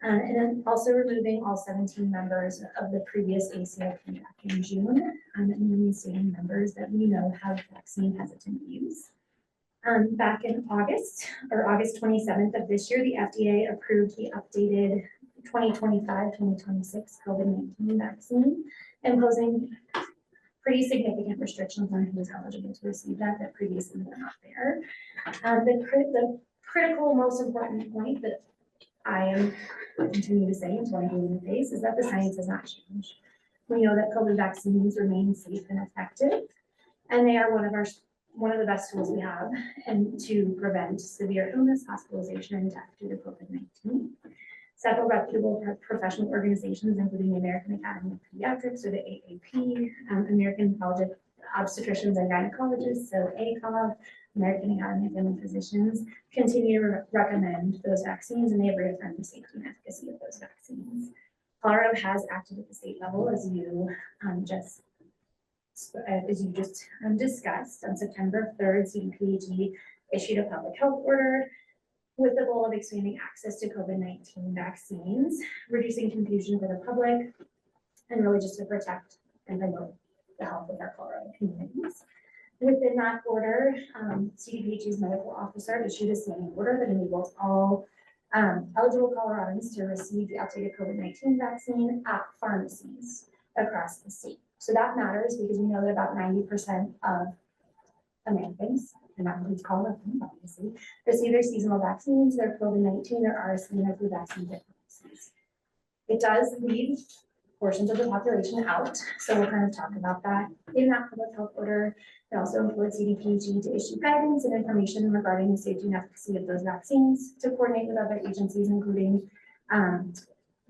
and then also removing all 17 members of the previous ACIP back in June, and reinstating members that we know have vaccine hesitant views. Back in August 27th of this year, the FDA approved the updated 2025-2026 COVID-19 vaccine, imposing pretty significant restrictions on who is eligible to receive that previously were not there. The critical, most important point that I continue to say until I'm blue in the face is that the science has not changed. We know that COVID vaccines remain safe and effective, and they are one of the best tools we have and to prevent severe illness, hospitalization, and death due to COVID-19. Several reputable professional organizations, including the American Academy of Pediatrics or the AAP, American College of Obstetricians and Gynecologists, so ACOG, American Academy of Family Physicians, continue to recommend those vaccines, and they have reaffirmed the safety and efficacy of those vaccines. Colorado has acted at the state level, as you just discussed. On September 3rd, CDPHE issued a public health order with the goal of expanding access to COVID-19 vaccines, reducing confusion for the public, and really just to protect and promote the health of our Colorado communities. Within that order, CDPHE's medical officer issued a standing order that enables all eligible Coloradans to receive the updated COVID-19 vaccine at pharmacies across the state. So that matters because we know that about 90% of Americans, and that includes Coloradans, obviously, receive their seasonal vaccines, their COVID-19, their RSV, and their flu vaccines at pharmacies. It does leave portions of the population out, so we'll kind of talk about that. In that public health order, it also employs CDPHE to issue guidance and information regarding the safety and efficacy of those vaccines, to coordinate with other agencies, including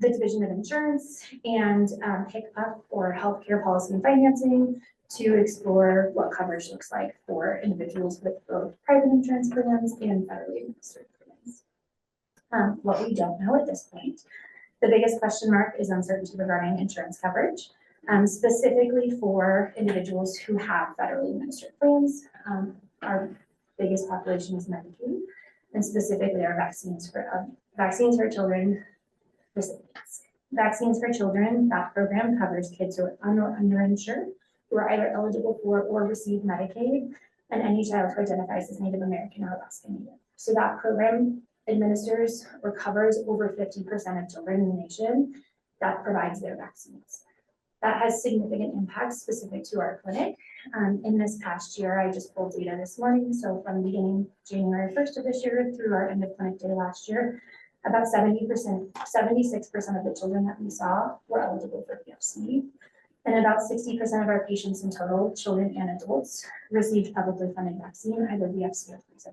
the Division of Insurance and HICPA, or Healthcare Policy and Financing, to explore what coverage looks like for individuals with both private insurance plans and federally administered plans. What we don't know at this point, the biggest question mark is uncertainty regarding insurance coverage, specifically for individuals who have federally administered plans. Our biggest population is Medicaid, and specifically our vaccines for children recipients. Vaccines for children, that program covers kids who are underinsured, who are either eligible for or receive Medicaid, and any child who identifies as Native American or Alaska Native. So that program administers or covers over 50% of children in the nation that provides their vaccines. That has significant impacts specific to our clinic. In this past year, I just pulled data this morning, so from beginning January 1st of this year through our end of clinic day last year, about 76% of the children that we saw were eligible for PFC. And about 60% of our patients in total, children and adults, received publicly funded vaccine, either VFC or flu.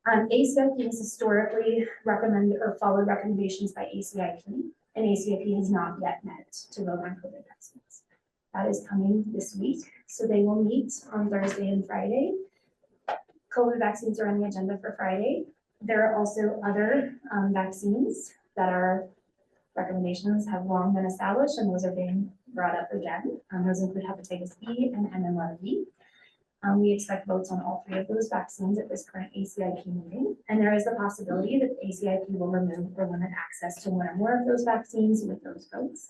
ACIP has historically recommended or followed recommendations by ACIP, and ACIP has not yet met to vote on COVID vaccines. That is coming this week, so they will meet on Thursday and Friday. COVID vaccines are on the agenda for Friday. There are also other vaccines that our recommendations have long been established, and those are being brought up again. Those include hepatitis B and MMR. We expect votes on all three of those vaccines at this current ACIP meeting, and there is the possibility that ACIP will remove or limit access to one or more of those vaccines with those votes.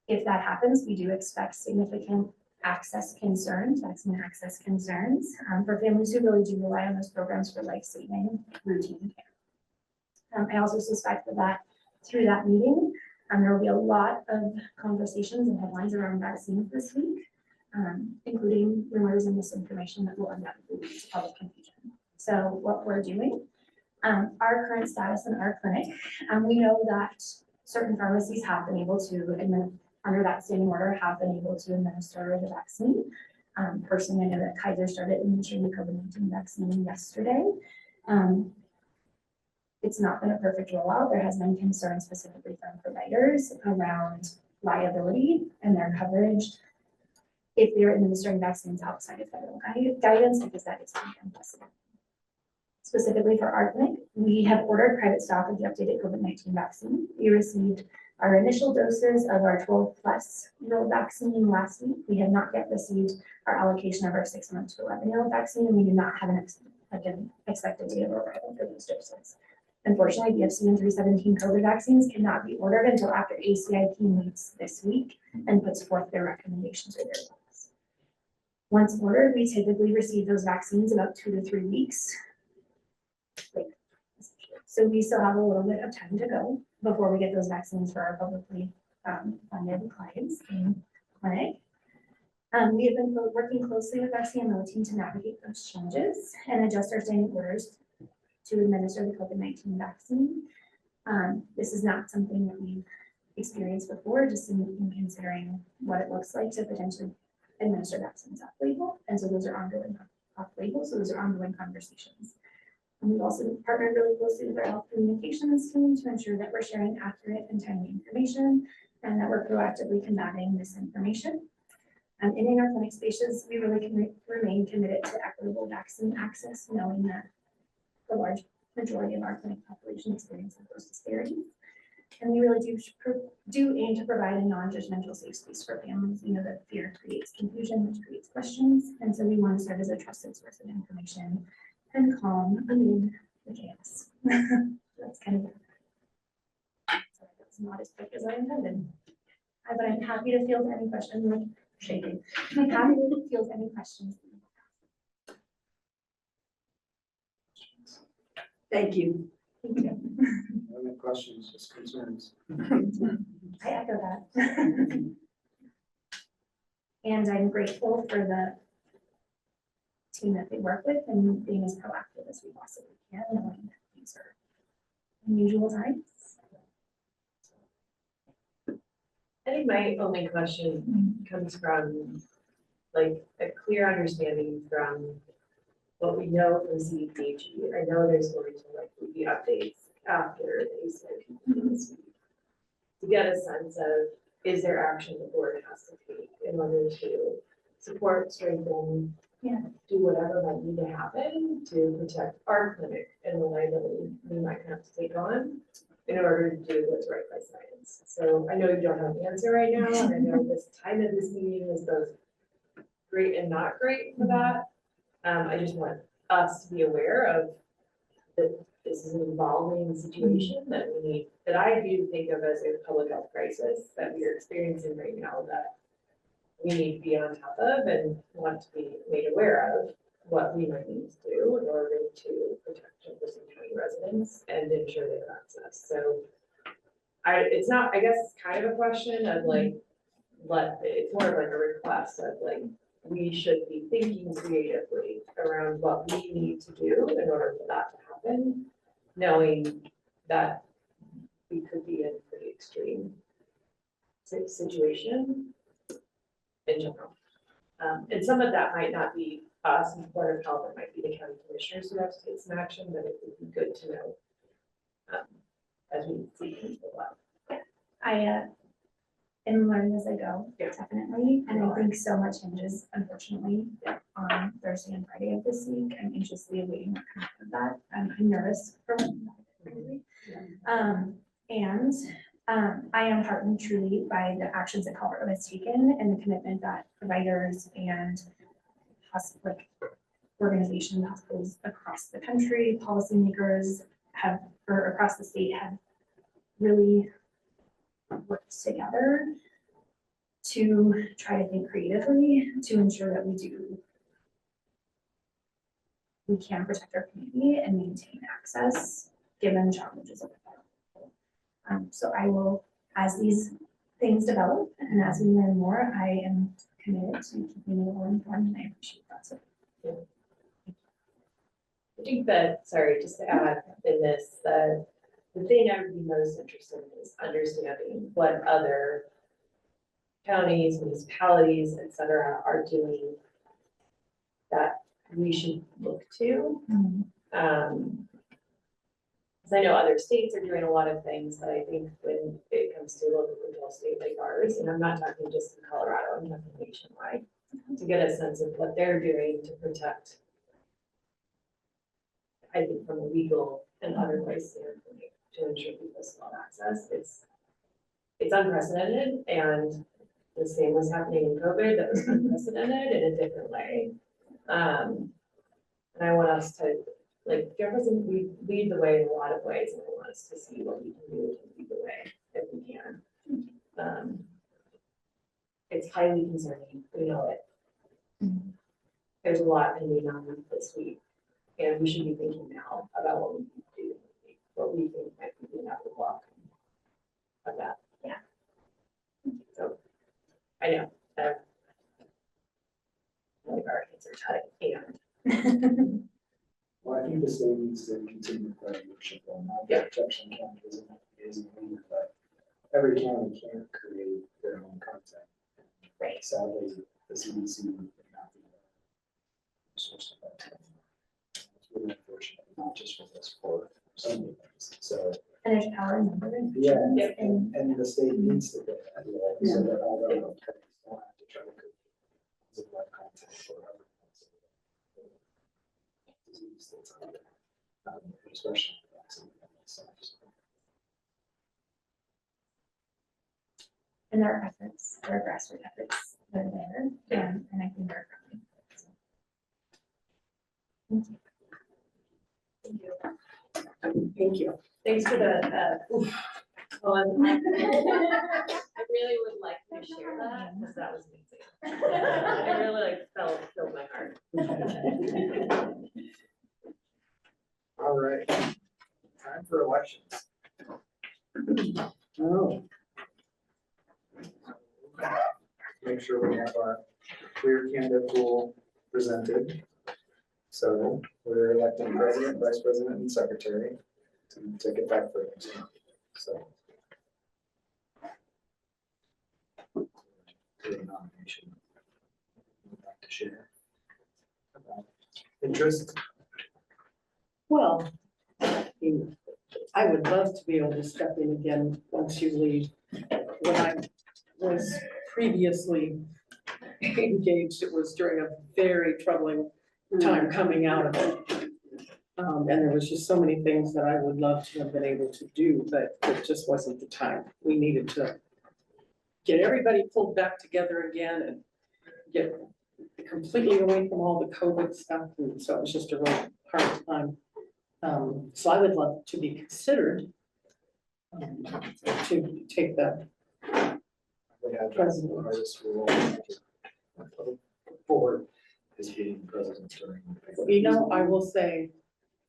If that happens, we do expect significant access concerns, vaccine access concerns, for families who really do rely on those programs for life-saving routine care. I also suspect that through that meeting, there will be a lot of conversations and headlines around vaccines this week, including rumors and misinformation that will undoubtedly lead to public confusion. So what we're doing, our current status in our clinic, we know that certain pharmacies have been able to, under that standing order, have been able to administer the vaccine. Personally, I know that Kaiser started administering the COVID-19 vaccine yesterday. It's not been a perfect rollout. There has been concern specifically from providers around liability and their coverage if they're administering vaccines outside of federal guidance, because that is unprecedented. Specifically for our clinic, we have ordered private stock of the updated COVID-19 vaccine. We received our initial doses of our 12-plus-year-old vaccine last week. We have not yet received our allocation of our 6-month to 11-year-old vaccine, and we do not have an expected date of arrival for those doses. Unfortunately, VFC and 317 COVID vaccines cannot be ordered until after ACIP meets this week and puts forth their recommendations or their plans. Once ordered, we typically receive those vaccines about 2 to 3 weeks later. So we still have a little bit of time to go before we get those vaccines for our publicly funded clients in clinic. We have been working closely with our CMO team to navigate those changes and adjust our standing orders to administer the COVID-19 vaccine. This is not something that we've experienced before, just in considering what it looks like to potentially administer vaccines off label. And so those are ongoing off label, so those are ongoing conversations. And we've also partnered really closely with our health communications team to ensure that we're sharing accurate and timely information and that we're proactively combating misinformation. And in our clinic spaces, we really remain committed to equitable vaccine access, knowing that the large majority of our clinic population experiences those disparities. And we really do aim to provide a non-judgmental safe space for families. We know that fear creates confusion, which creates questions. And so we want to serve as a trusted source of information and calm amid the chaos. That's kind of it. Sorry, that's not as quick as I intended. But I'm happy to field any questions. Like shaking. I'm happy to field any questions. Thank you. No questions, just concerns. I echo that. And I'm grateful for the team that they work with and being as proactive as we possibly can, knowing that these are unusual times. I think my only question comes from like a clear understanding from what we know from CDPHE. I know there's going to likely be updates after the ACIP this week to get a sense of, is there action the board has to take in order to support, strengthen, do whatever might need to happen to protect our clinic and the liability we might have to take on in order to do what's right by science. So I know you don't have an answer right now, and I know this time of this meeting is both great and not great for that. I just want us to be aware of that this is an evolving situation that we need, that I do think of as a public health crisis that we are experiencing right now that we need to be on top of and want to be made aware of what we might need to do in order to protect Jefferson County residents and ensure they have access. So it's not, I guess it's kind of a question of like, it's more of like a request of like, we should be thinking creatively around what we need to do in order for that to happen, knowing that we could be in a pretty extreme situation in general. And some of that might not be us and Board of Health, it might be the county commissioners who have to take some action, but it would be good to know as we see things go up. I am learning as I go, Yeah. definitely, and I think so much changes, unfortunately, on Thursday and Friday of this week. I'm anxiously awaiting what comes out of that. I'm nervous for what comes out of it, really. I am heartened truly by the actions that Colorado has taken and the commitment that providers and organizations, hospitals across the country, policymakers or across the state have really worked together to try to think creatively to ensure that we can protect our community and maintain access given challenges of it. So I will, as these things develop and as we learn more, I am committed to keeping you all informed, and I appreciate that. So I think that, sorry, just to add in this, the thing I would be most interested in is understanding what other counties, municipalities, et cetera, are doing that we should look to. Because I know other states are doing a lot of things, but I think when it comes to local control state like ours, and I'm not talking just in Colorado, I'm talking nationwide, to get a sense of what they're doing to protect, I think from a legal and other ways standpoint, to ensure people's full access. It's unprecedented, and the same was happening in COVID that was unprecedented in a different way. And I want us to, like Jefferson, we lead the way in a lot of ways, and I want us to see what we can do to lead the way if we can. It's highly concerning, we know it. There's a lot going on this week, and we should be thinking now about what we can do, what we think might be enough to block of that. Yeah. So I know that like our hands are tied, and Well, I think the state needs to continue to play leadership on that. Yeah. Jefferson County isn't a leader, but every county can't create their own content. Right. Sadly, the CDC may not be the source of that. It's really unfortunate, not just for this, for some of the things. So, and there's power in numbers. yeah, And and the state needs to do that, so that all the other counties don't have to try to create positive content for other disease that's out there, especially vaccine itself. and there are efforts, there are grassroots efforts that are there, and I think they're growing. Thank you. thanks for the, I really would like to share that, because that was amazing. It really like filled my heart. All right, time for elections. Oh, Make sure we have a clear candidate pool presented. So we're electing president, vice president, and secretary to take it back further. So. Nomination. Would like to share about interest. well, I would love to be able to step in again once you leave. When I was previously engaged, it was during a very troubling time coming out of it. And there was just so many things that I would love to have been able to do, but it just wasn't the time. We needed to get everybody pulled back together again and get completely away from all the COVID stuff. And so it was just a really hard time. So I would love to be considered to take that president. Hardest role board is being president during. You know, I will say,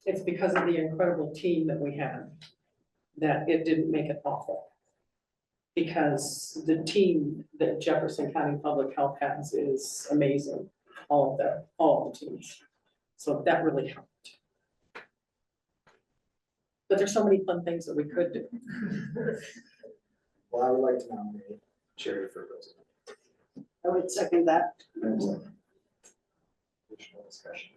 it's because of the incredible team that we have, that it didn't make it awful. Because the team that Jefferson County Public Health has is amazing, all of the teams. So that really helped. But there's so many fun things that we could do. Well, I would like to nominate Sherry for president. I would second that. Additional discussion.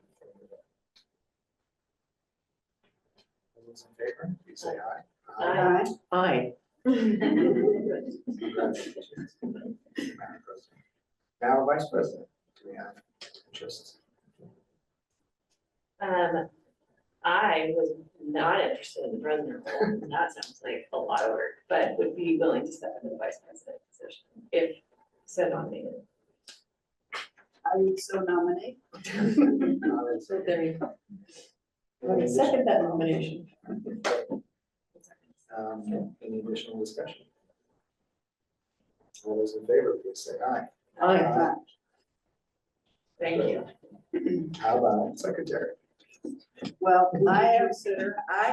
All those in favor, please say aye. Aye. Aye. Congratulations. Madam President. Now, Vice President, do we have interest? I was not interested in the president role. That sounds like a lot of work, but would be willing to step into the vice president position if so nominated. I would so nominate. So there you go. I would second that nomination. Any additional discussion? All those in favor, please say aye. Aye. Thank you. How about secretary? Well, I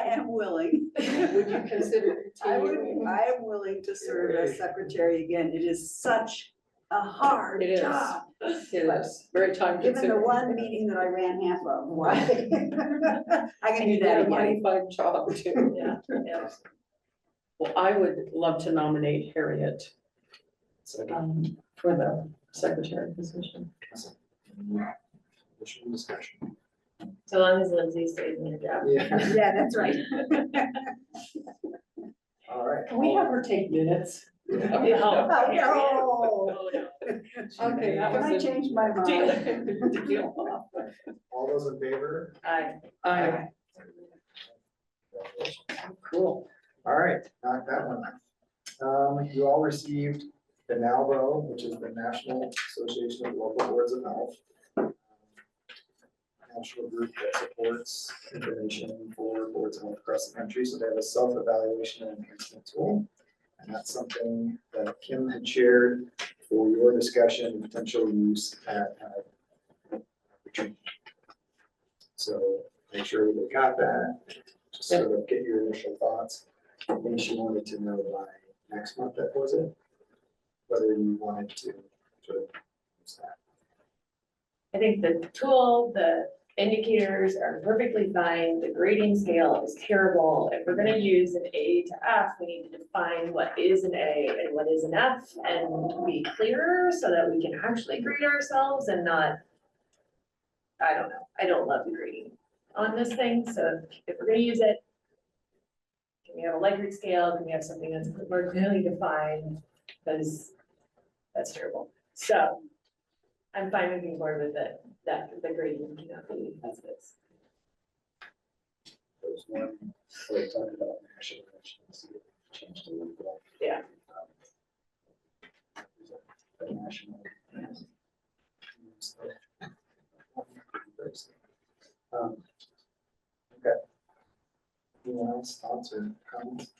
am willing. Would you consider I continuing? am willing to serve as secretary again. It is such a hard It is. job. It is very time Given the consuming. one meeting that I ran half of, why? I can And do you that did a again. mighty fine job too. Yeah, yeah. Well, I would love to nominate Harriet for the secretary position. Additional discussion. So long as Lindsay stays in her job. Yeah. Yeah, that's right. All right. Can we have her take minutes? Yeah. Oh, no. Oh, no. Okay, that Can I was a change my mind? deal. All those in favor? Aye. Aye. Cool. All right, knock that one out. You all received the NALBO, which is the National Association of Local Boards of Health. National group that supports information for boards of health across the country. So they have a self-evaluation and enhancement tool. And that's something that Kim had shared for your discussion and potential use at retreat. So make sure that we got that, just sort of get your initial thoughts. I think she wanted to know by next month, that was it, whether you wanted to sort of use that. I think the tool, the indicators are perfectly fine. The grading scale is terrible. If we're gonna use an A to F, we need to define what is an A and what is an F and be clearer so that we can actually grade ourselves and not, I don't know. I don't love the grading on this thing. So if we're gonna use it, can we have a Likert scale? Can we have something that's more clearly defined? Because that's terrible. So I'm fine moving forward with it, that the grading cannot be as it is. There's one, we talked about national, changed a little bit. Yeah. The national. Okay. Anyone else, thoughts or comments?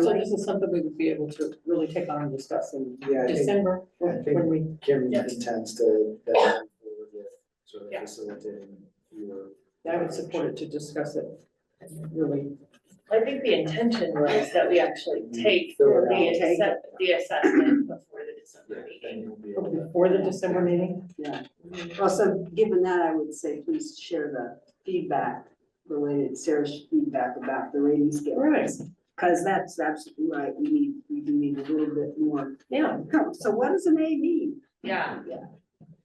So this is something we would be able to really take on and discuss in Yeah, I think- December I when think we, Kim Yes. intends to, that forward with sort of Yeah. facilitating your. I would support it to discuss it and really. I think the intention was that we actually take Fill it out. the assessment before the December Then meeting. you'll be able to- Before the December meeting? Yeah. Well, so given that, I would say please share the feedback, related Sarah's feedback about the rating scale. Right. Because that's absolutely right. We do need a little bit more. Yeah. So what does an A mean? Yeah.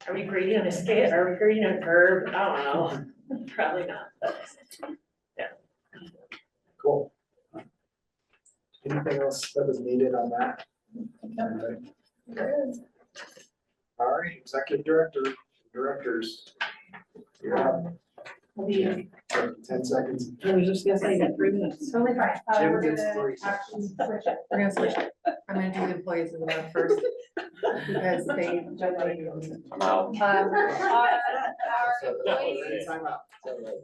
Are we grading on a scale? Are we grading on a curve? I don't know. Probably not, but Cool. Anything else that was needed on that? All right, executive directors. You're up. 10 seconds. I was just gonna say, you got 3 minutes. Totally fine. Jim We're gets gonna 3 actually switch it. We're gonna switch it. I'm gonna do the employees of the month first. Because they. Time out.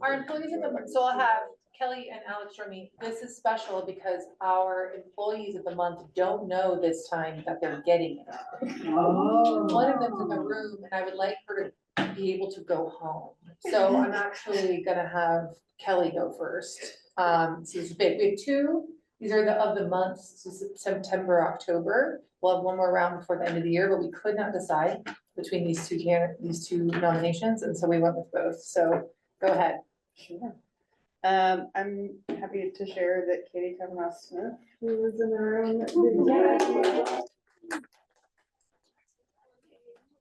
Our employees in the, so I'll have Kelly and Alex show me, this is special because our employees of the month don't know this time that they're getting it. Oh. One of them's in the room and I would like her to be able to go home. So I'm actually gonna have Kelly go first. So this is big. We have 2 These are of the months, so September, October. We'll have one more round before the end of the year, but we could not decide between these two nominations, and so we went with both. So go ahead. Sure. I'm happy to share that Katie Kavanaugh Smith, who was in the room,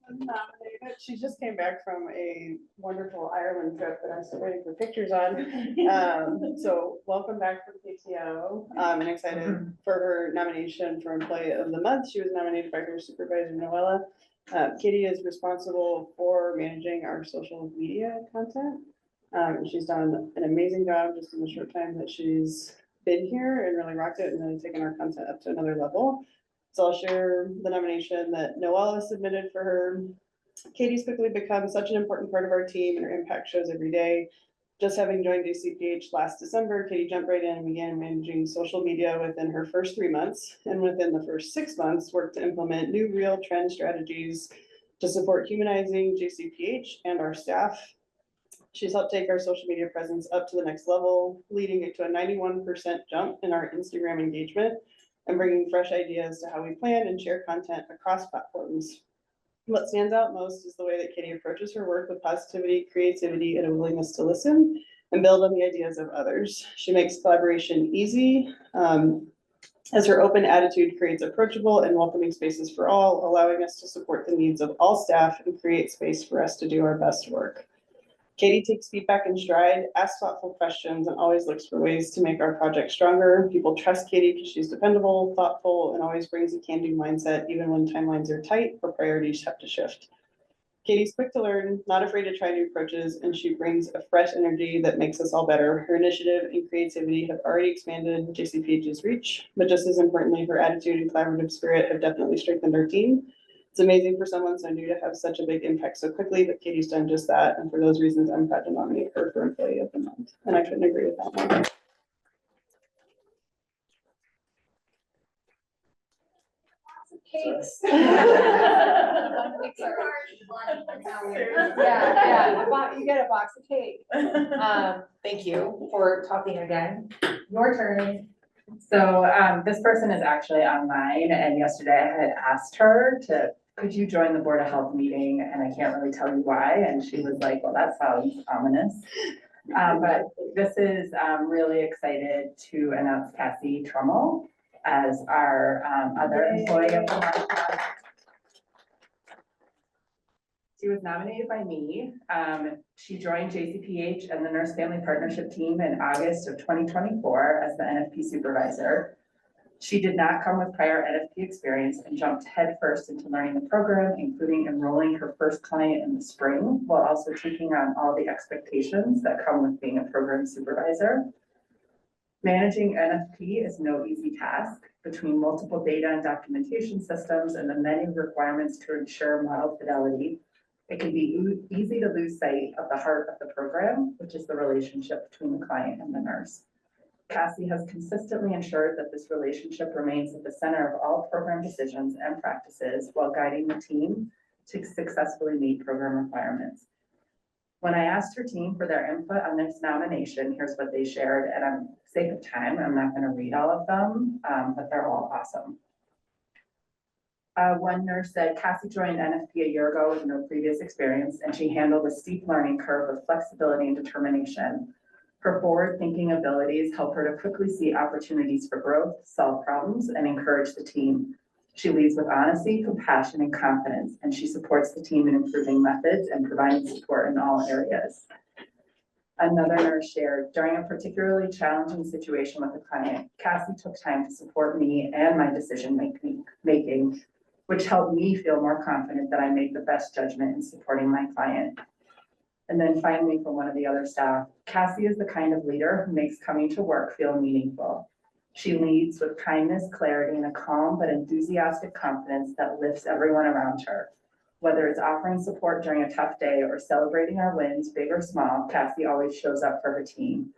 nominated. She just came back from a wonderful Ireland trip that I'm still waiting for pictures on. So welcome back to the PTO. I'm excited for her nomination for Employee of the Month. She was nominated by her supervisor, Noella. Katie is responsible for managing our social media content. She's done an amazing job just in the short time that she's been here and really rocked it and really taken our content up to another level. So I'll share the nomination that Noella submitted for her. Katie's quickly become such an important part of our team and her impact shows every day. Just having joined JCPH last December, Katie jumped right in and began managing social media within her first 3 months. And within the first 6 months, worked to implement new real trend strategies to support humanizing JCPH and our staff. She's helped take our social media presence up to the next level, leading it to a 91% jump in our Instagram engagement and bringing fresh ideas to how we plan and share content across platforms. What stands out most is the way that Katie approaches her work with positivity, creativity, and a willingness to listen and build on the ideas of others. She makes collaboration easy, as her open attitude creates approachable and welcoming spaces for all, allowing us to support the needs of all staff and create space for us to do our best work. Katie takes feedback in stride, asks thoughtful questions, and always looks for ways to make our project stronger. People trust Katie because she's dependable, thoughtful, and always brings a can-do mindset, even when timelines are tight or priorities have to shift. Katie's quick to learn, not afraid to try new approaches, and she brings a fresh energy that makes us all better. Her initiative and creativity have already expanded JCPH's reach, but just as importantly, her attitude and collaborative spirit have definitely strengthened our team. It's amazing for someone so new to have such a big impact so quickly, but Katie's done just that. And for those reasons, I'm proud to nominate her for Employee of the Month. And I couldn't agree with that more. Cakes. Yeah, you get a box of cake. Thank you for talking again. Your turn. So this person is actually online, and yesterday I had asked her could you join the Board of Health meeting, and I can't really tell you why, and she was like, well, that sounds ominous. But this is really excited to announce Cassie Trummel as our other employee of the month. She was nominated by me. She joined JCPH and the Nurse Family Partnership team in August of 2024 as the NFP supervisor. She did not come with prior NFP experience and jumped headfirst into learning the program, including enrolling her first client in the spring, while also taking on all the expectations that come with being a program supervisor. Managing NFP is no easy task. Between multiple data and documentation systems and the many requirements to ensure model fidelity, it can be easy to lose sight of the heart of the program, which is the relationship between the client and the nurse. Cassie has consistently ensured that this relationship remains at the center of all program decisions and practices while guiding the team to successfully meet program requirements. When I asked her team for their input on this nomination, here's what they shared, and I'm sake of time, I'm not going to read all of them, but they're all awesome. One nurse said, Cassie joined NFP a year ago with no previous experience, and she handled a steep learning curve with flexibility and determination. Her forward-thinking abilities help her to quickly see opportunities for growth, solve problems, and encourage the team. She leads with honesty, compassion, and confidence, and she supports the team in improving methods and providing support in all areas. Another nurse shared, during a particularly challenging situation with a client, Cassie took time to support me and my decision making, which helped me feel more confident that I made the best judgment in supporting my client. And then finally, from one of the other staff, Cassie is the kind of leader who makes coming to work feel meaningful. She leads with kindness, clarity, and a calm but enthusiastic confidence that lifts everyone around her. Whether it's offering support during a tough day or celebrating our wins, big or small, Cassie always shows up for her team.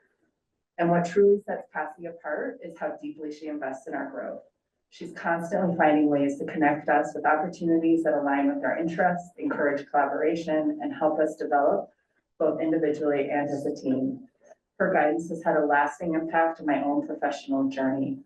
And what truly sets Cassie apart is how deeply she invests in our growth. She's constantly finding ways to connect us with opportunities that align with our interests, encourage collaboration, and help us develop both individually and as a team. Her guidance has had a lasting impact on my own professional journey.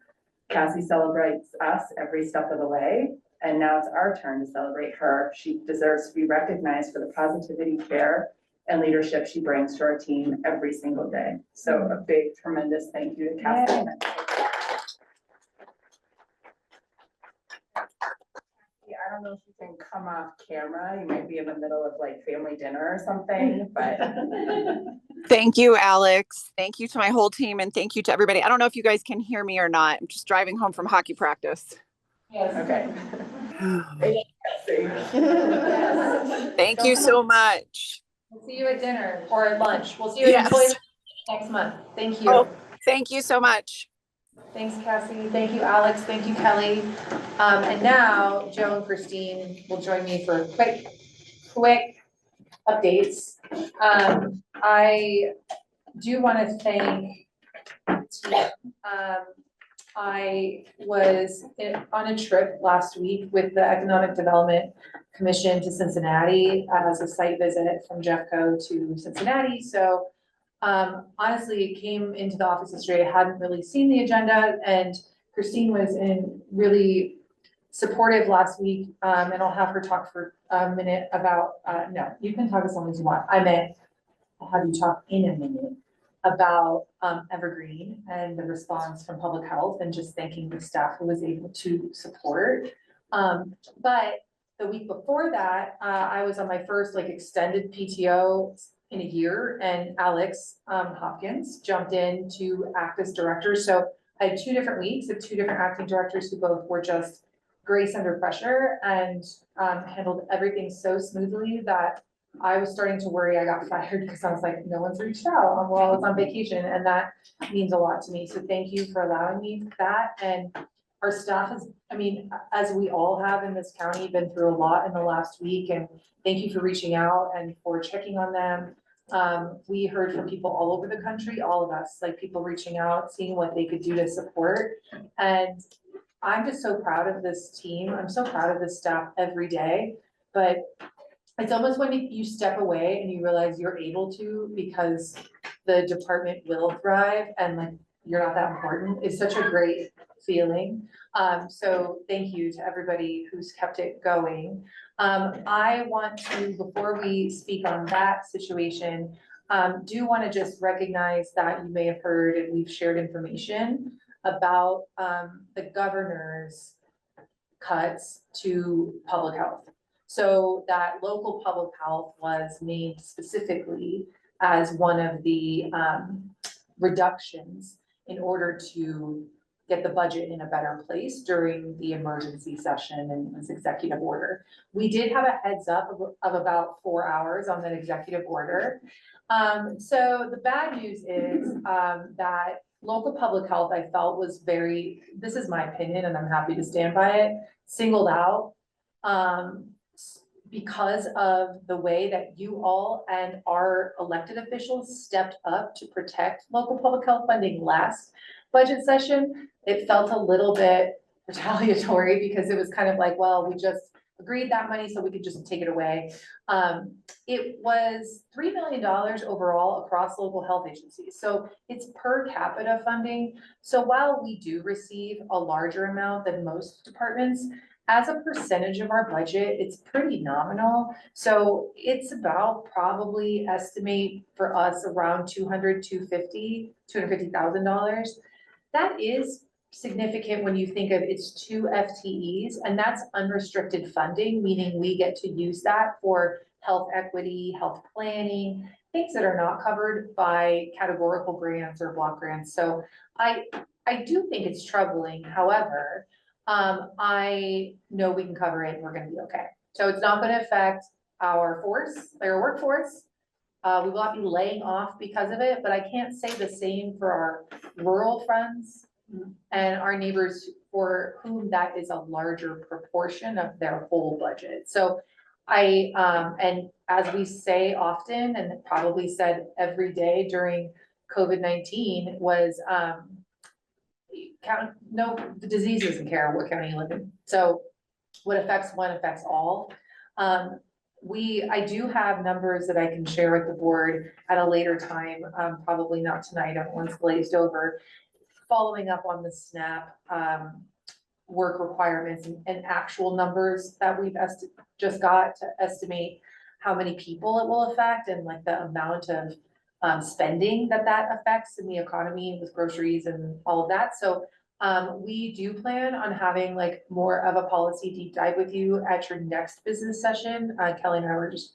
Cassie celebrates us every step of the way, and now it's our turn to celebrate her. She deserves to be recognized for the positivity, care, and leadership she brings to our team every single day. So a big, tremendous thank you to Cassie. I don't know if you can come off camera. You might be in the middle of like family dinner or something, but. Thank you, Alex. Thank you to my whole team and thank you to everybody. I don't know if you guys can hear me or not. I'm just driving home from hockey practice. Yes. Okay. Thank you so much. We'll see you at dinner or at lunch. We'll see you at employee next month. Thank you. Oh, thank you so much. Thanks, Cassie. Thank you, Alex. Thank you, Kelly. And now Joe and Christine will join me for quick updates. I do want to thank the team. I was on a trip last week with the Economic Development Commission to Cincinnati as a site visit from Jeffco to Cincinnati. So honestly, it came into the office yesterday. I hadn't really seen the agenda, and Christine was really supportive last week. And I'll have her talk for a minute about, no, you can talk as long as you want. I meant, I'll have you talk in a minute about Evergreen and the response from public health and just thanking the staff who was able to support. But the week before that, I was on my first extended PTO in a year, and Alex Hopkins jumped in to act as director. So I had 2 different weeks of 2 different acting directors who both were just grace under pressure and handled everything so smoothly that I was starting to worry I got fired because I was like, no one's reached out while I was on vacation, and that means a lot to me. So thank you for allowing me that. And our staff has, as we all have in this county, been through a lot in the last week, and thank you for reaching out and for checking on them. We heard from people all over the country, all of us, people reaching out, seeing what they could do to support. And I'm just so proud of this team. I'm so proud of this staff every day, but it's almost when you step away and you realize you're able to because the department will thrive and you're not that important. It's such a great feeling. So thank you to everybody who's kept it going. I want to, before we speak on that situation, do want to just recognize that you may have heard and we've shared information about the governor's cuts to public health. So that local public health was named specifically as one of the reductions in order to get the budget in a better place during the emergency session and this executive order. We did have a heads up of about 4 hours on that executive order. So the bad news is that local public health, I felt, was this is my opinion and I'm happy to stand by it, singled out because of the way that you all and our elected officials stepped up to protect local public health funding last budget session. It felt a little bit retaliatory because it was kind of like, well, we just agreed that money so we could just take it away. It was $3 million overall across local health agencies. So it's per capita funding. So while we do receive a larger amount than most departments, as a percentage of our budget, it's pretty nominal. So it's about probably estimate for us around $250,000. That is significant when you think of it's 2 FTEs, and that's unrestricted funding, meaning we get to use that for health equity, health planning, things that are not covered by categorical grants or block grants. So I do think it's troubling. However, I know we can cover it and we're gonna be okay. So it's not gonna affect our workforce. We will not be laying off because of it, but I can't say the same for our rural friends and our neighbors for whom that is a larger proportion of their whole budget. So and as we say often, and probably said every day during COVID-19 was, the disease doesn't care what county you live in. So what affects one affects all. I do have numbers that I can share with the board at a later time, probably not tonight, once glazed over. following up on the SNAP, work requirements and actual numbers that we've just got to estimate how many people it will affect and like the amount of spending that affects in the economy with groceries and all of that. So we do plan on having like more of a policy deep dive with you at your next business session. Kelly and I were just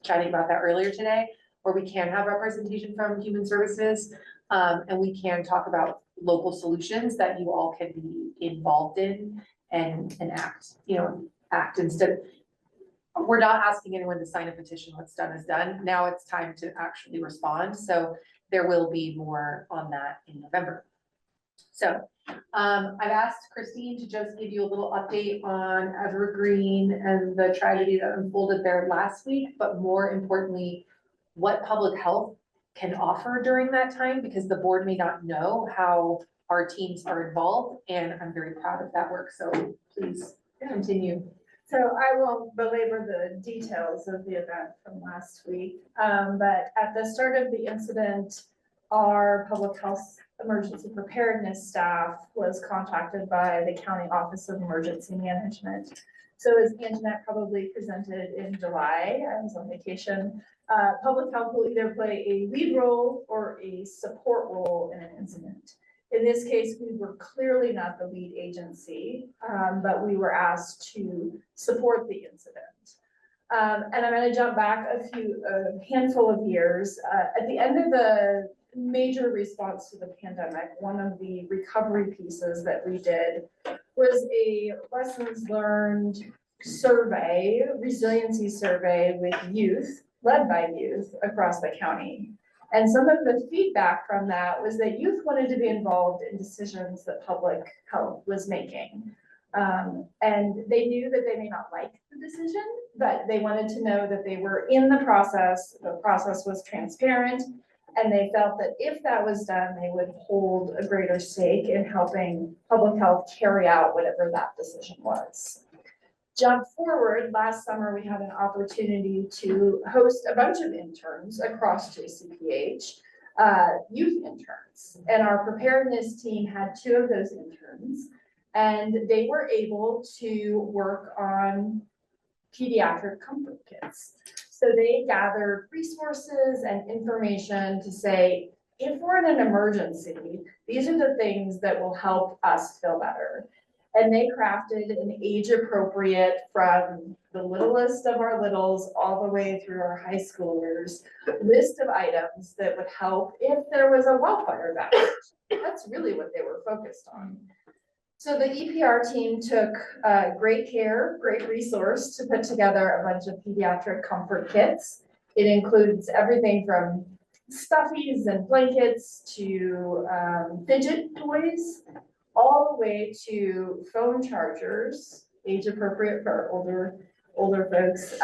chatting about that earlier today, where we can have representation from Human Services, and we can talk about local solutions that you all can be involved in and act instead. We're not asking anyone to sign a petition. What's done is done. Now it's time to actually respond. So there will be more on that in November. So I've asked Christine to just give you a little update on Evergreen and the tragedy that unfolded there last week, but more importantly, what public health can offer during that time, because the board may not know how our teams are involved, and I'm very proud of that work. So please continue. So I won't belabor the details of the event from last week, but at the start of the incident, our public health emergency preparedness staff was contacted by the County Office of Emergency Management. So as Anjanette probably presented in July, I was on vacation, public health will either play a lead role or a support role in an incident. In this case, we were clearly not the lead agency, but we were asked to support the incident. And I'm going to jump back a handful of years. At the end of the major response to the pandemic, one of the recovery pieces that we did was a lessons learned survey, resiliency survey with youth, led by youth across the county. And some of the feedback from that was that youth wanted to be involved in decisions that public health was making. And they knew that they may not like the decision, but they wanted to know that they were in the process was transparent, and they felt that if that was done, they would hold a greater stake in helping public health carry out whatever that decision was. Jump forward, last summer, we had an opportunity to host a bunch of interns across JCPH, youth interns. And our preparedness team had 2 of those interns, and they were able to work on pediatric comfort kits. So they gathered resources and information to say, if we're in an emergency, these are the things that will help us feel better. And they crafted an age appropriate, from the littlest of our littles all the way through our high schoolers, list of items that would help if there was a wildfire evacuation. That's really what they were focused on. So the EPR team took great care, great resource to put together a bunch of pediatric comfort kits. It includes everything from stuffies and blankets to fidget toys, all the way to phone chargers, age appropriate for older folks,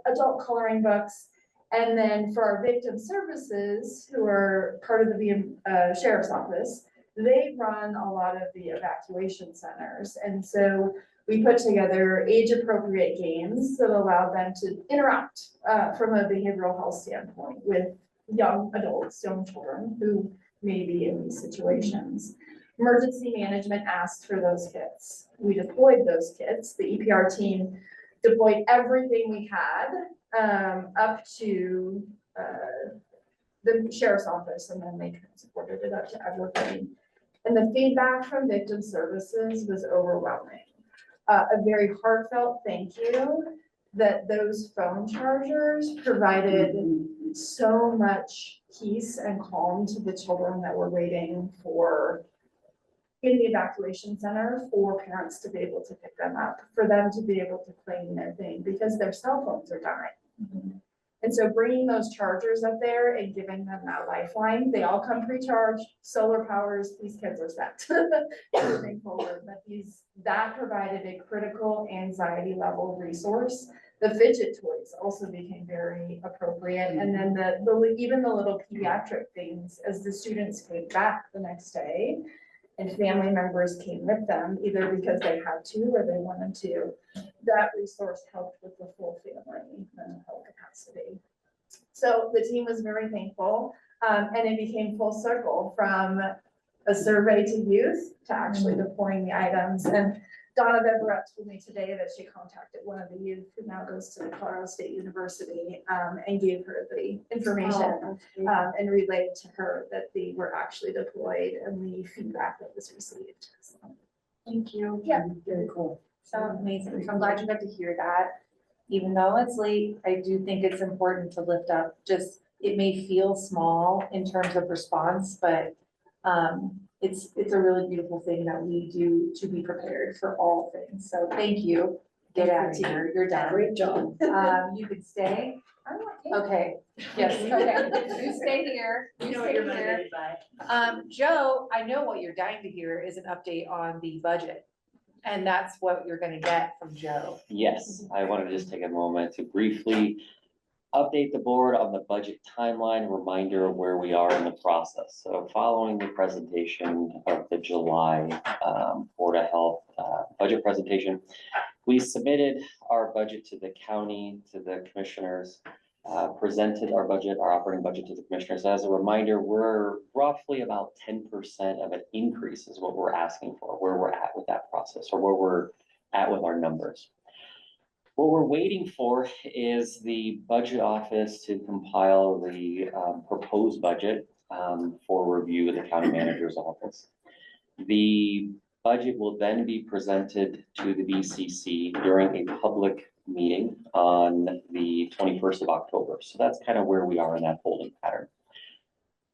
adult coloring books, and then for our victim services, who are part of the sheriff's office, they run a lot of the evacuation centers. And so we put together age appropriate games that allow them to interact from a behavioral health standpoint with young adults, young children who may be in these situations. Emergency management asked for those kits. We deployed those kits. The EPR team deployed everything we had up to the sheriff's office, and then they transported it up to Evergreen. And the feedback from victim services was overwhelming. A very heartfelt thank you that those phone chargers provided so much peace and calm to the children that were waiting in the evacuation center, for parents to be able to pick them up, for them to be able to claim their thing, because their cell phones are dying. And so bringing those chargers up there and giving them that lifeline, they all come pre-charged, solar powers, these kids are set. Moving forward, but that provided a critical anxiety level resource. The fidget toys also became very appropriate. And then even the little pediatric things, as the students came back the next day, and family members came with them, either because they had to or they wanted to, that resource helped with the full family mental health capacity. So the team was very thankful, and it became full circle from a survey to youth to actually deploying the items. And Donna Beverett told me today that she contacted one of the youth who now goes to the Colorado State University, and gave her the information, and relayed to her that they were actually deployed and the feedback that was received. So, thank you. Yeah. Very cool. So amazing. So I'm glad you got to hear that. Even though it's late, I do think it's important to lift up, just, it may feel small in terms of response, but it's a really beautiful thing that we do to be prepared for all things. So thank you. Get out of here. You're done. Great job. You can stay. Okay, yes, okay. You stay here. You stay here. Joe, I know what you're dying to hear is an update on the budget. And that's what you're gonna get from Joe. Yes, I want to just take a moment to briefly update the board on the budget timeline, reminder of where we are in the process. So following the presentation of the July Board of Health budget presentation, we submitted our budget to the county, to the commissioners, presented our budget, our operating budget to the commissioners. As a reminder, we're roughly about 10% of an increase is what we're asking for, where we're at with that process, or where we're at with our numbers. What we're waiting for is the budget office to compile the proposed budget for review with the county manager's office. The budget will then be presented to the BCC during a public meeting on the 21st of October. So that's kind of where we are in that holding pattern.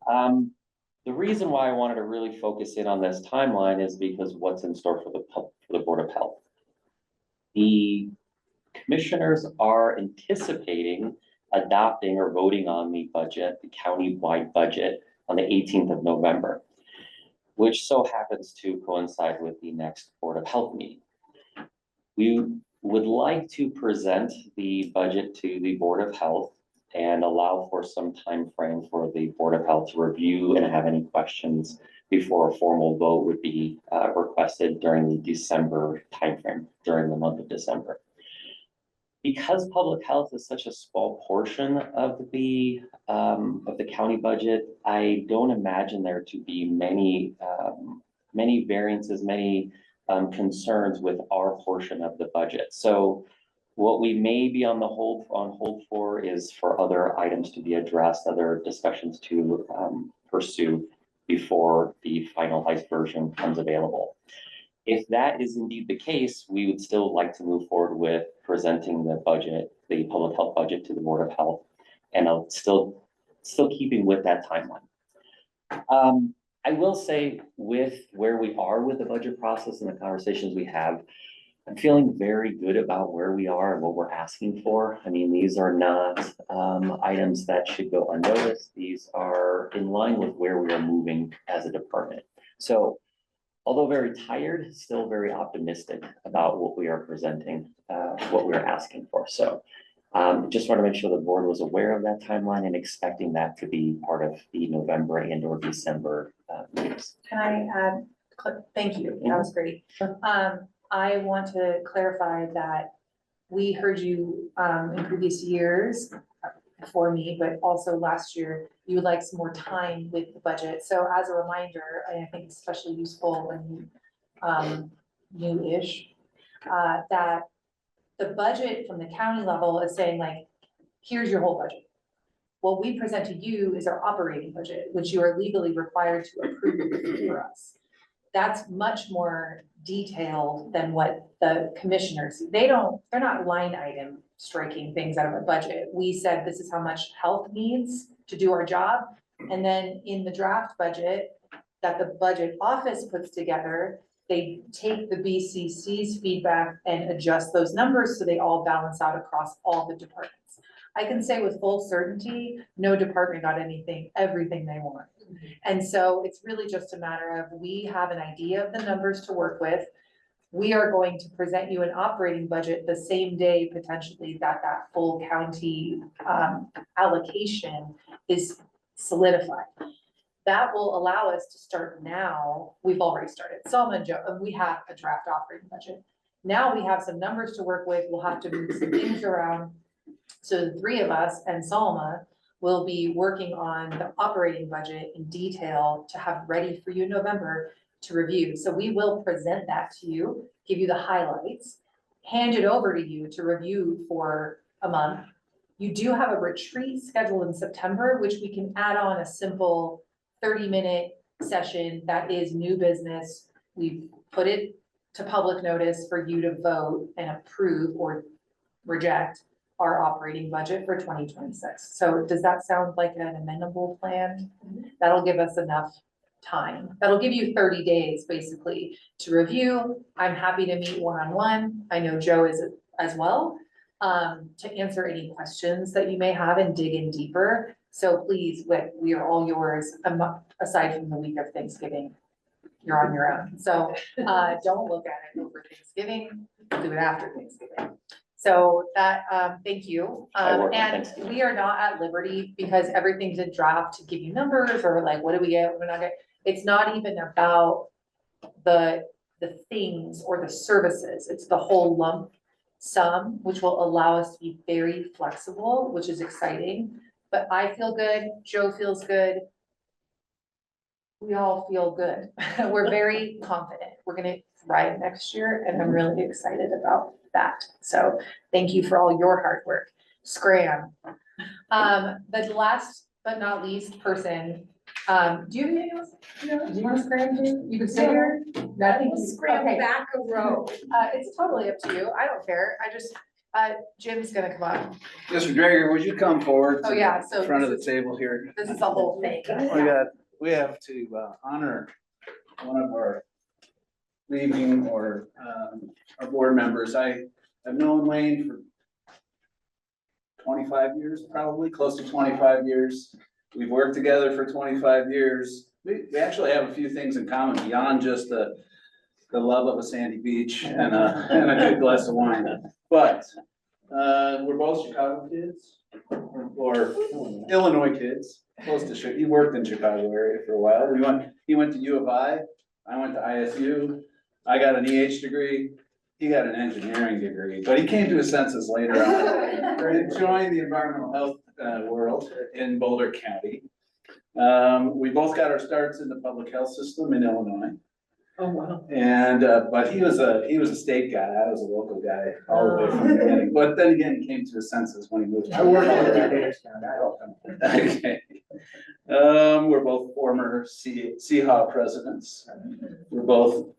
The reason why I wanted to really focus in on this timeline is because what's in store for the Board of Health. The commissioners are anticipating adopting or voting on the budget, the county-wide budget, on the 18th of November, which so happens to coincide with the next Board of Health meeting. We would like to present the budget to the Board of Health and allow for some time frame for the Board of Health to review and have any questions before a formal vote would be requested during the December timeframe, during the month of December. Because public health is such a small portion of the county budget, I don't imagine there to be many variances, many concerns with our portion of the budget. So what we may be on hold for is for other items to be addressed, other discussions to pursue before the finalized version comes available. If that is indeed the case, we would still like to move forward with presenting the budget, the public health budget, to the Board of Health, and still keeping with that timeline. I will say, with where we are with the budget process and the conversations we have, I'm feeling very good about where we are and what we're asking for. I mean, these are not items that should go unnoticed. These are in line with where we are moving as a department. So, although very tired, still very optimistic about what we are presenting, what we're asking for. So just want to make sure the board was aware of that timeline and expecting that to be part of the November and or December meetings. Can I add, thank you, that was great. I want to clarify that we heard you in previous years before me, but also last year, you would like some more time with the budget. So as a reminder, and I think it's especially useful when new-ish, that the budget from the county level is saying, like, here's your whole budget. What we present to you is our operating budget, which you are legally required to approve for us. That's much more detailed than what the commissioners, they're not line item striking things out of a budget. We said this is how much health needs to do our job. And then in the draft budget that the budget office puts together, they take the BCC's feedback and adjust those numbers so they all balance out across all the departments. I can say with full certainty, no department got everything they want. And so it's really just a matter of, we have an idea of the numbers to work with. We are going to present you an operating budget the same day potentially that full county allocation is solidified. That will allow us to start now. We've already started. Selma and Joe, and we have a draft operating budget. Now we have some numbers to work with. We'll have to move some things around. So the three of us and Salma we'll be working on the operating budget in detail to have ready for you in November to review. So we will present that to you, give you the highlights, hand it over to you to review for a month. You do have a retreat scheduled in September, which we can add on a simple 30-minute session that is new business. We've put it to public notice for you to vote and approve or reject our operating budget for 2026. So does that sound like an amendable plan? That'll give us enough time. That'll give you 30 days basically to review. I'm happy to meet one-on-one. I know Joe is as well, to answer any questions that you may have and dig in deeper. So please, we are all yours, aside from the week of Thanksgiving. You're on your own. So don't look at it over Thanksgiving, do it after Thanksgiving. So that, thank you. And we are not at liberty because everything's in draft to give you numbers or like, what do we get? We're not getting, it's not even about the things or the services. It's the whole lump sum, which will allow us to be very flexible, which is exciting. But I feel good, Joe feels good. We all feel good. We're very confident. We're gonna thrive next year and I'm really excited about that. So thank you for all your hard work. Scram. The last but not least person, do you have anything else? Do you want to scram too? You can stay here? I think Scram back a row. It's totally up to you. I don't care. I just, Jim's gonna come up. Mr. Drager, would you come forward Oh, to yeah, the so front of the this table here? This is the whole thing. We have to honor one of our leaving or our board members. I've known Wayne for 25 years, probably close to 25 years. We've worked together for 25 years. We actually have a few things in common beyond just the love of a sandy beach and a good glass of wine. But we're both Chicago kids or Illinois kids, close to Chicago. He worked in Chicago area for a while. He went to U of I went to ISU. I got an EH degree. He got an engineering degree, but he came to his senses later on to join the environmental health world in Boulder County. We both got our starts in the public health system in Illinois. Oh, wow. And, but he was a state guy, I was a local guy all the way from the beginning, but then again, he came to his senses when he moved. I worked in Davis County, I helped him. Okay. We're both former CHA presidents. We're both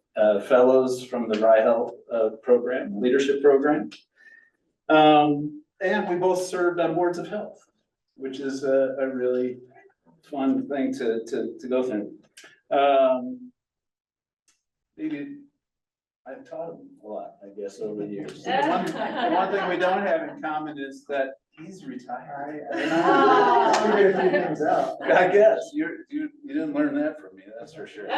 fellows from the Rye Health program, leadership program. And we both served on boards of health, which is a really fun thing to go through. Maybe I've taught him a lot, I guess, over the years. The one thing we don't have in common is that he's retired. Figured a few things out. I guess, you didn't learn that from me, that's for sure.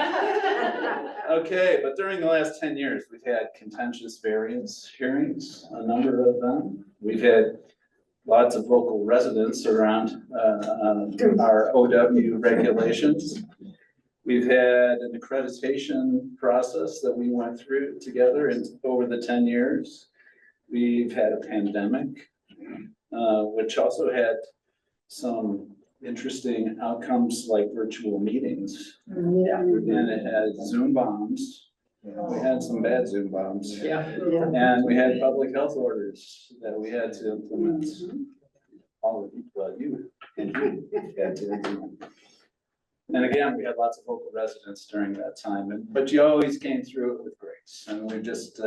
Okay, but during the last 10 years, we've had contentious variance hearings, a number of them. We've had lots of local residents around our OW regulations. We've had an accreditation process that we went through together over the 10 years. We've had a pandemic, which also had some interesting outcomes like virtual meetings. Yeah. And it had Zoom bombs. We had some bad Zoom bombs. Yeah. And we had public health orders that we had to implement. All of you, well, you had to implement. And again, we had lots of local residents during that time, but you always came through it with grace. And we just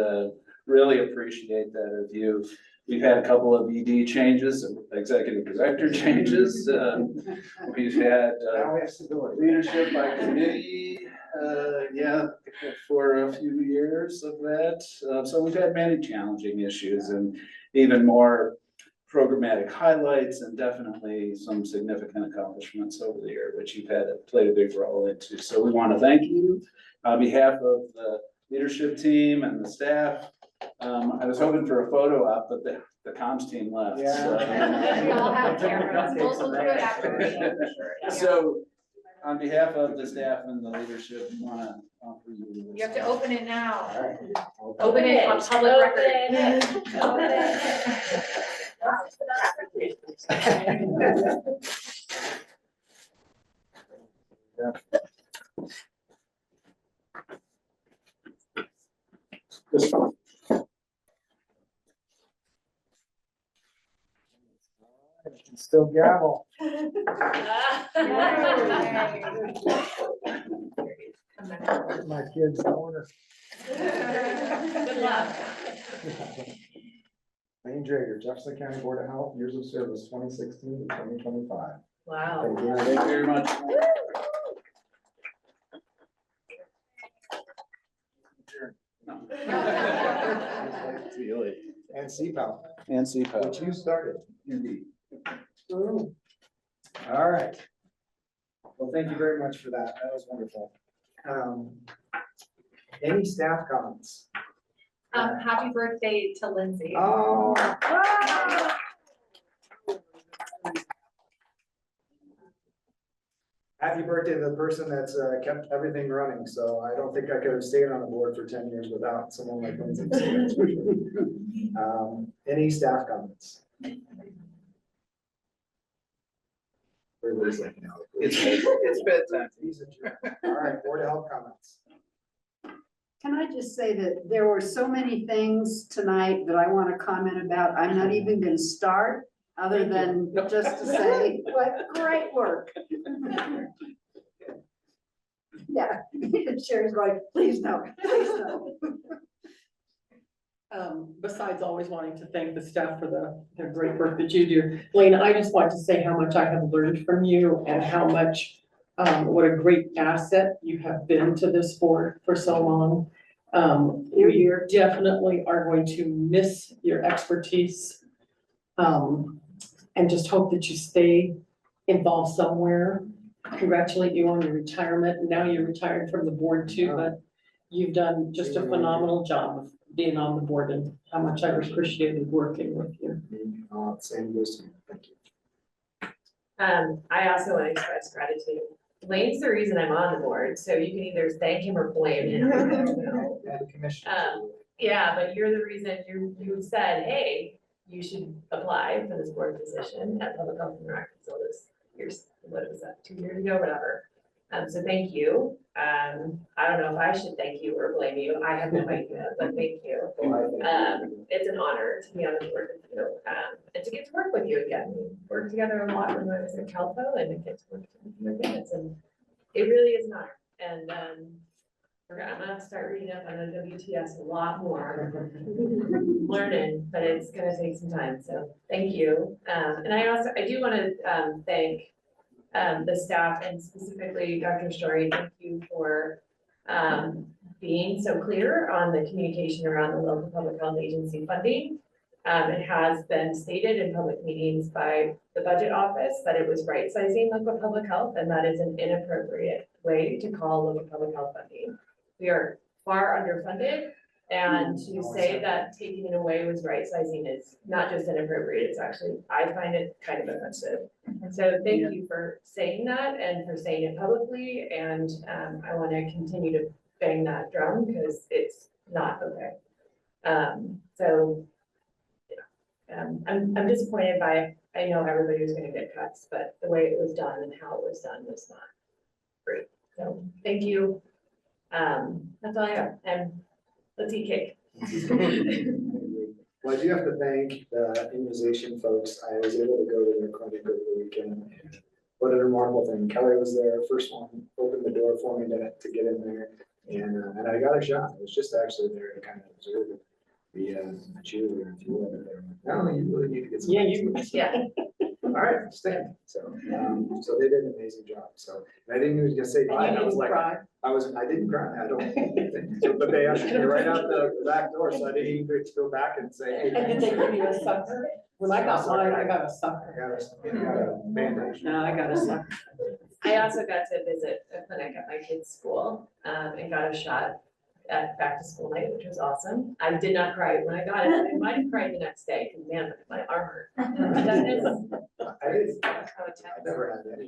really appreciate that of you. We've had a couple of ED changes, executive director changes. We've had leadership by committee, for a few years of that. So we've had many challenging issues and even more programmatic highlights and definitely some significant accomplishments over the year, which you've played a big role into. So we want to thank you on behalf of the leadership team and the staff. I was hoping for a photo op, but the comms team left. Yeah. We all have cameras. We'll do it after. So on behalf of the staff and the leadership, we want to offer you. You have to open it now. All right. Open it on public record. Open it. Still gavel. My kids corner. Good luck. Lane Drager, Jefferson County Board of Health, years of service, 2016 to 2025. Wow. Thank you. Thank you very much. See you later. And CPAL, And CPAL. which you started, indeed. All right. Well, thank you very much for that. That was wonderful. Any staff comments? Happy birthday to Lindsay. Oh. Happy birthday to the person that's kept everything running. So I don't think I could have stayed on the board for 10 years without someone like Lindsay. So that's for sure. Any staff comments? Everybody's like, no. It's bedtime. All right, Board of Health comments. Can I just say that there were so many things tonight that I want to comment about. I'm not even going to start other than just to say, what great work. Yeah, Sherry's going, please no, please no. Besides always wanting to thank the staff for the great work that you do. Lane, I just want to say how much I have learned from you and how much, what a great asset you have been to this board for so long. We definitely are going to miss your expertise. And just hope that you stay involved somewhere. Congratulate you on your retirement. Now you're retired from the board too, but you've done just a phenomenal job of being on the board and how much I've appreciated working with you. Same goes to you. Thank you. I also want to express gratitude. Lane's the reason I'm on the board, so you can either thank him or blame him. Yeah, but you're the reason you said, hey, you should apply for this board position at Public Health and Rec. So this years, what was that, 2 years ago, whatever. So thank you. I don't know if I should thank you or blame you. I have no idea, but thank you. It's an honor to be on the board with you, and to get to work with you again. We worked together a lot when I was in Calpo, and to get to work with you again. It really is an honor. And I'm gonna have to start reading up on the WTS a lot more. Learning, but it's gonna take some time. So thank you. And I do want to thank the staff and specifically Dr. Story. Thank you for being so clear on the communication around the local public health agency funding. It has been stated in public meetings by the budget office that it was right sizing local public health, and that is an inappropriate way to call local public health funding. We are far underfunded, and to say that taking it away was right sizing is not just inappropriate, it's actually, I find it kind of offensive. So thank you for saying that and for saying it publicly, and I want to continue to bang that drum because it's not okay. I'm disappointed by, I know everybody was gonna get cuts, but the way it was done and how it was done was not great. So thank you. That's all I have, and let's eat cake. Well, I do have to thank the immunization folks. I was able to go to their clinic over the weekend. What a remarkable thing. Kelly was there, first one, opened the door for me to get in there. And I got a shot. I was just actually there to kind of observe it. The cheerleader and few other there. No, you really need to get some. Yeah. All right, stay. So they did an amazing job. So I didn't even just say bye. I was like, I didn't cry. I don't think so, but they ushered me right out the back door, so I didn't even get to go back and say, hey. And did they give you a sucker? When I got mine, I got a sucker. I got a bandage. No, I got a sucker. I also got to visit a clinic at my kid's school, and got a shot at back to school night, which was awesome. I did not cry when I got it. I might have cried the next day, because man, my arm hurt. I never had that.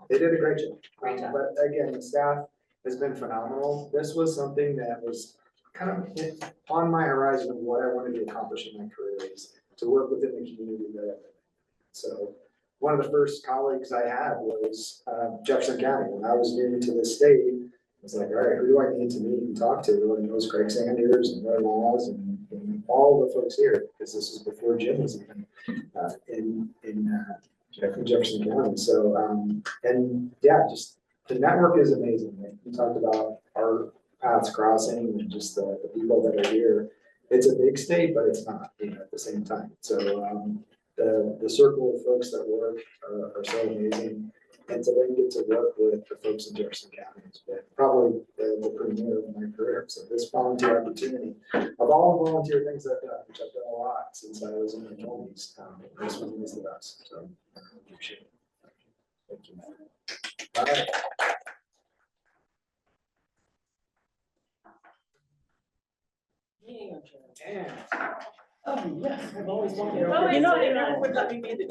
They did a great job. But again, the staff has been phenomenal. This was something that was kind of on my horizon of what I wanted to accomplish in my career, is to work within the community that I live in. So one of the first colleagues I had was Jefferson County. When I was new to the state, I was like, all right, who do I need to meet and talk to? And it was Craig Sanders and Roy Laws and and all the folks here, because this was before Jim was even in Jefferson County. So, and yeah, just the network is amazing. Like, we talked about our paths crossing and just the people that are here. It's a big state, but it's not, at the same time. So the circle of folks that work are so amazing. And to then get to work with the folks in Jefferson County has been probably the premiere of my career. So this volunteer opportunity, of all the volunteer things I've done, which I've done a lot since I was in my 20s, this one was the best. So I appreciate it. Thank you. All right. Oh, yes, I've always wanted. Oh, you know, they never would let me be the chair.